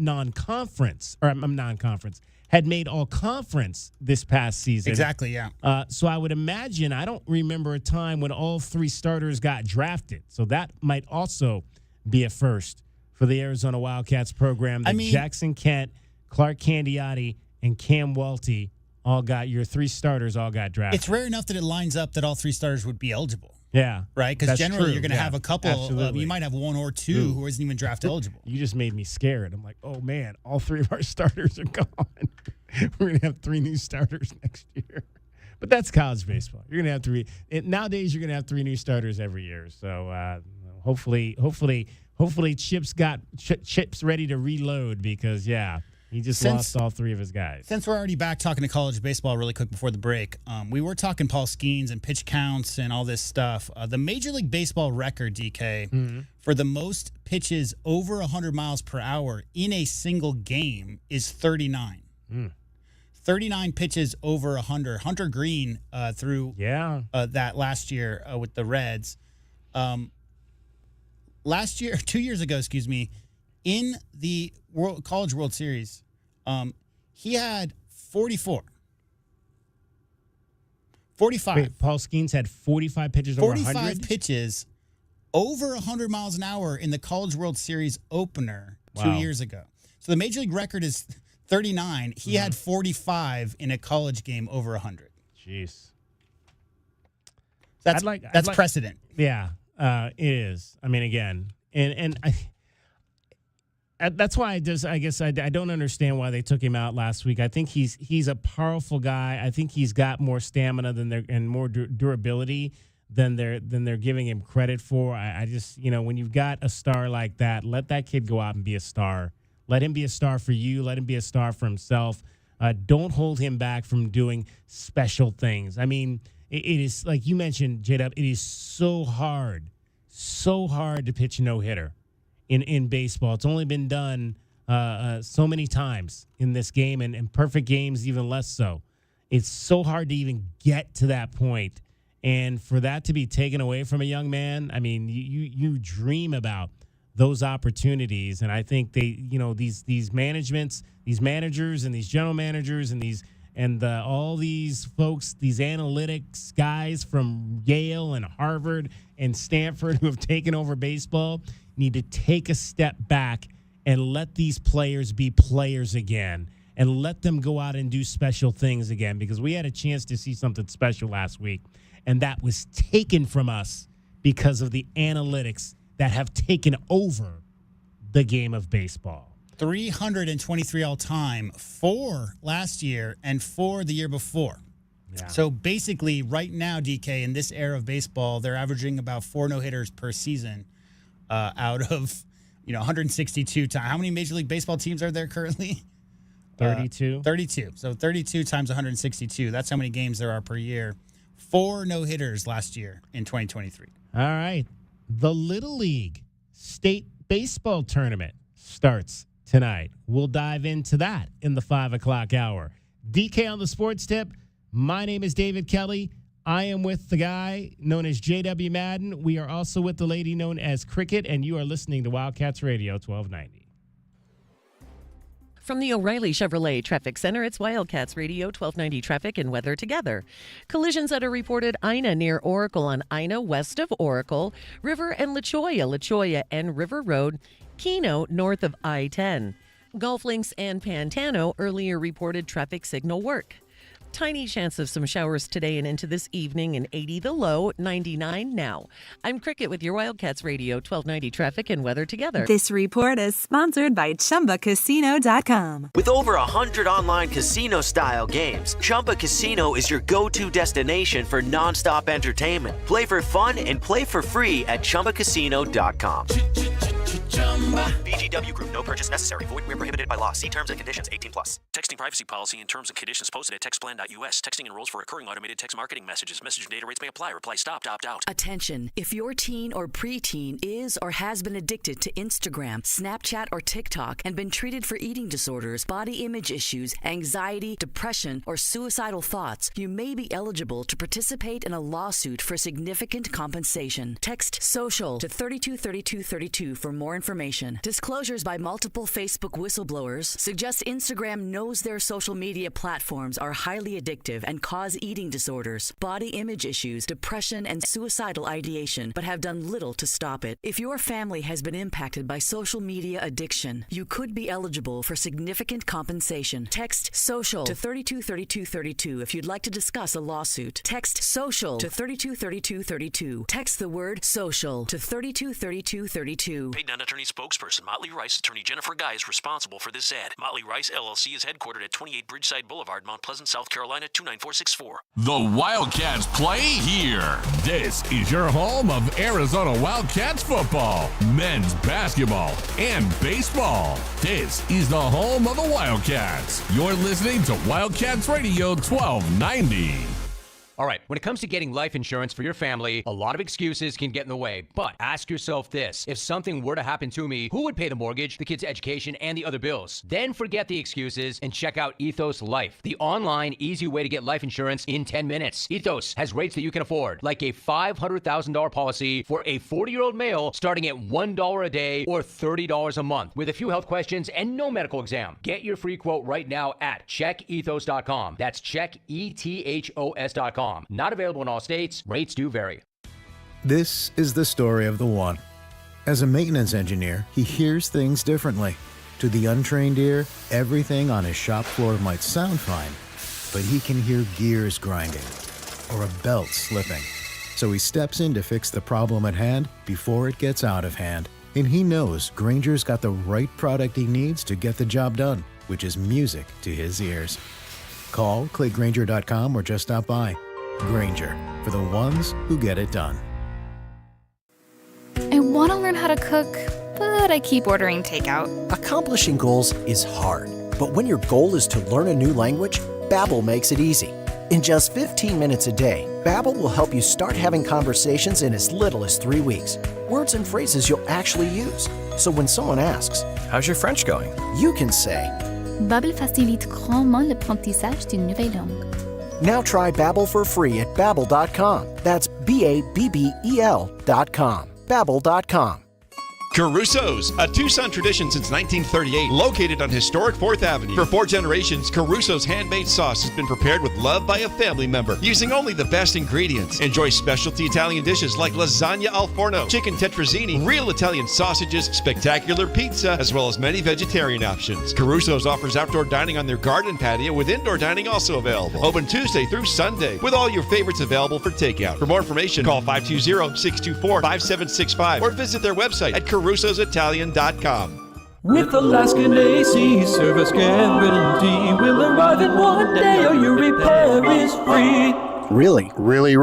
had made all conference this past season. Exactly, yeah. So I would imagine, I don't remember a time when all 3 starters got drafted. So that might also be a first for the Arizona Wildcats program. Jackson Kent, Clark Candiotti, and Cam Welty your 3 starters all got drafted. It's rare enough that it lines up that all 3 starters would be eligible. Yeah. Right? Because generally true. you're going to have a couple. You might have 1 or 2 who isn't even draft eligible. You just made me scared. I'm like, oh, man, all 3 of our starters are gone. We're going to have 3 new starters next year. But that's college baseball. You're going to have 3. Nowadays, you're going to have 3 new starters every year. So hopefully Chip's ready to reload because, he just lost all 3 of his guys. Since we're already back talking to college baseball really quick before the break, we were talking Paul Skeens and pitch counts and all this stuff. The Major League Baseball record, DK, for the most pitches over 100 miles per hour in a single game is 39. 39 pitches over 100. Hunter Green threw that last year with the Reds. Last year, 2 years ago, in the College World Series, he had 45. Wait, Paul Skeens had 45 pitches over 100? 45 pitches over 100 miles an hour in the College World Series opener 2 years ago. So the Major League record is 39. He had 45 in a college game over 100. Jeez. That's precedent. Yeah, it is. I mean, again, and that's why I guess I don't understand why they took him out last week. I think he's a powerful guy. I think he's got more stamina and more durability than they're giving him credit for. I just, when you've got a star like that, let that kid go out and be a star. Let him be a star for you. Let him be a star for himself. Don't hold him back from doing special things. I mean, it is like you mentioned, J-Dub, it is so hard to pitch a no-hitter in baseball. It's only been done so many times in this game, and perfect games even less so. It's so hard to even get to that point. And for that to be taken away from a young man, I mean, you dream about those opportunities. And I think these managements, these managers and these general managers and all these folks, these analytics guys from Yale and Harvard and Stanford who have taken over baseball need to take a step back and let these players be players again and let them go out and do special things again, because we had a chance to see something special last week, and that was taken from us because of the analytics that have taken over the game of baseball. 323 all-time, 4 last year and 4 the year before. Yeah. So basically right now, DK, in this era of baseball, they're averaging about 4 no-hitters per season out of 162 times. How many Major League Baseball teams are there currently? 32. 32. So 32 times 162. That's how many games there are per year. 4 no-hitters last year in 2023. All right. The Little League State Baseball Tournament starts tonight. We'll dive into that in the 5 o'clock hour. DK on the Sports Tip. My name is David Kelly. I am with the guy known as JW Madden. We are also with the lady known as Cricket, and you are listening to Wildcats Radio 1290. From the O'Reilly Chevrolet Traffic Center, it's Wildcats Radio 1290 traffic and weather together. Collisions that are reported Ina near Oracle on Ina west of Oracle, River and La Cholla and River Road, Keno north of I-10. Golf Links and Pantano earlier reported traffic signal work. Tiny chance of some showers today and into this evening, and 80 the low, 99 now. I'm Cricket with your Wildcats Radio 1290 traffic and weather together. This report is sponsored by ChumbaCasino.com. With over 100 online casino-style games, Chumba Casino is your go-to destination for nonstop entertainment. Play for fun and play for free at ChumbaCasino.com. VGW Group. No purchase necessary. Void where prohibited by law. See terms and conditions. 18+. Texting privacy policy and terms and conditions posted at textplan.us. Texting enrolls for recurring automated text marketing messages. Message and data rates may apply. Reply stop. Opt out. Attention. If your teen or preteen is or has been addicted to Instagram, Snapchat, or TikTok and been treated for eating disorders, body image issues, anxiety, depression, or suicidal thoughts, you may be eligible to participate in a lawsuit for significant compensation. Text SOCIAL to 323232 for more information information. Disclosures by multiple Facebook whistleblowers suggest Instagram knows their social media platforms are highly addictive and cause eating disorders, body image issues, depression, and suicidal ideation, but have done little to stop it. If your family has been impacted by social media addiction, you could be eligible for significant compensation. Text SOCIAL to 323232 if you'd like to discuss a lawsuit. Text SOCIAL to 323232. Text the word SOCIAL to 323232. Paid non-attorney spokesperson Motley Rice, attorney Jennifer Guy is responsible for this ad. Motley Rice, LLC is headquartered at 28 Bridgeside Boulevard, Mount Pleasant, South Carolina, 29464. The Wildcats play here. This is your home of Arizona Wildcats football, men's basketball, and baseball. This is the home of the Wildcats. You're listening to Wildcats Radio 1290. All right, when it comes to getting life insurance for your family, a lot of excuses can get in the way. But ask yourself this. If something were to happen to me, who would pay the mortgage, the kids' education, and the other bills? Then forget the excuses and check out Ethos Life, the online, easy way to get life insurance in 10 minutes. Ethos has rates that you can afford, like a $500,000 policy for a 40-year-old male starting at $1 a day or $30 a month, with a few health questions and no medical exam. Get your free quote right now at checkethos.com. That's checkethos.com. Not available in all states. Rates do vary. This is the story of the one. As a maintenance engineer, he hears things differently. To the untrained ear, everything on his shop floor might sound fine, but he can hear gears grinding or a belt slipping. So he steps in to fix the problem at hand before it gets out of hand. And he knows Grainger's got the right product he needs to get the job done, which is music to his ears. Call, click Grainger.com, or just stop by. Grainger, for the ones who get it done. I want to learn how to cook, but I keep ordering takeout. Accomplishing goals is hard, but when your goal is to learn a new language, Babbel makes it easy. In just 15 minutes a day, Babbel will help you start having conversations in as little as 3 weeks. Words and phrases you'll actually use. So when someone asks, "How's your French going?" you can say, Babbel facilite grandement l'apprentissage d'une nouvelle langue. Now try Babbel for free at Babbel.com. That's Babbel.com. Babbel.com. Caruso's, a Tucson tradition since 1938, located on historic 4th Avenue. For 4 generations, Caruso's handmade sauce has been prepared with love by a family member, using only the best ingredients. Enjoy specialty Italian dishes like lasagna al forno, chicken tetrazzini, real Italian sausages, spectacular pizza, as well as many vegetarian options. Caruso's offers outdoor dining on their garden patio, with indoor dining also available. Open Tuesday through Sunday, with all your favorites available for takeout. For more information, call 520-624-5765 or visit their website at Caruso'sItalian.com. With Alaskan AC, service guarantee will arrive in one day or your repair is free. Really? Really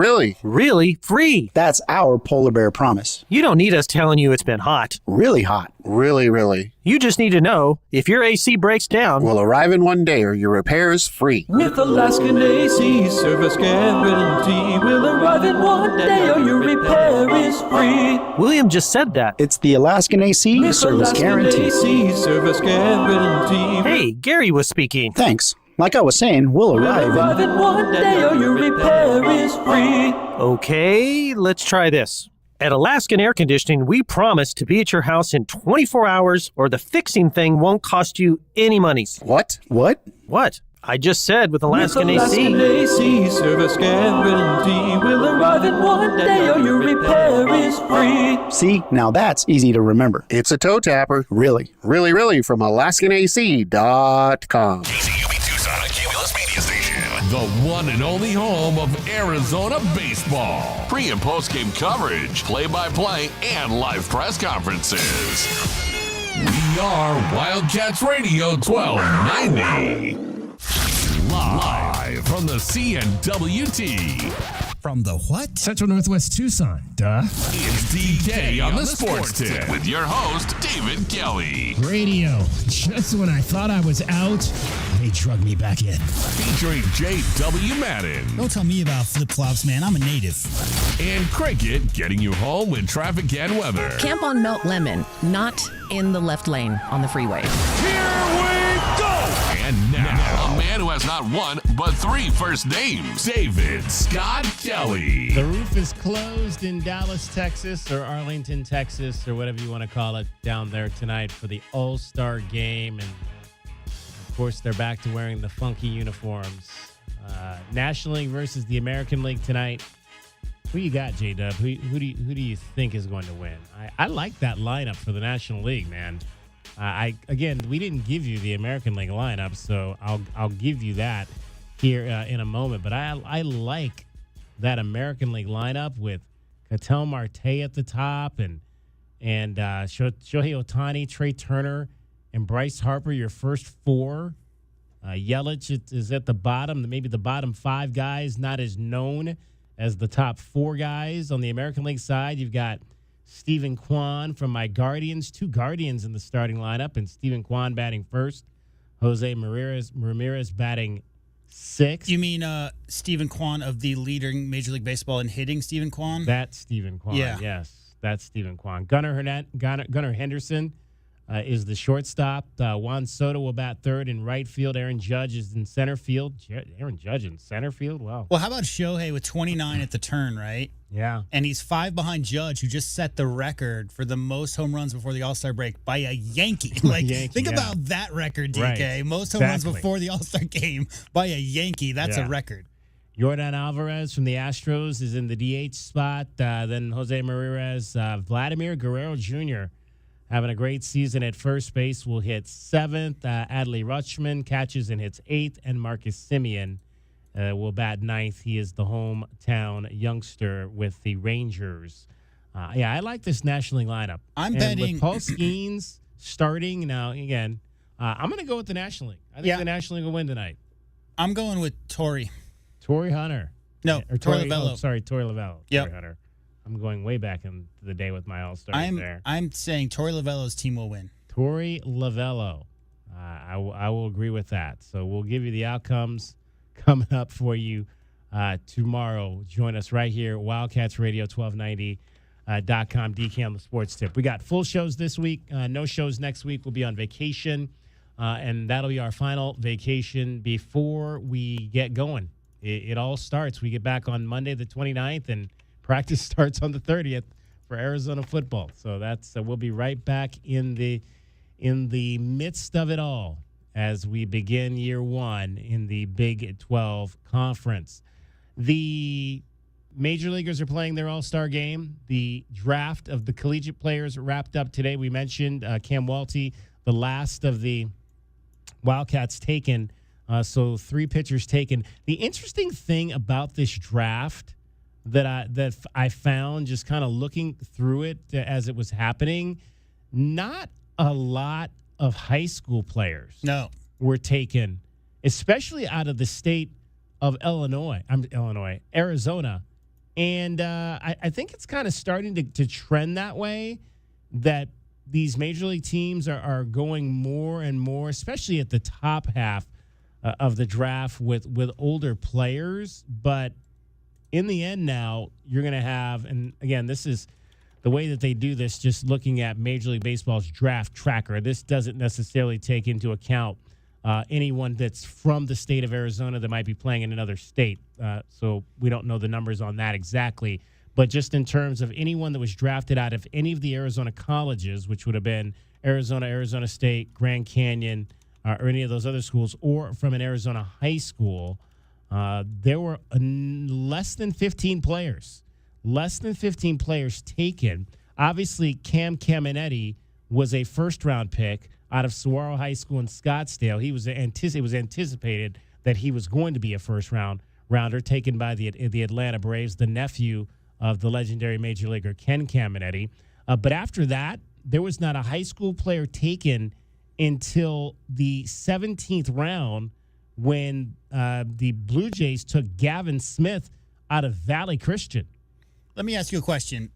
free. That's our Polar Bear promise. You don't need us telling you it's been hot. Really hot. Really. You just need to know if your AC breaks down, we'll arrive in one day or your repair is free. With Alaskan AC, service guarantee will arrive in one day or your repair is free. William just said that. It's the Alaskan AC With service Alaskan guarantee. AC, service guarantee. Hey, Gary was speaking. Thanks. Like I was saying, we'll arrive in one day or your repair is free. Okay, let's try this. At Alaskan Air Conditioning, we promise to be at your house in 24 hours or the fixing thing won't cost you any monies. What? What? I just said with Alaskan AC. Alaskan AC service guarantee will arrive in one day or your repair is free. See, now that's easy to remember. It's a toe tapper. Really From AlaskanAC.com. KCUB Tucson, a Cumulus media station. The one and only home of Arizona baseball. Pre- and post-game coverage, play-by-play, and live press conferences. We are Wildcats Radio 1290. Live from the CNWT. From the what? Central Northwest Tucson. Duh. It's DK on the Sports Tip with your host, David Kelly. Radio. Just when I thought I was out, they drug me back in. Featuring J.W. Madden. Don't tell me about flip-flops, man. I'm a native. And Cricket, getting you home with traffic and weather. Camp on Melt Lemon, not in the left lane on the freeway. Here we go! And now, a man man who has not one, but 3 first names, David Scott Kelly. The roof is closed in Dallas, Texas, or Arlington, Texas, or whatever you want to call it, down there tonight for the All-Star Game. And, of course, they're back to wearing the funky uniforms. National League versus the American League tonight. Who you got, J-Dub? Who do you think is going to win? I like that lineup for the National League, man. Again, we didn't give you the American League lineup, so I'll give you that here in a moment. But I like that American League lineup with Ketel Marte at the top and Shohei Ohtani, Trey Turner, and Bryce Harper, your first 4. Yelich is at the bottom, maybe the bottom 5 guys, not as known as the top 4 guys. On the American League side, you've got Steven Kwan from my Guardians, 2 Guardians in the starting lineup, and Steven Kwan batting first. Jose Ramirez batting 6th. You mean Steven Kwan of the leading Major League Baseball in hitting, Steven Kwan? That's Steven Kwan, yeah. Yes. That's Steven Kwan. Gunnar Henderson is the shortstop. Juan Soto will bat 3rd in right field. Aaron Judge is in center field. Aaron Judge in center field? Wow. Well, how about Shohei with 29 at the turn, right? Yeah. And he's 5 behind Judge, who just set the record for the most home runs before the All-Star break by a Yankee. Think about that record, DK. Right. Most home runs before the All-Star game by a Yankee. That's a record. Yordan Alvarez from the Astros is in the DH spot. Then Jose Ramirez, Vladimir Guerrero Jr., having a great season at first base, will hit 7th. Adley Rutschman catches and hits 8th. And Marcus Semien will bat 9th. He is the hometown youngster with the Rangers. I like this National League lineup. I'm betting with Paul Skeens starting now. Again, I'm going to go with the National League. I think the National League will win tonight. I'm going with Torrey Hunter. No, Torrey Lovullo. Torrey Lovullo. Yep. Torrey Hunter. I'm going way back in the day with my All-Stars there. I'm saying Torrey Lovullo's team will win. Torrey Lovullo. I will agree with that. So we'll give you the outcomes coming up for you tomorrow. Join us right here, Wildcats Radio 1290.com, DK on the Sports Tip. We got full shows this week. No shows next week. We'll be on vacation, and that'll be our final vacation before we get going. It all starts. We get back on Monday the 29th, and practice starts on the 30th for Arizona football. So that's we'll be right back in the midst of it all as we begin year 1 in the Big 12 Conference. The Major Leaguers are playing their All-Star game. The draft of the collegiate players wrapped up today. We mentioned Cam Walty, the last of the Wildcats taken. So 3 pitchers taken. The interesting thing about this draft that I found just kind of looking through it as it was happening, not a lot of high school players were taken, especially out of the state of Arizona. And I think it's kind of starting to trend that way, that these major league teams are going more and more, especially at the top half of the draft with older players. But in the end now, you're going to have, and again, this is the way that they do this, just looking at Major League Baseball's draft tracker. This doesn't necessarily take into account anyone that's from the state of Arizona that might be playing in another state. So we don't know the numbers on that exactly. But just in terms of anyone that was drafted out of any of the Arizona colleges, which would have been Arizona, Arizona State, Grand Canyon, or any of those other schools, or from an Arizona high school, there were less than 15 players. Less than 15 players taken. Obviously, Cam Caminetti was a first-round pick out of Saguaro High School in Scottsdale. It was anticipated that he was going to be a first-rounder taken by the Atlanta Braves, the nephew of the legendary Major Leaguer Ken Caminetti. But after that, there was not a high school player taken until the 17th round when the Blue Jays took Gavin Smith out of Valley Christian. Let me ask you a question.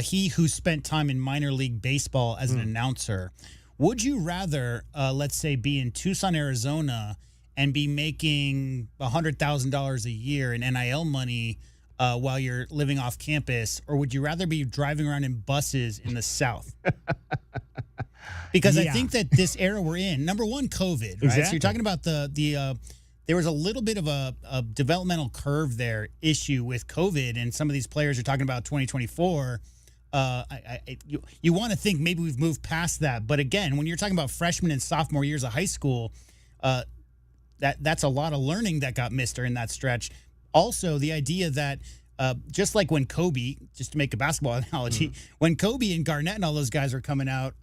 He who spent time in minor league baseball as an announcer, would you rather, let's say, be in Tucson, Arizona, and be making $100,000 a year in NIL money while you're living off campus, or would you rather be driving around in buses in the South? Because I think that this era we're in, number one, COVID, right? Exactly. So you're talking about the there was a little bit of a developmental curve there issue with COVID, and some of these players are talking about 2024. You want to think maybe we've moved past that, but again, when you're talking about freshman and sophomore years of high school, that's a lot of learning that got missed during that stretch. Also, the idea that just like when Kobe, just to make a basketball analogy, when Kobe and Garnett and all those guys were coming out,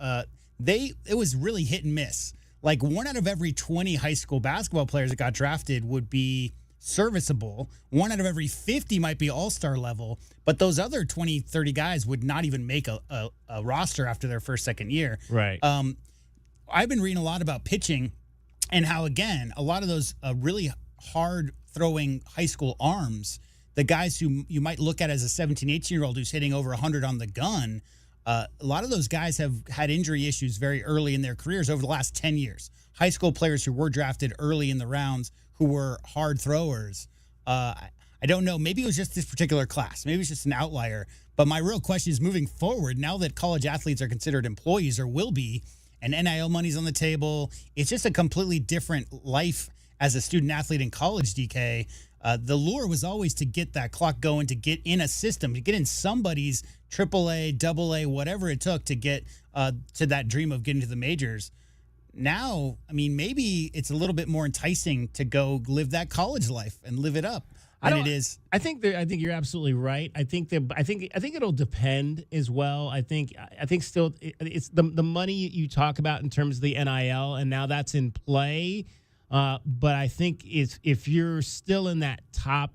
it was really hit and miss. Like 1 out of every 20 high school basketball players that got drafted would be serviceable. 1 out of every 50 might be all-star level, but those other 20, 30 guys would not even make a roster after their first, second year. Right. I've been reading a lot about pitching and how, again, a lot of those really hard-throwing high school arms, the guys who you might look at as a 17, 18-year-old who's hitting over 100 on the gun, a lot of those guys have had injury issues very early in their careers over the last 10 years. High school players who were drafted early in the rounds who were hard throwers. I don't know. Maybe it was just this particular class. Maybe it's just an outlier. But my real question is, moving forward, now that college athletes are considered employees or will be, and NIL money's on the table, it's just a completely different life as a student athlete in college, DK. The lure was always to get that clock going, to get in a system, to get in somebody's AAA, AA, whatever it took to get to that dream of getting to the majors. Now, I mean, maybe it's a little bit more enticing to go live that college life and live it up than it is. I think you're absolutely right. I think it'll depend as well. I think still it's the money you talk about in terms of the NIL, and now that's in play. But I think if you're still in that top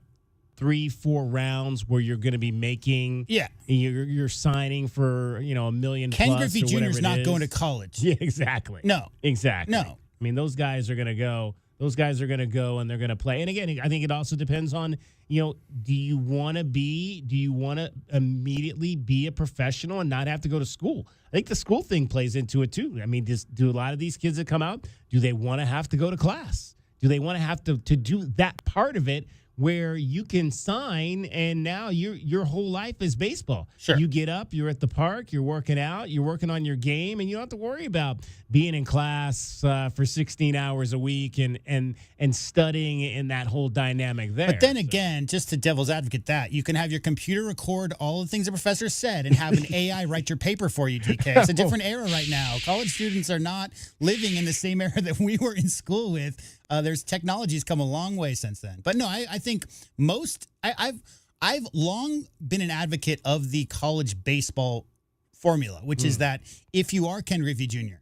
3-4 rounds where you're going to be making, you're signing for $1 million. Ken plus Griffey Jr. is not going to college. Yeah, exactly. No, exactly. No, I mean those guys are going to go. Those guys are going to go and they're going to play. And again, I think it also depends on, do you want to immediately be a professional and not have to go to school? I think the school thing plays into it too. I mean, do a lot of these kids that come out, do they want to have to go to class? Do they want to have to do that part of it where you can sign and now your whole life is baseball? Sure. You get up, you're at the park, you're working out, you're working on your game, and you don't have to worry about being in class for 16 hours a week and studying in that whole dynamic there. But then again, just to devil's advocate that, you can have your computer record all the things the professor said and have an AI write your paper for you, DK. It's a different era right now. College students are not living in the same era that we were in school with. There's technology's come a long way since then. But no, I think I've long been an advocate of the college baseball formula, which is that if you are Ken Griffey Jr.,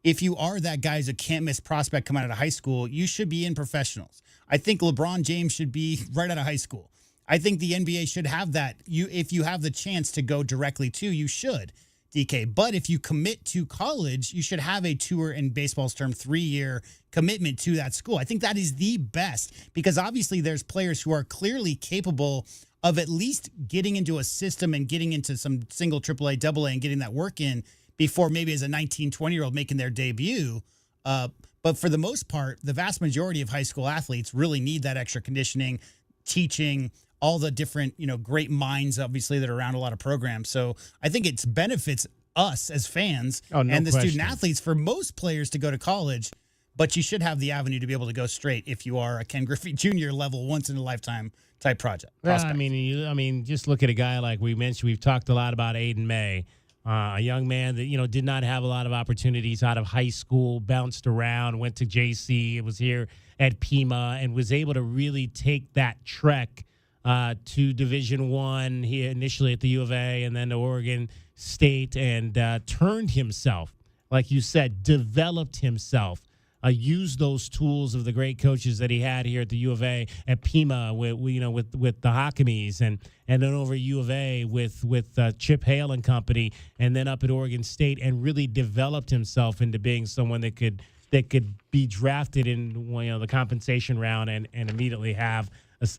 if you are that guy who's a can't-miss prospect coming out of high school, you should be in professionals. I think LeBron James should be right out of high school. I think the NBA should have that. If you have the chance to go directly to, you should, DK. But if you commit to college, you should have a tour, in baseball's term, 3-year commitment to that school. I think that is the best because obviously there's players who are clearly capable of at least getting into a system and getting into some single AAA, AA, and getting that work in before maybe as a 19, 20-year-old making their debut. But for the most part, the vast majority of high school athletes really need that extra conditioning, teaching, all the different, great minds, obviously, that are around a lot of programs. So I think it benefits us as fans and the student athletes for most players to go to college, but you should have the avenue to be able to go straight if you are a Ken Griffey Jr. level, once-in-a-lifetime type project. Well, I mean, just look at a guy like we mentioned. We've talked a lot about Aiden May, a young man that, did not have a lot of opportunities out of high school, bounced around, went to JC, was here at Pima, and was able to really take that trek to Division I, he initially at the U of A and then to Oregon State, and turned himself, like you said, developed himself, used those tools of the great coaches that he had here at the U of A, at Pima with the Hockemies, and then over at U of A with Chip Hale and company, and then up at Oregon State, and really developed himself into being someone that could be drafted in the compensation round and immediately have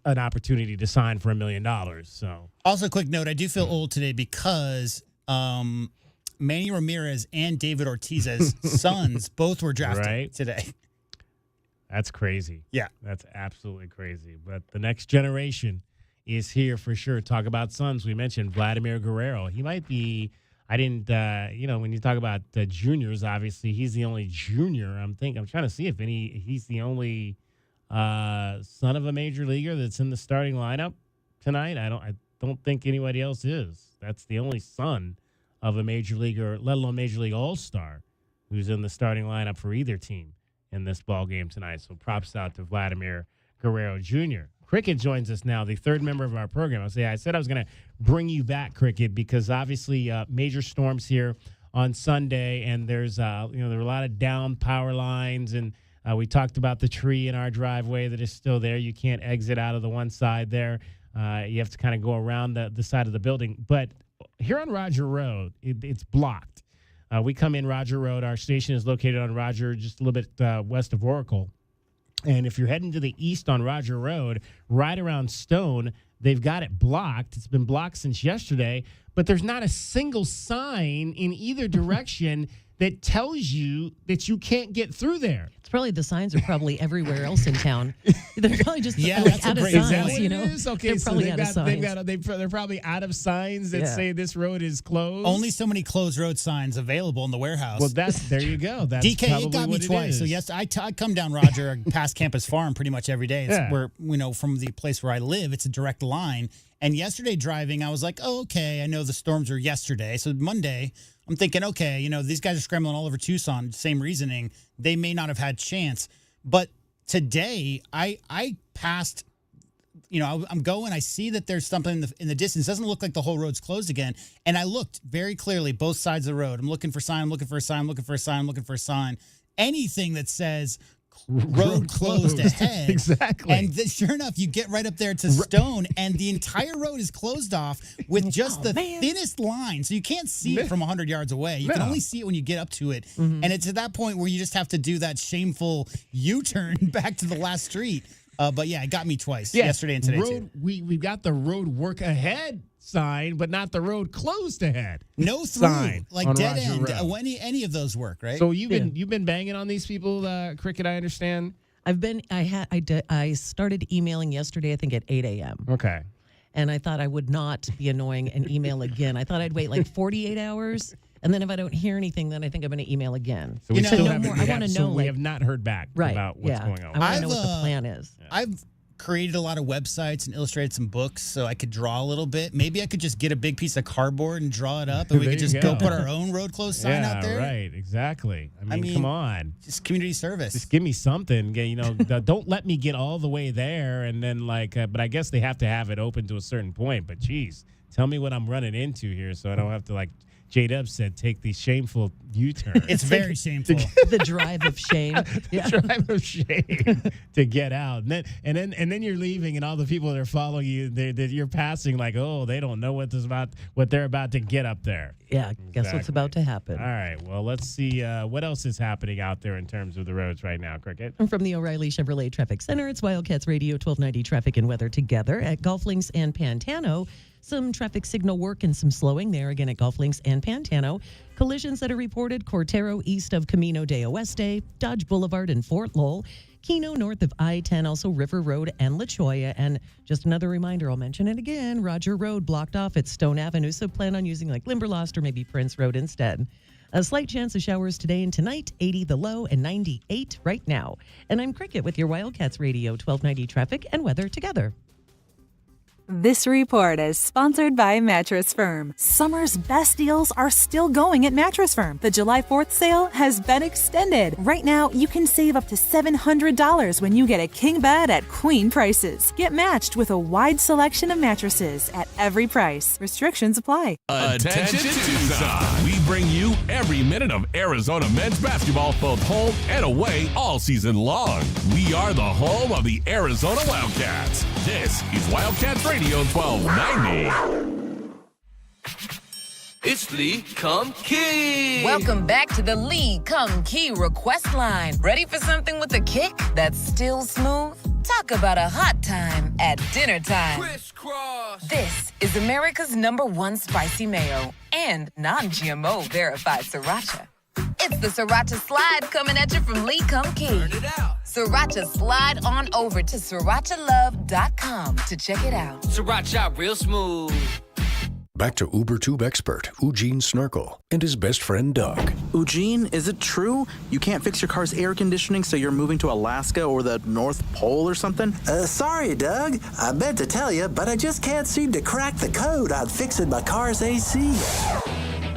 an opportunity to sign for $1 million. So, also, quick note: I do feel old today because Manny Ramirez and David Ortiz's sons both were drafted today. That's crazy. Yeah, that's absolutely crazy. But the next generation is here for sure. Talk about sons. We mentioned Vladimir Guerrero. He might be. I didn't. When you talk about the juniors, obviously he's the only junior. I'm trying to see if he's the only son of a major leaguer that's in the starting lineup tonight. I don't think anybody else is. That's the only son of a major leaguer, let alone major league all-star, who's in the starting lineup for either team in this ball game tonight. So props out to Vladimir Guerrero Jr. Cricket joins us now, the third member of our program. I said I was going to bring you back, Cricket, because obviously major storms here on Sunday, and there's there are a lot of down power lines, and we talked about the tree in our driveway that is still there. You can't exit out of the one side there. You have to kind of go around the side of the building. But here on Roger Road, it's blocked. We come in Roger Road. Our station is located on Roger, just a little bit west of Oracle. And if you're heading to the east on Roger Road, right around Stone, they've got it blocked. It's been blocked since yesterday, but there's not a single sign in either direction that tells you that you can't get through there. It's probably the signs are probably everywhere else in town. They're probably just that's out a of great signs, point. you know. Okay, they're so probably out of signs. they're probably out of signs that say this road is closed. Only so many closed road signs available in the warehouse. Well, there you go. That's DK, probably it got me what twice. So yes, I come down Roger past Campus Farm pretty much every day. It's where from the place where I live, it's a direct line. And yesterday driving, I was like, oh, okay, I know the storms were yesterday. So Monday, I'm thinking, okay, these guys are scrambling all over Tucson. Same reasoning. They may not have had chance. But today, I passed, I'm going, I see that there's something in the distance. It doesn't look like the whole road's closed again. And I looked very clearly, both sides of the road. I'm looking for a sign, looking for a sign. Anything that says road closed ahead. Exactly. And sure enough, you get right up there to Stone, and the entire road is closed off with just the thinnest line. So you can't see it from 100 yards away. You can only see it when you get up to it. And it's at that point where you just have to do that shameful U-turn back to the last street. But yeah, it got me twice, yesterday and today too. We've got the road work ahead sign, but not the road closed ahead. No through, sign like dead end. Any of those work, right? So you've been banging on these people, Cricket. I understand. I started emailing yesterday, I think at 8 a.m. Okay. And I thought I would not be annoying and email again. I thought I'd wait like 48 hours. And then if I don't hear anything, then I think I'm going to email again. So we still have, I want to know. We have not heard back about what's going on. I want to know what the plan is. I've created a lot of websites and illustrated some books so I could draw a little bit. Maybe I could just get a big piece of cardboard and draw it up, and we could just go put our own road closed sign out there. Right, exactly. I mean, come on. Just community service. Just give me something. Don't let me get all the way there and then but I guess they have to have it open to a certain point. But geez, tell me what I'm running into here so I don't have to J-Dub said, take the shameful U-turn. It's very shameful. The drive of shame. The drive of shame to get out. And then you're leaving, and all the people that are following you, that you're passing they don't know what they're about to get up there. Yeah, guess what's about to happen. All right, well, let's see what else is happening out there in terms of the roads right now, Cricket. And from the O'Reilly Chevrolet Traffic Center, it's Wildcats Radio 1290 Traffic and Weather together at Golf Links and Pantano. Some traffic signal work and some slowing there again at Golf Links and Pantano. Collisions that are reported: Cortero east of Camino de Oeste, Dodge Boulevard in Fort Lowell, Keno north of I-10, also River Road and La Cholla. And just another reminder, I'll mention it again, Roger Road blocked off at Stone Avenue, so plan on using Limberlost or maybe Prince Road instead. A slight chance of showers today and tonight, 80 the low and 98 right now. And I'm Cricket with your Wildcats Radio 1290 Traffic and Weather together. This report is sponsored by Mattress Firm. Summer's best deals are still going at Mattress Firm. The July 4th sale has been extended. Right now, you can save up to $700 when you get a king bed at queen prices. Get matched with a wide selection of mattresses at every price. Restrictions apply. Attention Tucson! We bring you every minute of Arizona men's basketball, both home and away, all season long. We are the home of the Arizona Wildcats. This is Wildcats Radio 1290. It's Lee Come Key. Welcome back to the Lee Come Key request line. Ready for something with a kick that's still smooth? Talk about a hot time at dinner time. Crisscross. This is America's #1 spicy mayo and non-GMO verified sriracha. It's the Sriracha Slide coming at you from Lee Come Key. Turn it out. Sriracha Slide on over to srirachalove.com to check it out. Sriracha real smooth. back to UberTube expert Eugene Snurkle and his best friend Doug. Eugene, is it true you can't fix your car's air conditioning, so you're moving to Alaska or the North Pole or something? Sorry, Doug. I meant to tell you, but I just can't seem to crack the code on fixing my car's AC.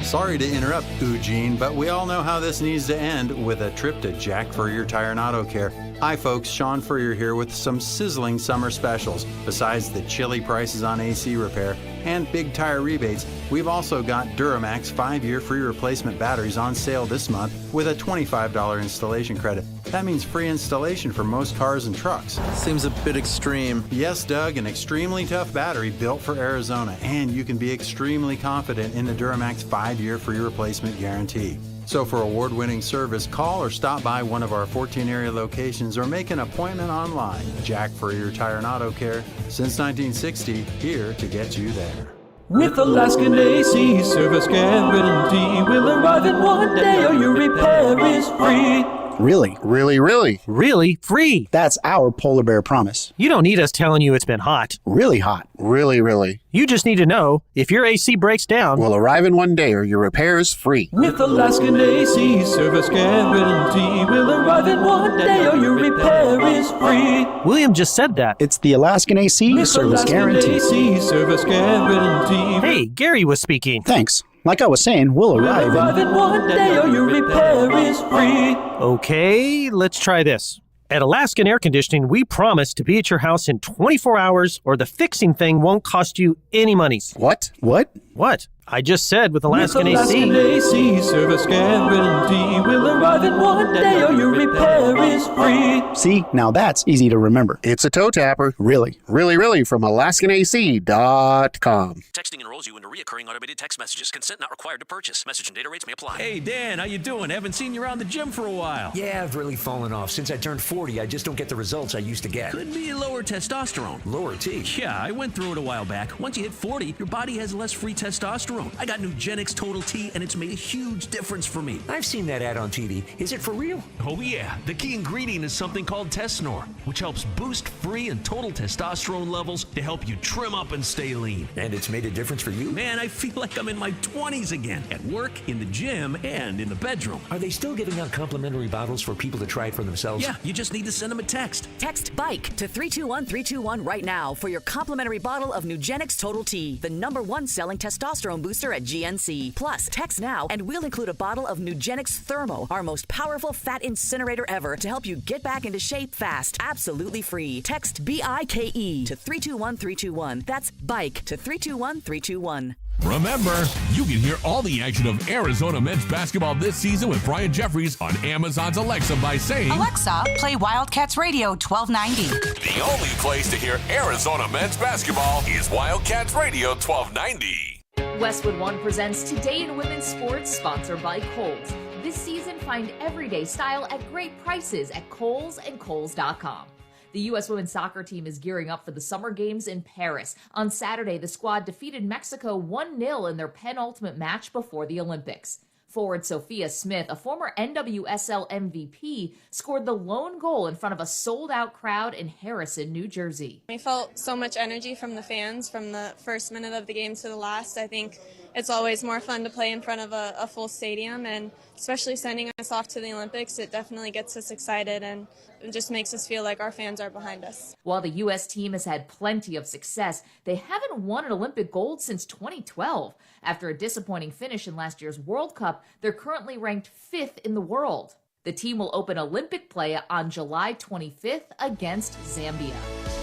Sorry to interrupt, Eugene, but we all know how this needs to end with a trip to Jack Furrier Tire and Auto Care. Hi folks, Sean Furrier here with some sizzling summer specials. Besides the chilly prices on AC repair and big tire rebates, we've also got Duramax 5-year free replacement batteries on sale this month with a $25 installation credit. That means free installation for most cars and trucks. Seems a bit extreme. Yes, Doug, an extremely tough battery built for Arizona, and you can be extremely confident in the Duramax 5-year free replacement guarantee. So for award-winning service, call or stop by one of our 14 area locations or make an appointment online. Jack Furrier Tire and Auto Care, since 1960, here to get you there. With Alaskan AC service guarantee, we'll arrive in one day or your repair is free. Really? Really, really? Really free. That's our polar bear promise. You don't need us telling you it's been hot. Really hot. Really, really? You just need to know if your AC breaks down, we'll arrive in one day or your repair is free. With Alaskan AC service guarantee, we'll arrive in one day or your repair is free. William just said that. It's the Alaskan AC With service Alaskan guarantee. AC service guarantee. Hey, Gary was speaking. Thanks. Like I was saying, we'll arrive in one day or your repair is free. Okay, let's try this. At Alaskan Air Conditioning, we promise to be at your house in 24 hours or the fixing thing won't cost you any money. What? What? What? I just said with Alaskan With AC. Alaskan AC service guarantee, we'll arrive in one day or your repair is free. See, now that's easy to remember. It's a toe tapper. Really? Really, really from AlaskanAC.com. Texting enrolls you into recurring automated text messages. Consent not required to purchase. Message and data rates may apply. Hey, Dan, how you doing? Haven't seen you around the gym for a while. Yeah, I've really fallen off. Since I turned 40, I just don't get the results I used to get. Could be lower testosterone. Lower T? Yeah, I went through it a while back. Once you hit 40, your body has less free testosterone. I got Nugenix Total T, and it's made a huge difference for me. I've seen that ad on TV. Is it for real? Oh, yeah. The key ingredient is something called Tesnor, which helps boost free and total testosterone levels to help you trim up and stay lean. And it's made a difference for you? Man, I feel like I'm in my 20s again. At work, in the gym, and in the bedroom. Are they still giving out complimentary bottles for people to try it for themselves? Yeah, you just need to send them a text. Text BIKE to 321-321 right now for your complimentary bottle of Nugenix Total T, the #1 selling testosterone booster at GNC. Plus, text now and we'll include a bottle of Nugenix Thermo, our most powerful fat incinerator ever, to help you get back into shape fast, absolutely free. Text BIKE to 321-321. That's BIKE to 321-321. Remember, you can hear all the action of Arizona men's basketball this season with Brian Jeffries on Amazon's Alexa by saying, Alexa, play Wildcats Radio 1290. the only place to hear Arizona men's basketball is Wildcats Radio 1290. Westwood One presents Today in Women's Sports, sponsored by Kohl's. This season, find everyday style at great prices at Kohl's and Kohl's.com. The U.S. women's soccer team is gearing up for the Summer Games in Paris. On Saturday, the squad defeated Mexico 1-0 in their penultimate match before the Olympics. Forward Sophia Smith, a former NWSL MVP, scored the lone goal in front of a sold-out crowd in Harrison, New Jersey. We felt so much energy from the fans from the first minute of the game to the last. I think it's always more fun to play in front of a full stadium, and especially sending us off to the Olympics, it definitely gets us excited and it just makes us feel like our fans are behind us. While the U.S. team has had plenty of success, they haven't won an Olympic gold since 2012. After a disappointing finish in last year's World Cup, they're currently ranked 5th in the world. The team will open Olympic play on July 25th against Zambia.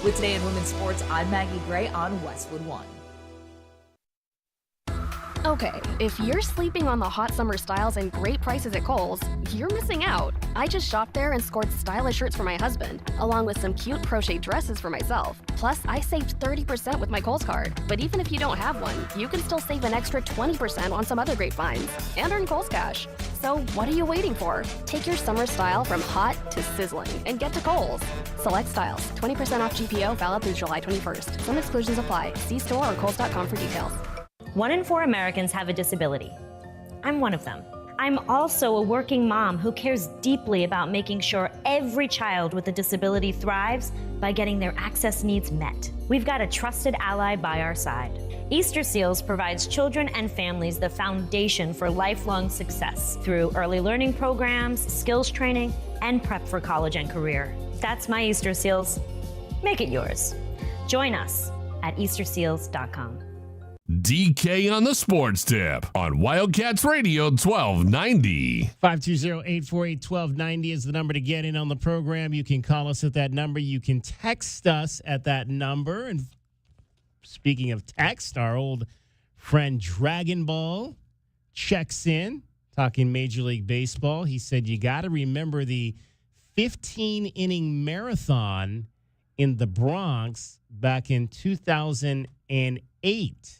With Today in Women's Sports, I'm Maggie Gray on Westwood One. Okay, if you're sleeping on the hot summer styles and great prices at Kohl's, you're missing out. I just shopped there and scored stylish shirts for my husband, along with some cute crochet dresses for myself. Plus, I saved 30% with my Kohl's card. But even if you don't have one, you can still save an extra 20% on some other great finds and earn Kohl's cash. So what are you waiting for? Take your summer style from hot to sizzling and get to Kohl's. Select styles, 20% off GPO, valid through July 21st. Some exclusions apply. See store or Kohl's.com for details. 1 in 4 Americans have a disability. I'm one of them. I'm also a working mom who cares deeply about making sure every child with a disability thrives by getting their access needs met. We've got a trusted ally by our side. Easter Seals provides children and families the foundation for lifelong success through early learning programs, skills training, and prep for college and career. That's my Easter Seals. Make it yours. Join us at easterseals.com. DK on the Sports Tip on Wildcats Radio 1290. 520-848-1290 is the number to get in on the program. You can call us at that number. You can text us at that number. And speaking of text, our old friend Dragon Ball checks in, talking Major League Baseball. He said, you got to remember the 15-inning marathon in the Bronx back in 2008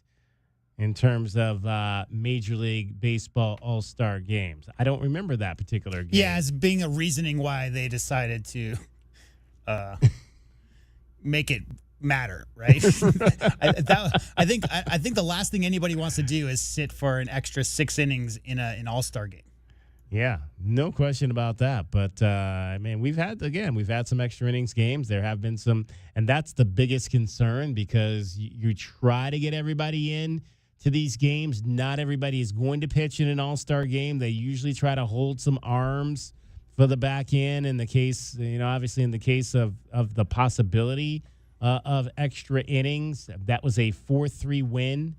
in terms of Major League Baseball All-Star games. I don't remember that particular game. Yeah, as being a reasoning why they decided to make it matter, right? I think the last thing anybody wants to do is sit for an extra 6 innings in an All-Star game. Yeah, no question about that. But, man, we've had some extra innings games. There have been some, and that's the biggest concern because you try to get everybody in to these games. Not everybody is going to pitch in an all-star game. They usually try to hold some arms for the back end in the case, obviously in the case of the possibility of extra innings. That was a 4-3 win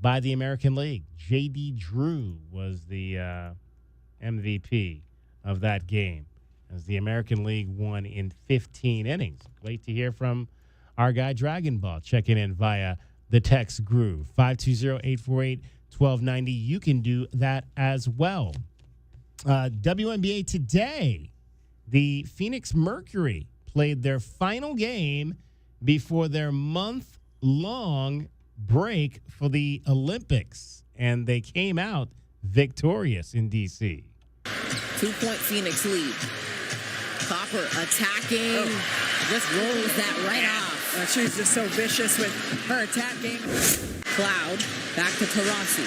by the American League. J.D. Drew was the MVP of that game as the American League won in 15 innings. Great to hear from our guy Dragon Ball checking in via the text groove 520-848-1290. You can do that as well. WNBA today, the Phoenix Mercury played their final game before their month-long break for the Olympics, and they came out victorious in D.C. 2-point Phoenix lead. Copper attacking. Just rolls that right off. She's just so vicious with her attack game. Cloud back to Taurasi.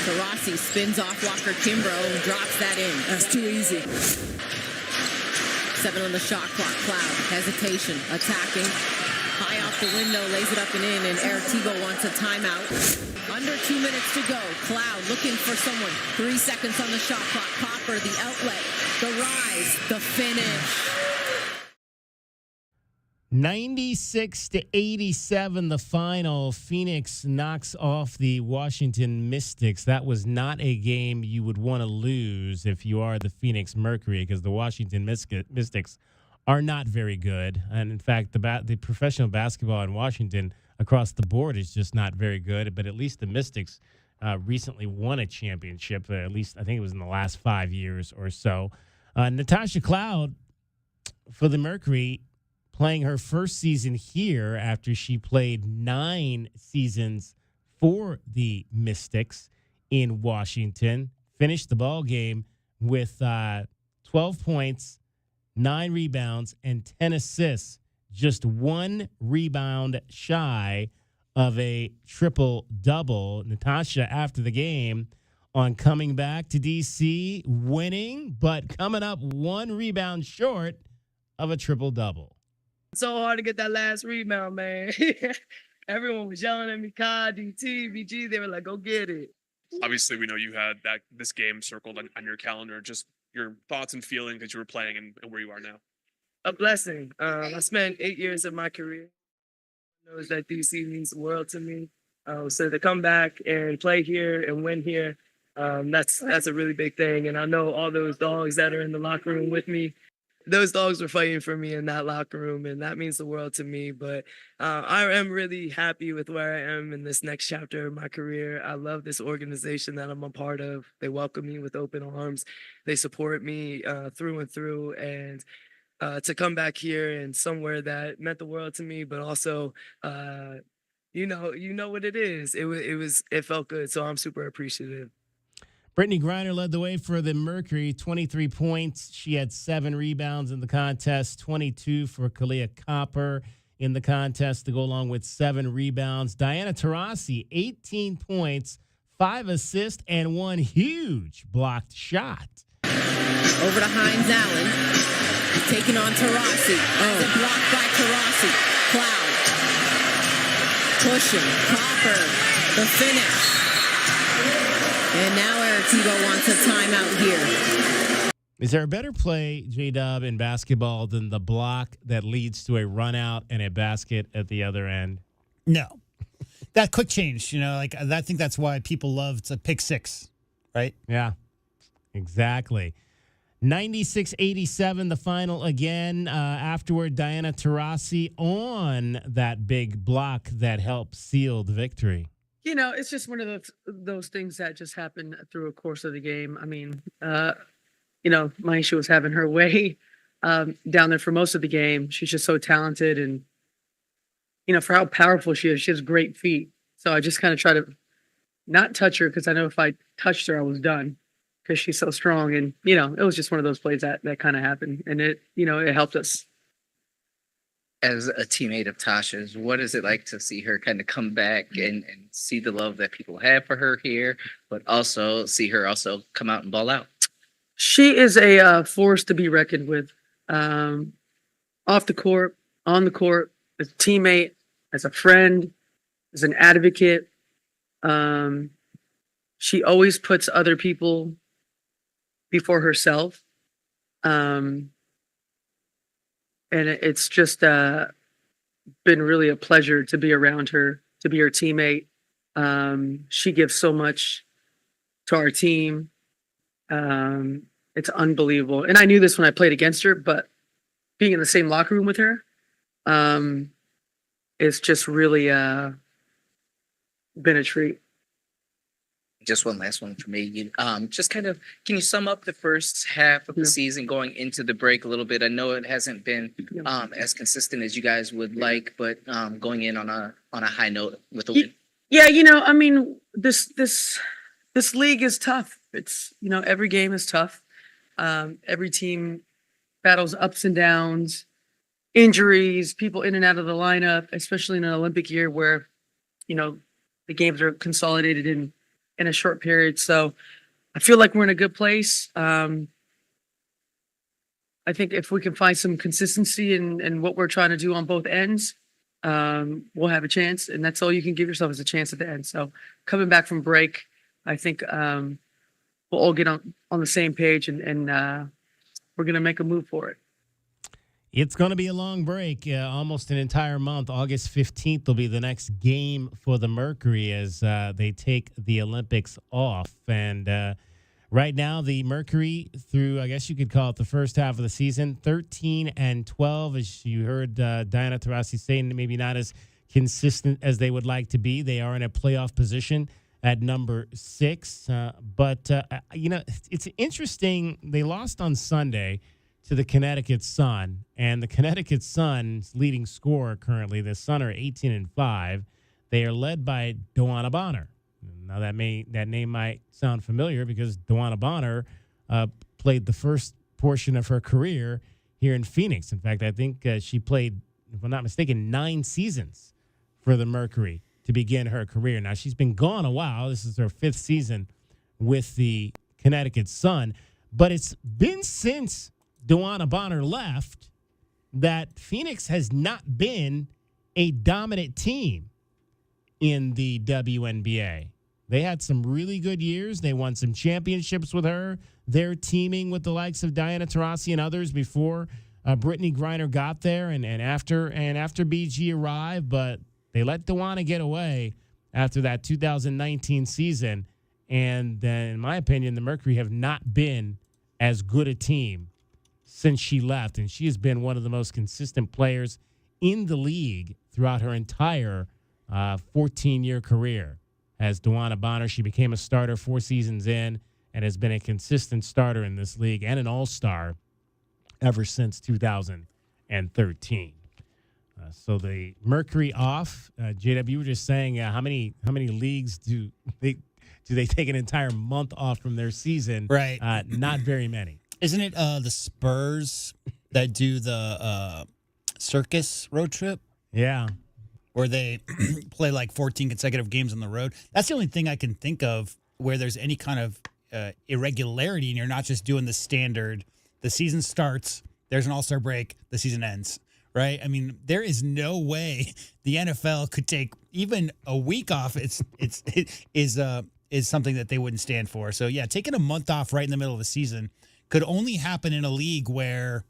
Taurasi spins off Walker Kimbrough and drops that in. That's too easy. 7 on the shot clock. Cloud hesitation, attacking. High off the window, lays it up and in, and Artigo wants a timeout. Under 2 minutes to go. Cloud looking for someone. 3 seconds on the shot clock. Copper, the outlet, the rise, the finish. 96-87, the final. Phoenix knocks off the Washington Mystics. That was not a game you would want to lose if you are the Phoenix Mercury, because the Washington Mystics are not very good. And in fact, the professional basketball in Washington across the board is just not very good. But at least the Mystics recently won a championship, at least I think it was in the last 5 years or so. Natasha Cloud for the Mercury, playing her first season here after she played 9 seasons for the Mystics in Washington. Finished the ball game with 12 points, 9 rebounds, and 10 assists. Just 1 rebound shy of a triple-double. Natasha, after the game, on coming back to D.C., winning, but coming up 1 rebound short of a triple-double. So hard to get that last rebound, man. Everyone was yelling at me, Kai, DT, BG. They were like, go get it. Obviously, we know you had this game circled on your calendar. Just your thoughts and feelings that you were playing and where you are now. A blessing. I spent 8 years of my career. Knows that DC means the world to me. So to come back and play here and win here, that's a really big thing. And I know all those dogs that are in the locker room with me. Those dogs were fighting for me in that locker room, and that means the world to me. But I am really happy with where I am in this next chapter of my career. I love this organization that I'm a part of. They welcome me with open arms. They support me through and through. And to come back here and somewhere that meant the world to me, but also, you know what it is. It felt good. So I'm super appreciative. Brittany Griner led the way for the Mercury, 23 points. She had 7 rebounds in the contest, 22 for Kalia Copper in the contest to go along with 7 rebounds. Diana Taurasi, 18 points, 5 assists, and 1 huge blocked shot. Over to Hines Allen. He's taking on Taurasi. Blocked by Taurasi. Cloud. pushing. Copper, the finish. And now Eric Tebow wants a timeout here. Is there a better play, J-Dub, in basketball than the block that leads to a run out and a basket at the other end? No. That quick change, like I think that's why people love to pick six, right? Yeah, exactly. 96-87, the final again. Afterward, Diana Taurasi on that big block that helped seal the victory. It's just one of those things that just happen through a course of the game. I mean, Maisha was having her way down there for most of the game. She's just so talented, and for how powerful she is, she has great feet. So I just kind of try to not touch her, because I know if I touched her, I was done, because she's so strong. And it was just one of those plays that kind of happened, and it helped us. As a teammate of Tasha's, what is it like to see her kind of come back and see the love that people have for her here, but also see her also come out and ball out? She is a force to be reckoned with, off the court, on the court, as a teammate, as a friend, as an advocate. She always puts other people before herself. And it's just been really a pleasure to be around her, to be her teammate. She gives so much to our team. It's unbelievable. And I knew this when I played against her, but being in the same locker room with her, it's just really been a treat. Just one last one for me. Just kind of, can you sum up the first half of the season going into the break a little bit? I know it hasn't been as consistent as you guys would like, but going in on a high note with a win. Yeah, I mean, this league is tough. It's every game is tough. Every team battles ups and downs, injuries, people in and out of the lineup, especially in an Olympic year where the games are consolidated in a short period. So I feel like we're in a good place. I think if we can find some consistency in what we're trying to do on both ends, we'll have a chance. And that's all you can give yourself, is a chance at the end. So coming back from break, I think we'll all get on the same page, and we're going to make a move for it. It's going to be a long break, almost an entire month. August 15th will be the next game for the Mercury as they take the Olympics off. And right now, the Mercury, through, I guess you could call it the first half of the season, 13-12, as you heard Diana Taurasi saying, maybe not as consistent as they would like to be. They are in a playoff position at number 6. But it's interesting. They lost on Sunday to the Connecticut Sun, and the Connecticut Sun's leading scorer currently, the Sun are 18-5. They are led by Dawana Bonner. Now that name might sound familiar because Dawana Bonner played the first portion of her career here in Phoenix. In fact, I think she played, if I'm not mistaken, 9 seasons for the Mercury to begin her career. Now she's been gone a while. This is her 5th season with the Connecticut Sun, but it's been since Dawana Bonner left that Phoenix has not been a dominant team in the WNBA. They had some really good years. They won some championships with her. They're teaming with the likes of Diana Taurasi and others before Brittany Griner got there and after BG arrived, but they let Dawana get away after that 2019 season. And in my opinion, the Mercury have not been as good a team since she left, and she has been one of the most consistent players in the league throughout her entire 14-year career. As Dawana Bonner, she became a starter 4 seasons in and has been a consistent starter in this league and an all-star ever since 2013. So the Mercury off. JW, you were just saying how many leagues do they take an entire month off from their season? Right. Not very many. Isn't it the Spurs that do the circus road trip? Yeah. Where they play like 14 consecutive games on the road. That's the only thing I can think of where there's any kind of irregularity and you're not just doing the standard. The season starts, there's an all-star break, the season ends. right? I mean, there is no way the NFL could take even a week off. It is something that they wouldn't stand for. So yeah, taking a month off right in the middle of the season could only happen in a league where,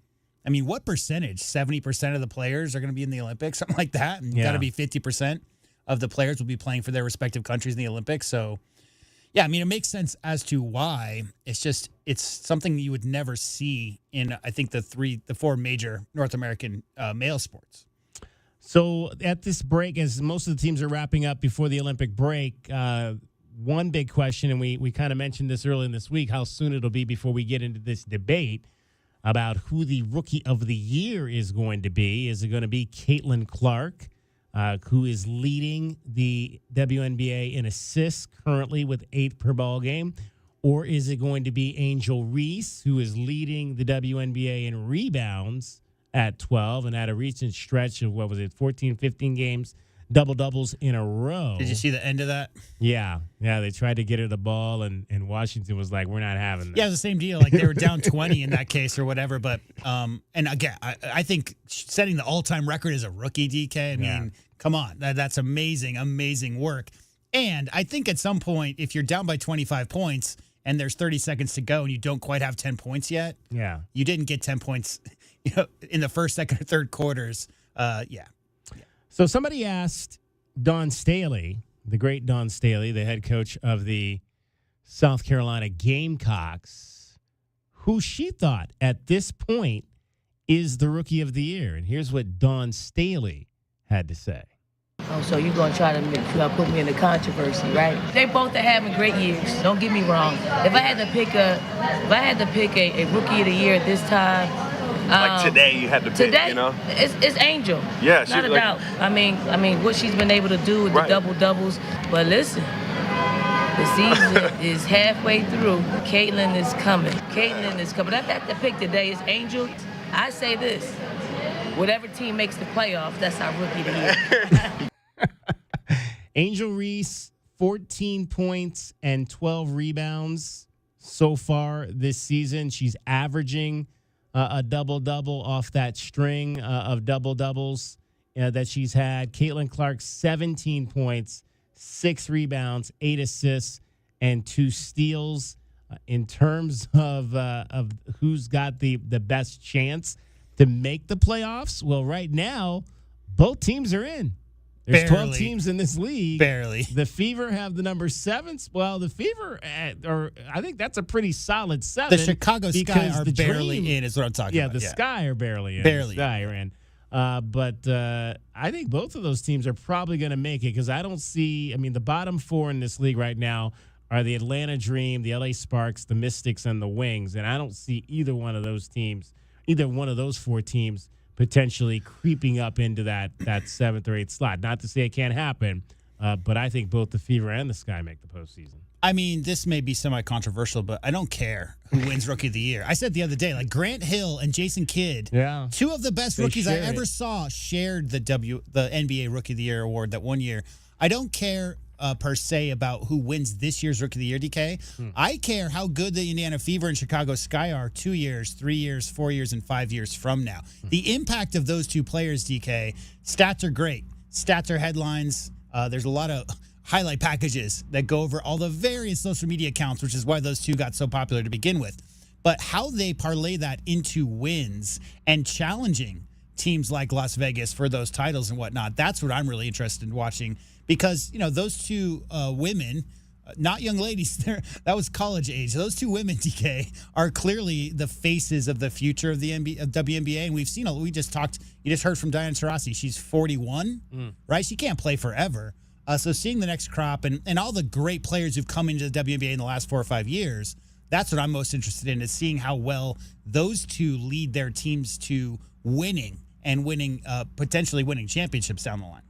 I mean, what percentage? 70% of the players are going to be in the Olympics, something like that. And got to be 50% of the players will be playing for their respective countries in the Olympics. So yeah, I mean, it makes sense as to why. It's something you would never see in, I think, the four major North American male sports. So at this break, as most of the teams are wrapping up before the Olympic break, one big question, and we kind of mentioned this earlier in this week, how soon it'll be before we get into this debate about who the Rookie of the Year is going to be. Is it going to be Caitlin Clark, who is leading the WNBA in assists currently with 8 per ball game? Or is it going to be Angel Reese, who is leading the WNBA in rebounds at 12 and had a recent stretch of, 14, 15 games, double-doubles in a row? Did you see the end of that? Yeah. They tried to get her the ball, and Washington was like, we're not having that. Yeah, it was the same deal. Like, they were down 20 in that case or whatever. But, and again, I think setting the all-time record as a rookie, DK, I mean, come on. That's amazing, amazing work. And I think at some point, if you're down by 25 points and there's 30 seconds to go and you don't quite have 10 points yet, you didn't get 10 points in the first, second, or third quarters. So somebody asked Dawn Staley, the great Dawn Staley, the head coach of the South Carolina Gamecocks, who she thought at this point is the Rookie of the Year. And here's what Dawn Staley had to say. Oh, so you're going to try to put me in the controversy, right? They both are having great years. Don't get me wrong. If I had to pick a Rookie of the Year at this time, like today, you had to pick, it's Angel. Yeah, not a doubt. I mean, what she's been able to do with the double doubles. But listen, the season is halfway through. Caitlin is coming. If I had to pick today, it's Angel. I say this: whatever team makes the playoffs, that's our Rookie of the Year. Angel Reese, 14 points and 12 rebounds so far this season. She's averaging a double-double off that string of double-doubles that she's had. Caitlin Clark, 17 points, 6 rebounds, 8 assists, and 2 steals. In terms of who's got the best chance to make the playoffs, well, right now, both teams are in. There's 12 teams in this league. Barely. The Fever have the number 7. Well, the Fever, I think that's a pretty solid 7. The Chicago Sky are barely in, is what I'm talking about. Yeah, the Sky are barely in. Barely. The Sky are in. But I think both of those teams are probably going to make it because I don't see, the bottom 4 in this league right now are the Atlanta Dream, the LA Sparks, the Mystics, and the Wings. And I don't see either one of those 4 teams potentially creeping up into that 7th or 8th slot. Not to say it can't happen, but I think both the Fever and the Sky make the postseason. I mean, this may be semi-controversial, but I don't care who wins Rookie of the Year. I said the other day, like Grant Hill and Jason Kidd, 2 of the best rookies I ever saw, shared the NBA Rookie of the Year award that one year. I don't care per se about who wins this year's Rookie of the Year, DK. I care how good the Indiana Fever and Chicago Sky are 2 years, 3 years, 4 years, and 5 years from now. The impact of those 2 players, DK, stats are great. Stats are headlines. There's a lot of highlight packages that go over all the various social media accounts, which is why those 2 got so popular to begin with. But how they parlay that into wins and challenging teams like Las Vegas for those titles and whatnot, that's what I'm really interested in watching. Because, those 2 women, not young ladies, that was college age. Those 2 women, DK, are clearly the faces of the future of the WNBA. And we've seen, you just heard from Diana Taurasi. She's 41, right? She can't play forever. So seeing the next crop and all the great players who've come into the WNBA in the last 4 or 5 years, that's what I'm most interested in, is seeing how well those 2 lead their teams to winning and potentially winning championships down the line.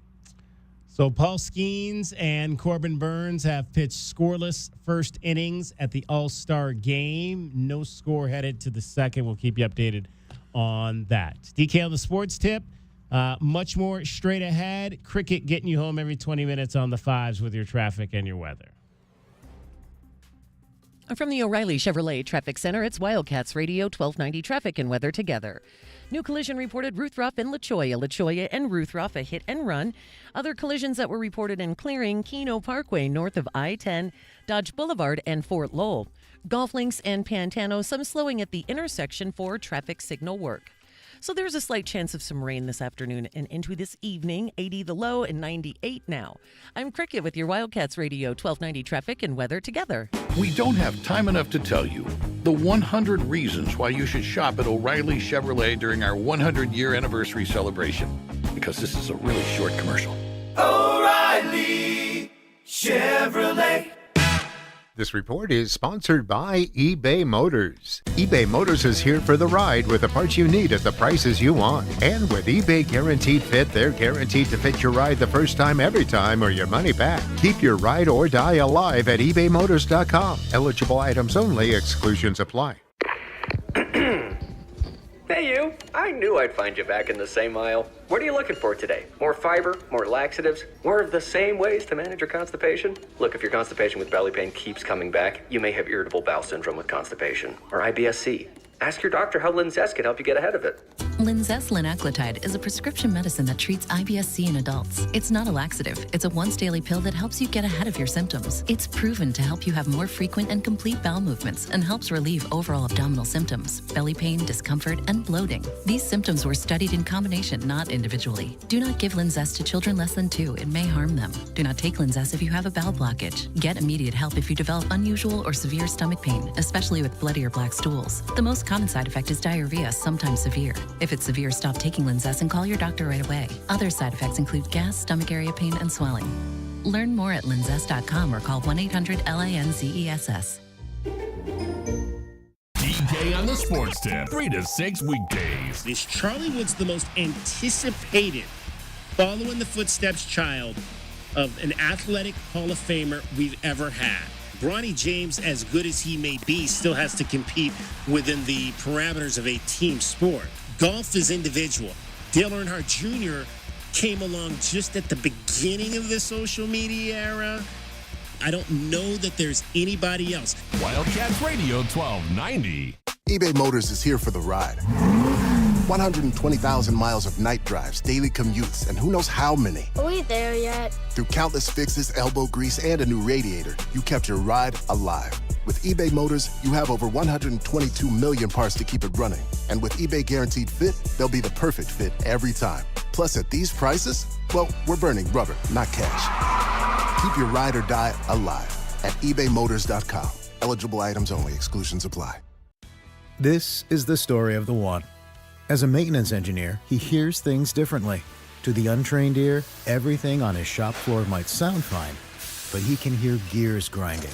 So Paul Skeens and Corbin Burns have pitched scoreless first innings at the All-Star game. No score headed to the second. We'll keep you updated on that. DK on the sports tip. Much more straight ahead. Cricket getting you home every 20 minutes on the 5s with your traffic and your weather. From the O'Reilly Chevrolet Traffic Center, it's Wildcats Radio 1290 Traffic and Weather together. New collision reported Ruth Ruff and La Cholla and Ruth Ruff, a hit and run. Other collisions that were reported in clearing, Keno Parkway north of I-10, Dodge Boulevard and Fort Lowell. Golf Links and Pantano, some slowing at the intersection for traffic signal work. So there's a slight chance of some rain this afternoon and into this evening, 80 the low and 98 now. I'm Cricket with your Wildcats Radio 1290 Traffic and Weather together. We don't have time enough to tell you the 100 reasons why you should shop at O'Reilly Chevrolet during our 100-year anniversary celebration, because this is a really short commercial. O'Reilly Chevrolet. This report is sponsored by eBay Motors. eBay Motors is here for the ride with the parts you need at the prices you want. And with eBay Guaranteed Fit, they're guaranteed to fit your ride the first time, every time, or your money back. Keep your ride or die alive at ebaymotors.com. Eligible items only. Exclusions apply. Hey you, I knew I'd find you back in the same aisle. What are you looking for today? More fiber, more laxatives, more of the same ways to manage your constipation? Look, if your constipation with belly pain keeps coming back, you may have irritable bowel syndrome with constipation, or IBS-C. Ask your doctor how Linzess can help you get ahead of it. Linzess linaclotide is a prescription medicine that treats IBS-C in adults. It's not a laxative. It's a once-daily pill that helps you get ahead of your symptoms. It's proven to help you have more frequent and complete bowel movements and helps relieve overall abdominal symptoms, belly pain, discomfort, and bloating. These symptoms were studied in combination, not individually. Do not give Linzess to children less than 2. It may harm them. Do not take Linzess if you have a bowel blockage. Get immediate help if you develop unusual or severe stomach pain, especially with bloody or black stools. The most common side effect is diarrhea, sometimes severe. If it's severe, stop taking Linzess and call your doctor right away. Other side effects include gas, stomach area pain, and swelling. Learn more at linzess.com or call 1-800-LINZESS. DK on the Sports Tip, 3 to 6 weekdays. Is Charlie Woods the most anticipated, follow in the footsteps child of an athletic Hall of Famer we've ever had? Bronny James, as good as he may be, still has to compete within the parameters of a team sport. Golf is individual. Dale Earnhardt Jr. came along just at the beginning of the social media era. I don't know that there's anybody else. Wildcats Radio 1290. eBay Motors is here for the ride. 120,000 miles of night drives, daily commutes, and who knows how many. Are we there yet? Through countless fixes, elbow grease, and a new radiator, you kept your ride alive. With eBay Motors, you have over 122 million parts to keep it running. And with eBay Guaranteed Fit, they'll be the perfect fit every time. Plus, at these prices, well, we're burning rubber, not cash. Keep your ride or die alive at ebaymotors.com. Eligible items only. Exclusions apply. This is the story of the one. As a maintenance engineer, he hears things differently. To the untrained ear, everything on his shop floor might sound fine, but he can hear gears grinding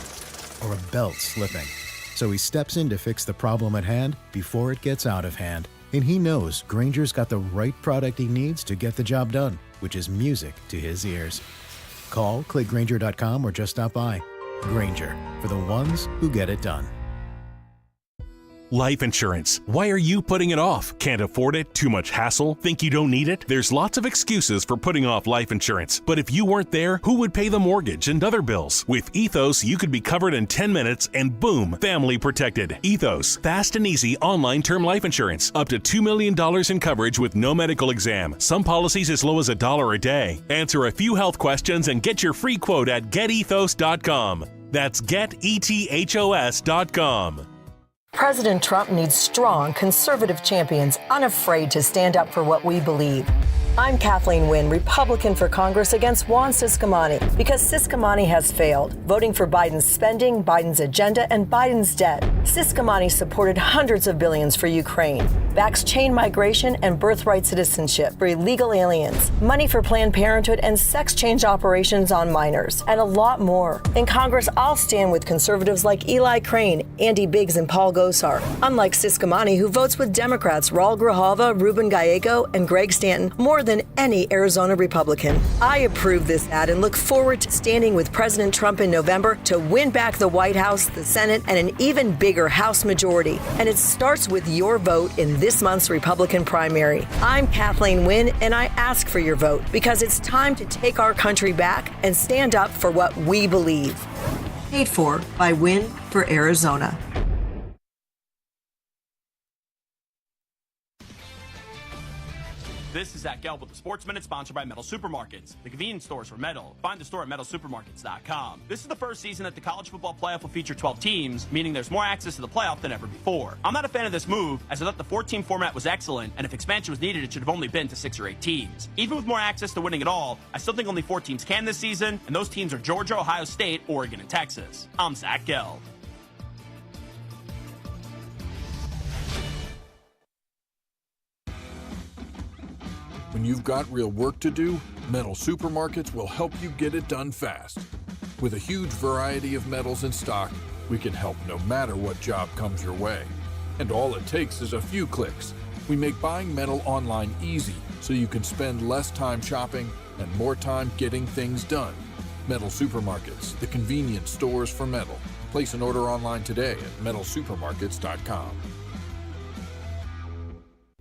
or a belt slipping. So he steps in to fix the problem at hand before it gets out of hand. And he knows Grainger's got the right product he needs to get the job done, which is music to his ears. Call, click Grainger.com, or just stop by. Grainger, for the ones who get it done. Life insurance. Why are you putting it off? Can't afford it? Too much hassle? Think you don't need it? There's lots of excuses for putting off life insurance. But if you weren't there, who would pay the mortgage and other bills? With Ethos, you could be covered in 10 minutes and boom, family protected. Ethos, fast and easy online term life insurance. Up to $2 million in coverage with no medical exam. Some policies as low as $1 a day. Answer a few health questions and get your free quote at getethos.com. That's getethos.com. President Trump needs strong, conservative champions unafraid to stand up for what we believe. I'm Kathleen Wynne, Republican for Congress against Juan Ciscomani, because Ciscomani has failed, voting for Biden's spending, Biden's agenda, and Biden's debt. Ciscomani supported hundreds of billions for Ukraine, backs chain migration and birthright citizenship for illegal aliens, money for Planned Parenthood and sex change operations on minors, and a lot more. In Congress, I'll stand with conservatives like Eli Crane, Andy Biggs, and Paul Gosar, unlike Ciscomani, who votes with Democrats Raul Grijalva, Ruben Gallego, and Greg Stanton more than any Arizona Republican. I approve this ad and look forward to standing with President Trump in November to win back the White House, the Senate, and an even bigger House majority. And it starts with your vote in this month's Republican primary. I'm Kathleen Wynne, and I ask for your vote because it's time to take our country back and stand up for what we believe. Hey Paid for by Win for Arizona. This is Zach Gelb with the Sports Minute, sponsored by Metal Supermarkets, the convenience stores for metal. Find the store at metalsupermarkets.com. This is the first season that the college football playoff will feature 12 teams, meaning there's more access to the playoff than ever before. I'm not a fan of this move, as I thought the 4-team format was excellent, and if expansion was needed, it should have only been to 6 or 8 teams. Even with more access to winning it all, I still think only 4 teams can this season, and those teams are Georgia, Ohio State, Oregon, and Texas. I'm Zach Gelb. When you've got real work to do, Metal Supermarkets will help you get it done fast. With a huge variety of metals in stock, we can help no matter what job comes your way. And all it takes is a few clicks. We make buying metal online easy so you can spend less time shopping and more time getting things done. Metal Supermarkets, the convenience stores for metal. Place an order online today at metalsupermarkets.com.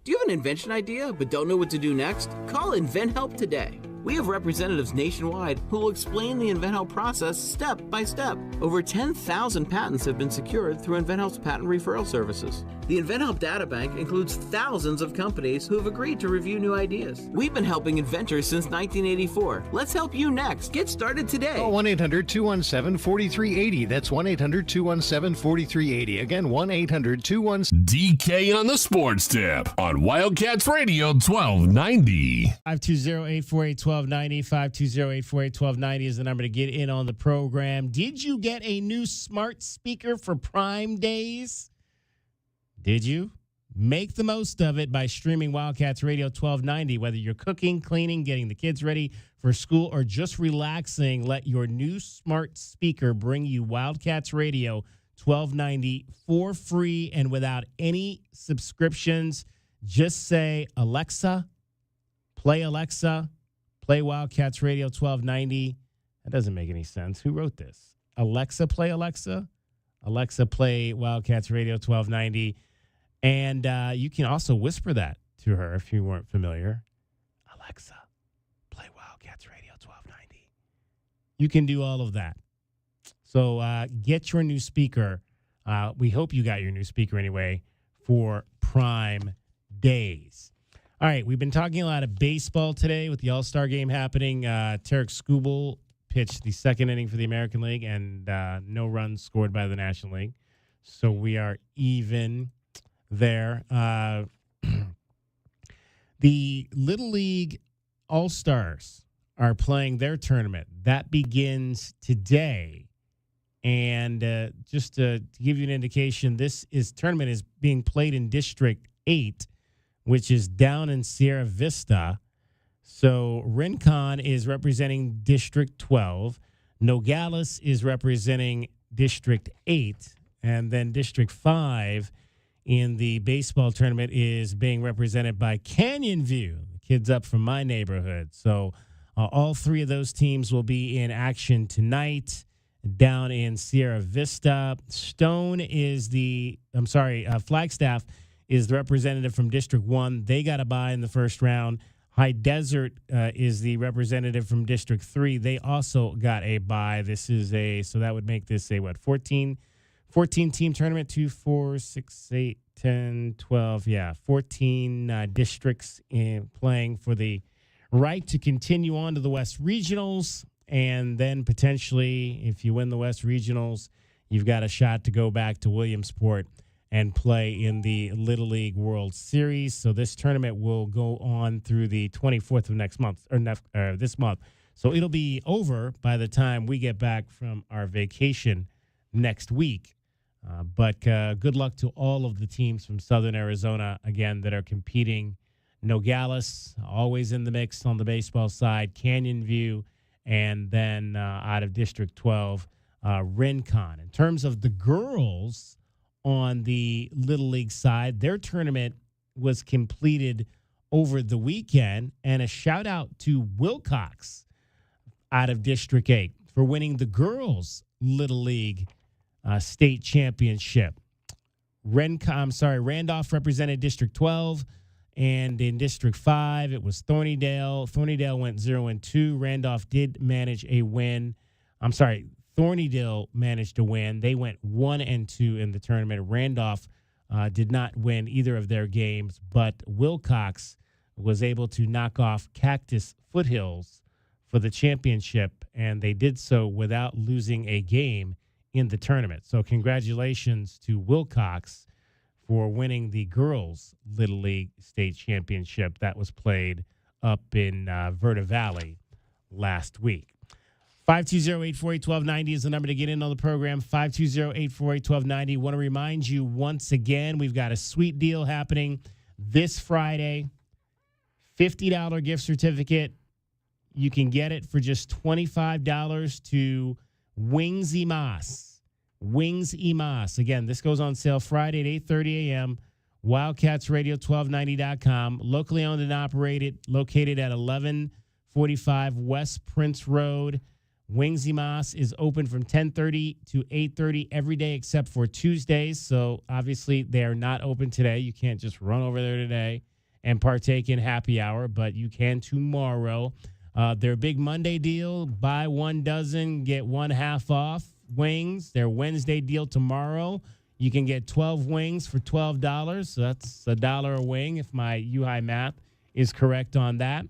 Do you have an invention idea but don't know what to do next? Call InventHelp today. We have representatives nationwide who will explain the InventHelp process step by step. Over 10,000 patents have been secured through InventHelp's patent referral services. The InventHelp data bank includes thousands of companies who have agreed to review new ideas. We've been helping inventors since 1984. Let's help you next. Get started today. Call 1-800-217-4380. That's 1-800-217-4380. Again, 1-800-217... DK on the Sports Tip on Wildcats Radio 1290. 520-848-1290. 520-848-1290 is the number to get in on the program. Did you get a new smart speaker for Prime Days? Did you? Make the most of it by streaming Wildcats Radio 1290. Whether you're cooking, cleaning, getting the kids ready for school, or just relaxing, let your new smart speaker bring you Wildcats Radio 1290 for free and without any subscriptions. Just say, Alexa, play Wildcats Radio 1290. That doesn't make any sense. Who wrote this? Alexa, play Alexa. Alexa, play Wildcats Radio 1290. And you can also whisper that to her if you weren't familiar. Alexa, play Wildcats Radio 1290. You can do all of that. So get your new speaker. We hope you got your new speaker anyway for Prime Days. All right, we've been talking a lot of baseball today with the All-Star game happening. Tarek Skubal pitched the second inning for the American League, and no runs scored by the National League. So we are even there. The Little League All-Stars are playing their tournament. That begins today. And just to give you an indication, this tournament is being played in District 8, which is down in Sierra Vista. So Rincon is representing District 12. Nogales is representing District 8. And then District 5 in the baseball tournament is being represented by Canyon View, the kids up from my neighborhood. So all three of those teams will be in action tonight down in Sierra Vista. Flagstaff is the representative from District 1. They got a bye in the first round. High Desert is the representative from District 3. They also got a bye. So that would make this a 14-team tournament, 2, 4, 6, 8, 10, 12. Yeah, 14 districts playing for the right to continue on to the West Regionals. And then potentially, if you win the West Regionals, you've got a shot to go back to Williamsport and play in the Little League World Series. So this tournament will go on through the 24th of this month. So it'll be over by the time we get back from our vacation next week. But good luck to all of the teams from Southern Arizona, again, that are competing. Nogales, always in the mix on the baseball side. Canyon View, and then out of District 12, Rincon. In terms of the girls on the Little League side, their tournament was completed over the weekend. And a shout out to Wilcox out of District 8 for winning the girls' Little League state championship. Randolph represented District 12. And in District 5, it was Thornydale. Thornydale went 0-2. Randolph did manage a win. Thornydale managed to win. They went 1-2 in the tournament. Randolph did not win either of their games, but Wilcox was able to knock off Cactus Foothills for the championship, and they did so without losing a game in the tournament. So congratulations to Wilcox for winning the girls' Little League state championship that was played up in Verta Valley last week. 520-848-1290 is the number to get in on the program, 520-848-1290. Want to remind you once again, we've got a sweet deal happening this Friday, $50 gift certificate. You can get it for just $25 to Wings y Mas. Wings y Mas. Again, this goes on sale Friday at 8:30 a.m. WildcatsRadio1290.com. Locally owned and operated, located at 1145 West Prince Road. Wings y Mas is open from 10:30 to 8:30 every day except for Tuesdays. So obviously they are not open today. You can't just run over there today and partake in happy hour, but you can tomorrow. Their big Monday deal, buy 1 dozen, get 1 half off wings. Their Wednesday deal tomorrow, you can get 12 wings for $12. So that's $1 a wing if my U-High math is correct on that.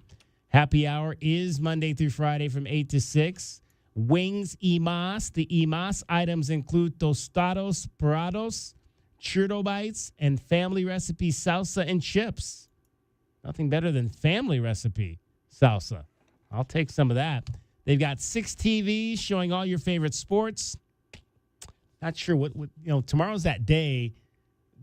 Happy hour is Monday through Friday from 8 to 6. Wings y Mas. The y Mas items include tostados parados, churro bites, and family recipe salsa and chips. Nothing better than family recipe salsa. I'll take some of that. They've got 6 TVs showing all your favorite sports. Not sure what tomorrow's that day,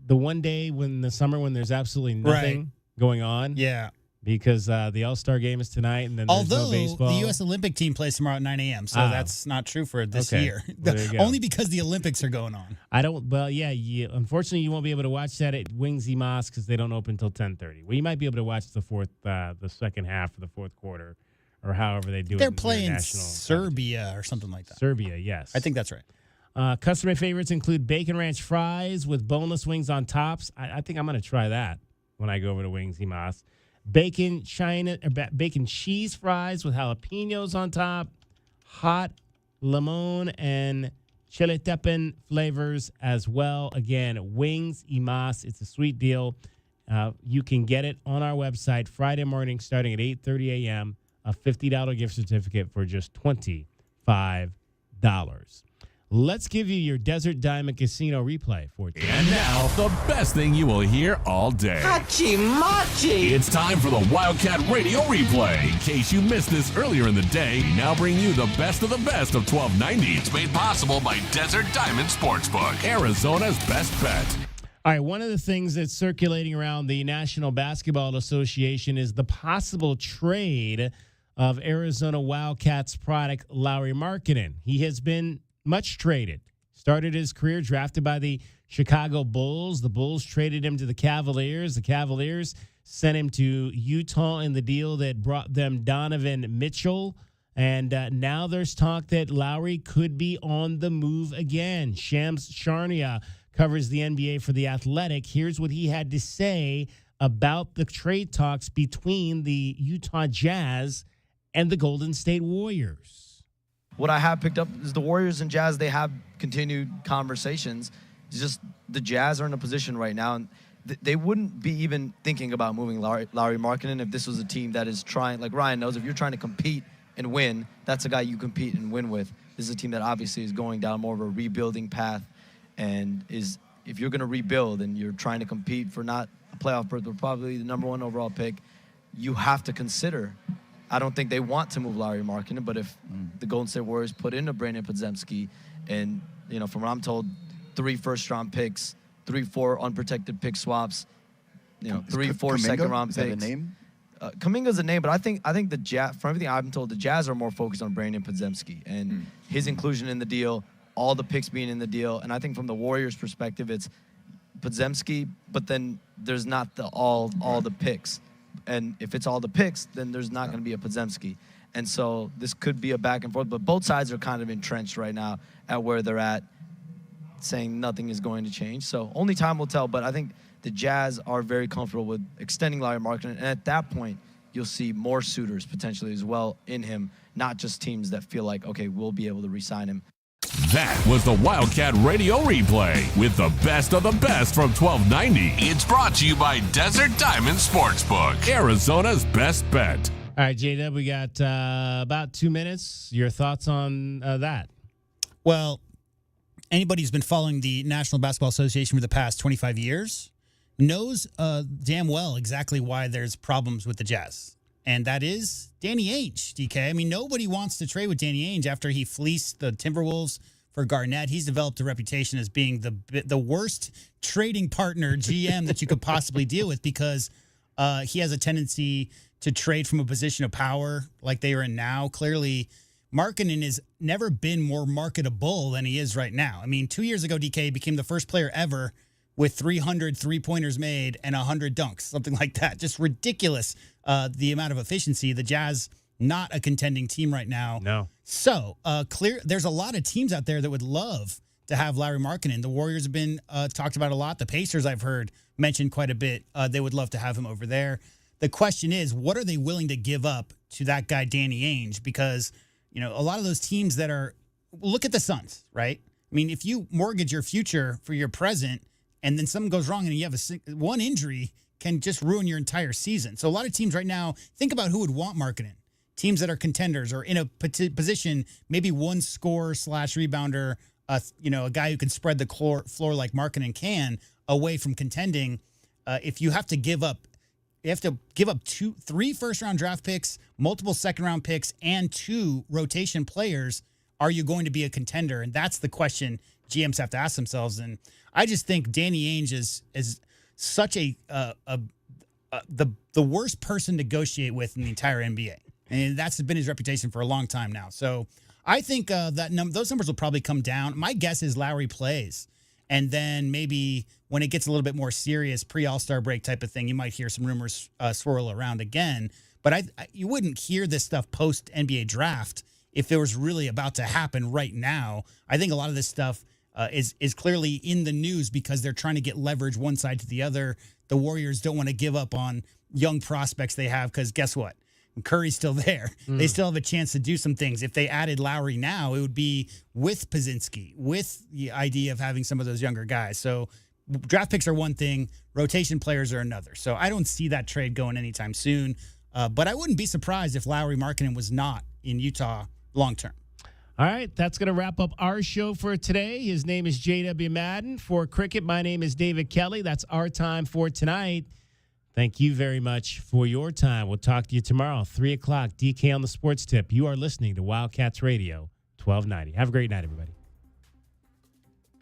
the one day when the summer when there's absolutely nothing going on. Yeah. Because the All-Star game is tonight, and then there's no baseball. The U.S. Olympic team plays tomorrow at 9 a.m., so that's not true for this year. Well, there you go. Only because the Olympics are going on. Unfortunately, you won't be able to watch that at Wings y Mas because they don't open until 10:30. Well, you might be able to watch the second half of the fourth quarter, or however they do it. They're playing Serbia or something like that. Serbia, yes. I think that's right. Customer favorites include bacon ranch fries with boneless wings on tops. I think I'm going to try that when I go over to Wings y Mas. Bacon cheese fries with jalapenos on top, hot limon and chiltepin flavors as well. Again, Wings y Mas. It's a sweet deal. You can get it on our website Friday morning starting at 8:30 a.m. A $50 gift certificate for just $25. Let's give you your Desert Diamond Casino replay for today. And now, the best thing you will hear all day. Hachi-machi! It's time for the Wildcat Radio Replay. In case you missed this earlier in the day, we now bring you the best of 1290. It's made possible by Desert Diamond Sportsbook, Arizona's best bet. All right, one of the things that's circulating around the National Basketball Association is the possible trade of Arizona Wildcats product Lauri Markkanen. He has been much traded. Started his career drafted by the Chicago Bulls. The Bulls traded him to the Cavaliers. The Cavaliers sent him to Utah in the deal that brought them Donovan Mitchell. And now there's talk that Lauri could be on the move again. Shams Charania covers the NBA for The Athletic. Here's what he had to say about the trade talks between the Utah Jazz and the Golden State Warriors. What I have picked up is the Warriors and Jazz, they have continued conversations. It's just the Jazz are in a position right now, and they wouldn't be even thinking about moving Lauri Markkanen if this was a team that is trying, like Ryan knows, if you're trying to compete and win, that's a guy you compete and win with. This is a team that obviously is going down more of a rebuilding path, and if you're going to rebuild and you're trying to compete for not a playoff berth, but probably the number 1 overall pick, you have to consider. I don't think they want to move Lauri Markkanen, but if the Golden State Warriors put in a Brandon Podziemski and, from what I'm told, 3 first-round picks, 3-4 unprotected pick swaps, 3-4 second-round picks. Is that a name? Kuminga's a name, but I think the Jazz, from everything I've been told, the Jazz are more focused on Brandon Podziemski and his inclusion in the deal, all the picks being in the deal. And I think from the Warriors' perspective, it's Podziemski, but then there's not all the picks. And if it's all the picks, then there's not going to be a Podziemski. And so this could be a back and forth. But both sides are kind of entrenched right now at where they're at, saying nothing is going to change. So only time will tell. But I think the Jazz are very comfortable with extending Lauri Markkanen. And at that point, you'll see more suitors potentially as well in him, not just teams that feel like, okay, we'll be able to re-sign him. That was the Wildcat Radio Replay with the best of the best from 1290. It's brought to you by Desert Diamond Sportsbook, Arizona's best bet. All right, J-Dub, we got about 2 minutes. Your thoughts on that? Well, anybody who's been following the National Basketball Association for the past 25 years knows damn well exactly why there's problems with the Jazz. And that is Danny Ainge, DK. I mean, nobody wants to trade with Danny Ainge after he fleeced the Timberwolves for Garnett. He's developed a reputation as being the worst trading partner GM that you could possibly deal with because he has a tendency to trade from a position of power like they are in now. Clearly, Markkanen has never been more marketable than he is right now. I mean, 2 years ago, DK became the first player ever with 300 three-pointers made and 100 dunks, something like that. Just ridiculous, the amount of efficiency. The Jazz, not a contending team right now. No. So, there's a lot of teams out there that would love to have Lauri Markkanen. The Warriors have been talked about a lot. The Pacers, I've heard mentioned quite a bit. They would love to have him over there. The question is, what are they willing to give up to that guy, Danny Ainge? Because, a lot of those teams that are – look at the Suns, right? I mean, if you mortgage your future for your present – and then something goes wrong and you have one injury can just ruin your entire season. So a lot of teams right now, think about who would want Markkanen. Teams that are contenders or in a position, maybe one scorer / rebounder, a guy who can spread the floor like Markkanen can away from contending. If you have to give up 3 first-round draft picks, multiple second-round picks, and 2 rotation players, are you going to be a contender? And that's the question GMs have to ask themselves. And I just think Danny Ainge is such the worst person to negotiate with in the entire NBA. And that's been his reputation for a long time now. So I think those numbers will probably come down. My guess is Lowry plays. And then maybe when it gets a little bit more serious, pre-All-Star break type of thing, you might hear some rumors swirl around again. But you wouldn't hear this stuff post-NBA draft if it was really about to happen right now. I think a lot of this stuff is clearly in the news because they're trying to get leverage one side to the other. The Warriors don't want to give up on young prospects they have because guess what? Curry's still there. They still have a chance to do some things. If they added Lowry now, it would be with Pozinski, with the idea of having some of those younger guys. So draft picks are one thing, rotation players are another. So I don't see that trade going anytime soon. But I wouldn't be surprised if Lauri Markkanen was not in Utah long term. All right, that's going to wrap up our show for today. His name is J.W. Madden. For Cricket, my name is David Kelly. That's our time for tonight. Thank you very much for your time. We'll talk to you tomorrow, 3 o'clock, DK on the Sports Tip. You are listening to Wildcats Radio, 1290. Have a great night, everybody.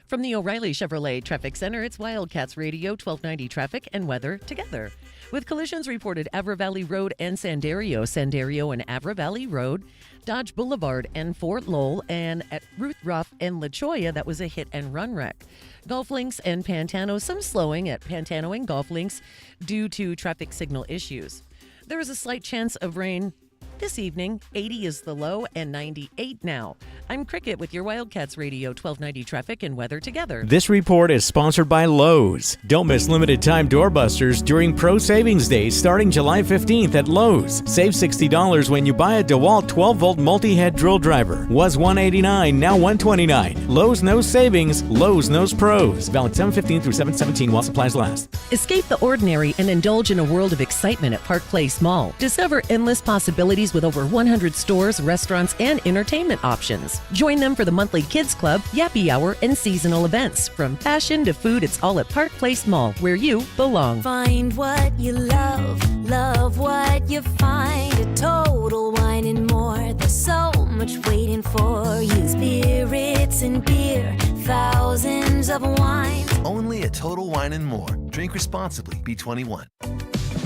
From the O'Reilly Chevrolet Traffic Center, it's Wildcats Radio, 1290 traffic and weather together. With collisions reported Avra Valley Road and Sandario and Avra Valley Road, Dodge Boulevard and Fort Lowell, and at Ruth Ruff and La Cholla, that was a hit-and-run wreck. Golf Links and Pantano, some slowing at Pantano and Golf Links due to traffic signal issues. There is a slight chance of rain this evening. 80 is the low and 98 now. I'm Cricket with your Wildcats Radio 1290 traffic and weather together. This report is sponsored by Lowe's. Don't miss limited time doorbusters during Pro Savings Days starting July 15th at Lowe's. Save $60 when you buy a DeWalt 12-volt multi-head drill driver. Was $189, now $129. Lowe's knows savings. Lowe's knows pros. Valid 7/15 through 7/17 while supplies last. Escape the ordinary and indulge in a world of excitement at Park Place Mall. Discover endless possibilities with over 100 stores, restaurants, and entertainment options. Join them for the monthly Kids Club, Yappy Hour, and seasonal events. From fashion to food, it's all at Park Place Mall, where you belong. Find what you love, love what you find. A Total Wine and More. There's so much waiting for you. Spirits and beer, thousands of wines. Only at Total Wine and More. Drink responsibly. Be 21.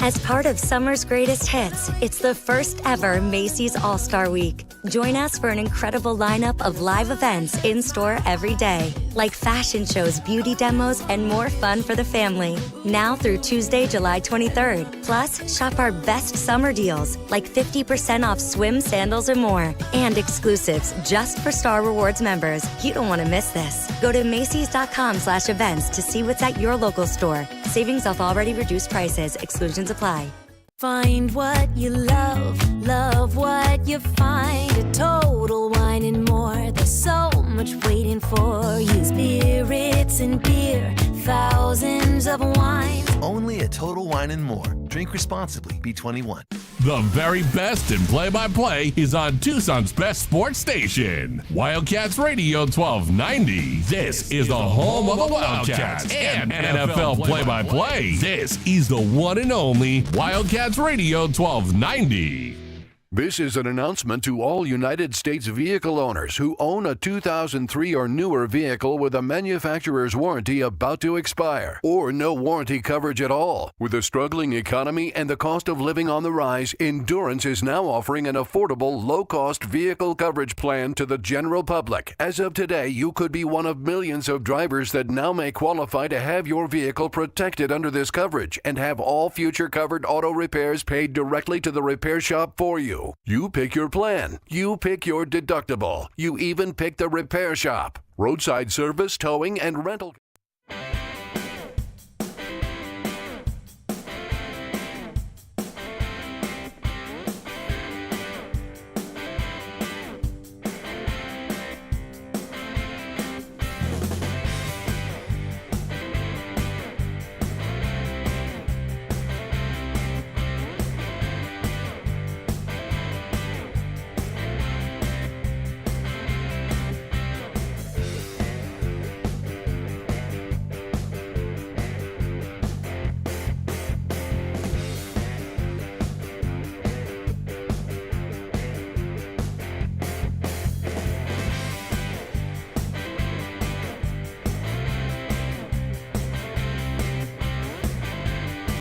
As part of summer's greatest hits, it's the first ever Macy's All-Star Week. Join us for an incredible lineup of live events in store every day, like fashion shows, beauty demos, and more fun for the family. Now through Tuesday, July 23rd. Plus, shop our best summer deals, like 50% off swim, sandals, and more, and exclusives just for Star Rewards members. You don't want to miss this. Go to Macys.com/events to see what's at your local store. Savings off already reduced prices. Exclusions apply. Find what you love, love what you find. A Total Wine and More. There's so much waiting for you. Spirits and beer, thousands of wines. Only at Total Wine & More. Drink responsibly. Be 21. The very best in play-by-play is on Tucson's best sports station, Wildcats Radio 1290. This is the home of the Wildcats and NFL play-by-play. This is the one and only Wildcats Radio 1290. This is an announcement to all United States vehicle owners who own a 2003 or newer vehicle with a manufacturer's warranty about to expire or no warranty coverage at all. With a struggling economy and the cost of living on the rise, Endurance is now offering an affordable, low-cost vehicle coverage plan to the general public. As of today, you could be one of millions of drivers that now may qualify to have your vehicle protected under this coverage and have all future covered auto repairs paid directly to the repair shop for you. You pick your plan. You pick your deductible. You even pick the repair shop. Roadside service, towing, and rental.